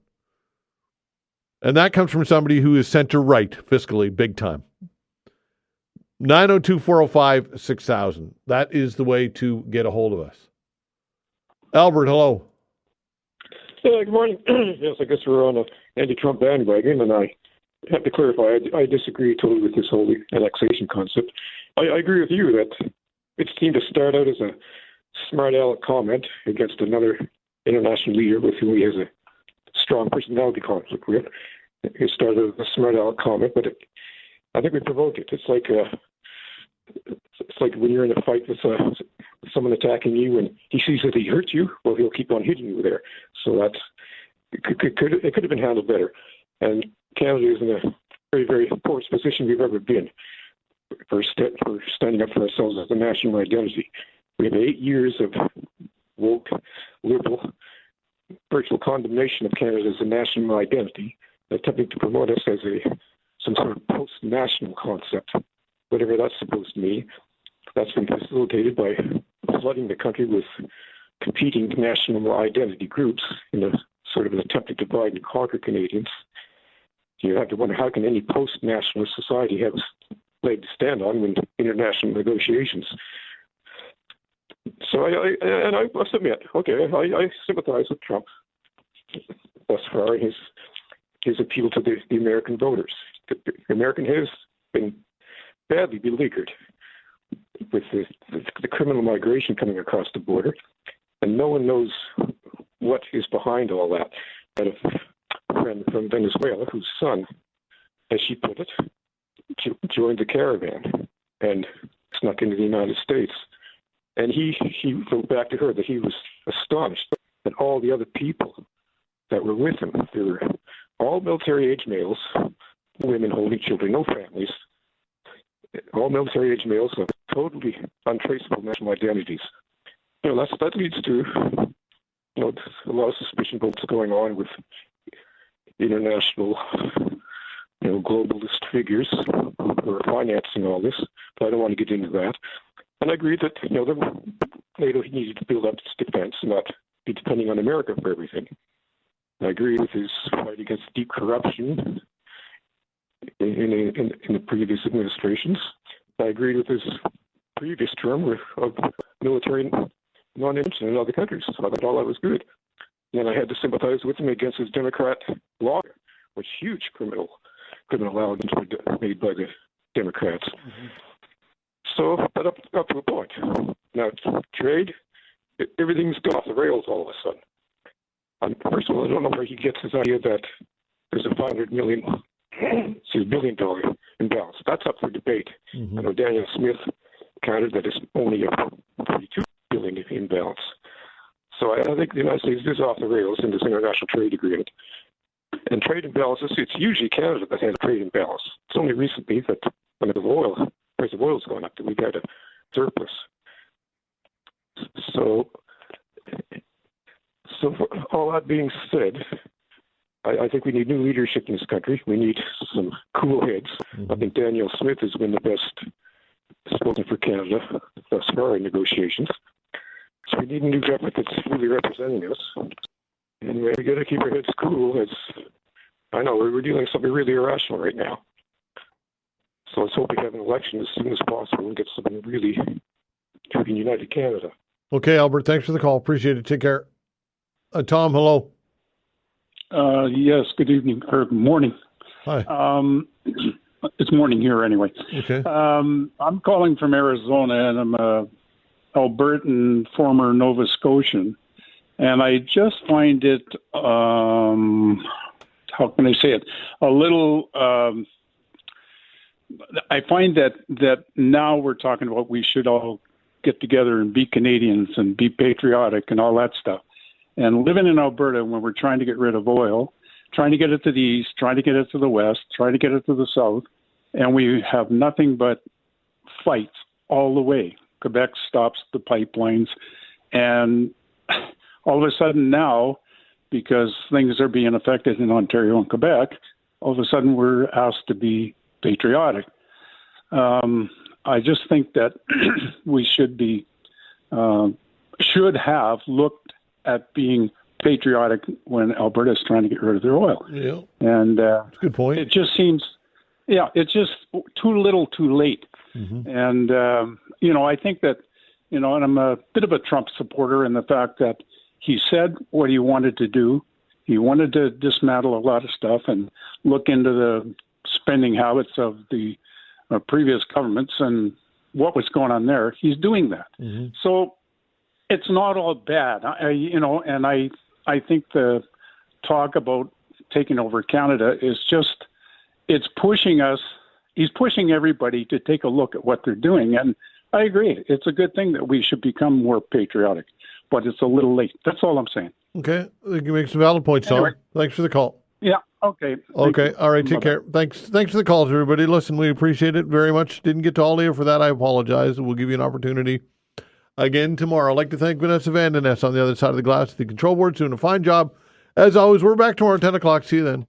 And that comes from somebody who is center-right fiscally, big time. 902-405-6000. That is the way to get a hold of us. Albert, hello. Good morning. Yes, I guess we're on an anti-Trump bandwagon, and I have to clarify, I disagree totally with this whole annexation concept. I agree with you that it seemed to start out as a smart aleck comment against another international leader with whom he has a strong personality conflict with. It started as a smart aleck comment, but I think we provoked it. It's like when you're in a fight with someone attacking you, and he sees that he hurts you. Well, he'll keep on hitting you there. So it could have been handled better. And Canada is in a very, very poorest position we've ever been for standing up for ourselves as a national identity. We have 8 years of woke, liberal, virtual condemnation of Canada as a national identity, attempting to promote us as some sort of post-national concept, whatever that's supposed to mean. That's been facilitated by flooding the country with competing national identity groups in a sort of an attempt to divide and conquer Canadians. You have to wonder, how can any post-nationalist society have leg to stand on when international negotiations? So I must admit, okay, I sympathize with Trump thus far, his appeal to the American voters. The American has been badly beleaguered with the criminal migration coming across the border, and no one knows what is behind all that. I had a friend from Venezuela whose son, as she put it, joined the caravan and snuck into the United States. And he wrote back to her that he was astonished at all the other people that were with him. They were all military-age males, women holding children, no families, all military-age males of totally untraceable national identities. That leads to a lot of suspicion about what's going on with international globalist figures who are financing all this, but I don't want to get into that. And I agree that NATO needed to build up its defense and not be depending on America for everything. I agree with his fight against deep corruption in the previous administrations. I agree with his previous term of military non-intervention in other countries. So I thought all that was good. And I had to sympathize with him against his Democrat law, which huge criminal allegations were made by the Democrats. Mm-hmm. So, but up to a point. Now, trade, everything's gone off the rails all of a sudden. First of all, I don't know where he gets his idea that there's a $500 billion imbalance. That's up for debate. Mm-hmm. I know Daniel Smith counted that it's only a $42 billion imbalance. So I think the United States is off the rails in this international trade agreement. And trade imbalances, it's usually Canada that has a trade imbalance. It's only recently that when the price of oil has gone up that we've had a surplus. So for all that being said, I think we need new leadership in this country. We need some cool heads. Mm-hmm. I think Daniel Smith has been the best spoken for Canada thus far in negotiations. So we need a new government that's really representing us. And we got to keep our heads cool. I know we're dealing with something really irrational right now. So let's hope we have an election as soon as possible and get something really united Canada. Okay, Albert, thanks for the call. Appreciate it. Take care. Tom, hello. Yes, good evening, or morning. Hi. It's morning here anyway. Okay. I'm calling from Arizona, and I'm a Albertan, former Nova Scotian. And I just find it, how can I say it, a little... I find that now we're talking about we should all get together and be Canadians and be patriotic and all that stuff. And living in Alberta, when we're trying to get rid of oil, trying to get it to the east, trying to get it to the west, trying to get it to the south, and we have nothing but fights all the way. Quebec stops the pipelines, and all of a sudden now, because things are being affected in Ontario and Quebec, all of a sudden we're asked to be patriotic. I just think that we should have looked at being patriotic when Alberta is trying to get rid of their oil. Yeah, and good point. It just seems, it's just too little, too late. Mm-hmm. And I think that, and I'm a bit of a Trump supporter in the fact that he said what he wanted to do. He wanted to dismantle a lot of stuff and look into the spending habits of the previous governments and what was going on there. He's doing that. Mm-hmm. So it's not all bad. And I think the talk about taking over Canada is just, it's pushing us. He's pushing everybody to take a look at what they're doing. And I agree. It's a good thing that we should become more patriotic, but it's a little late. That's all I'm saying. Okay. I think you make some valid points, Tom. Anyway. Thanks for the call. Yeah. Okay. Okay. All right. Take care. Thanks for the calls, everybody. Listen, we appreciate it very much. Didn't get to all of you. For that, I apologize. We'll give you an opportunity again tomorrow. I'd like to thank Vanessa Van Den Ness on the other side of the glass at the control board, doing a fine job. As always, we're back tomorrow at 10 o'clock. See you then.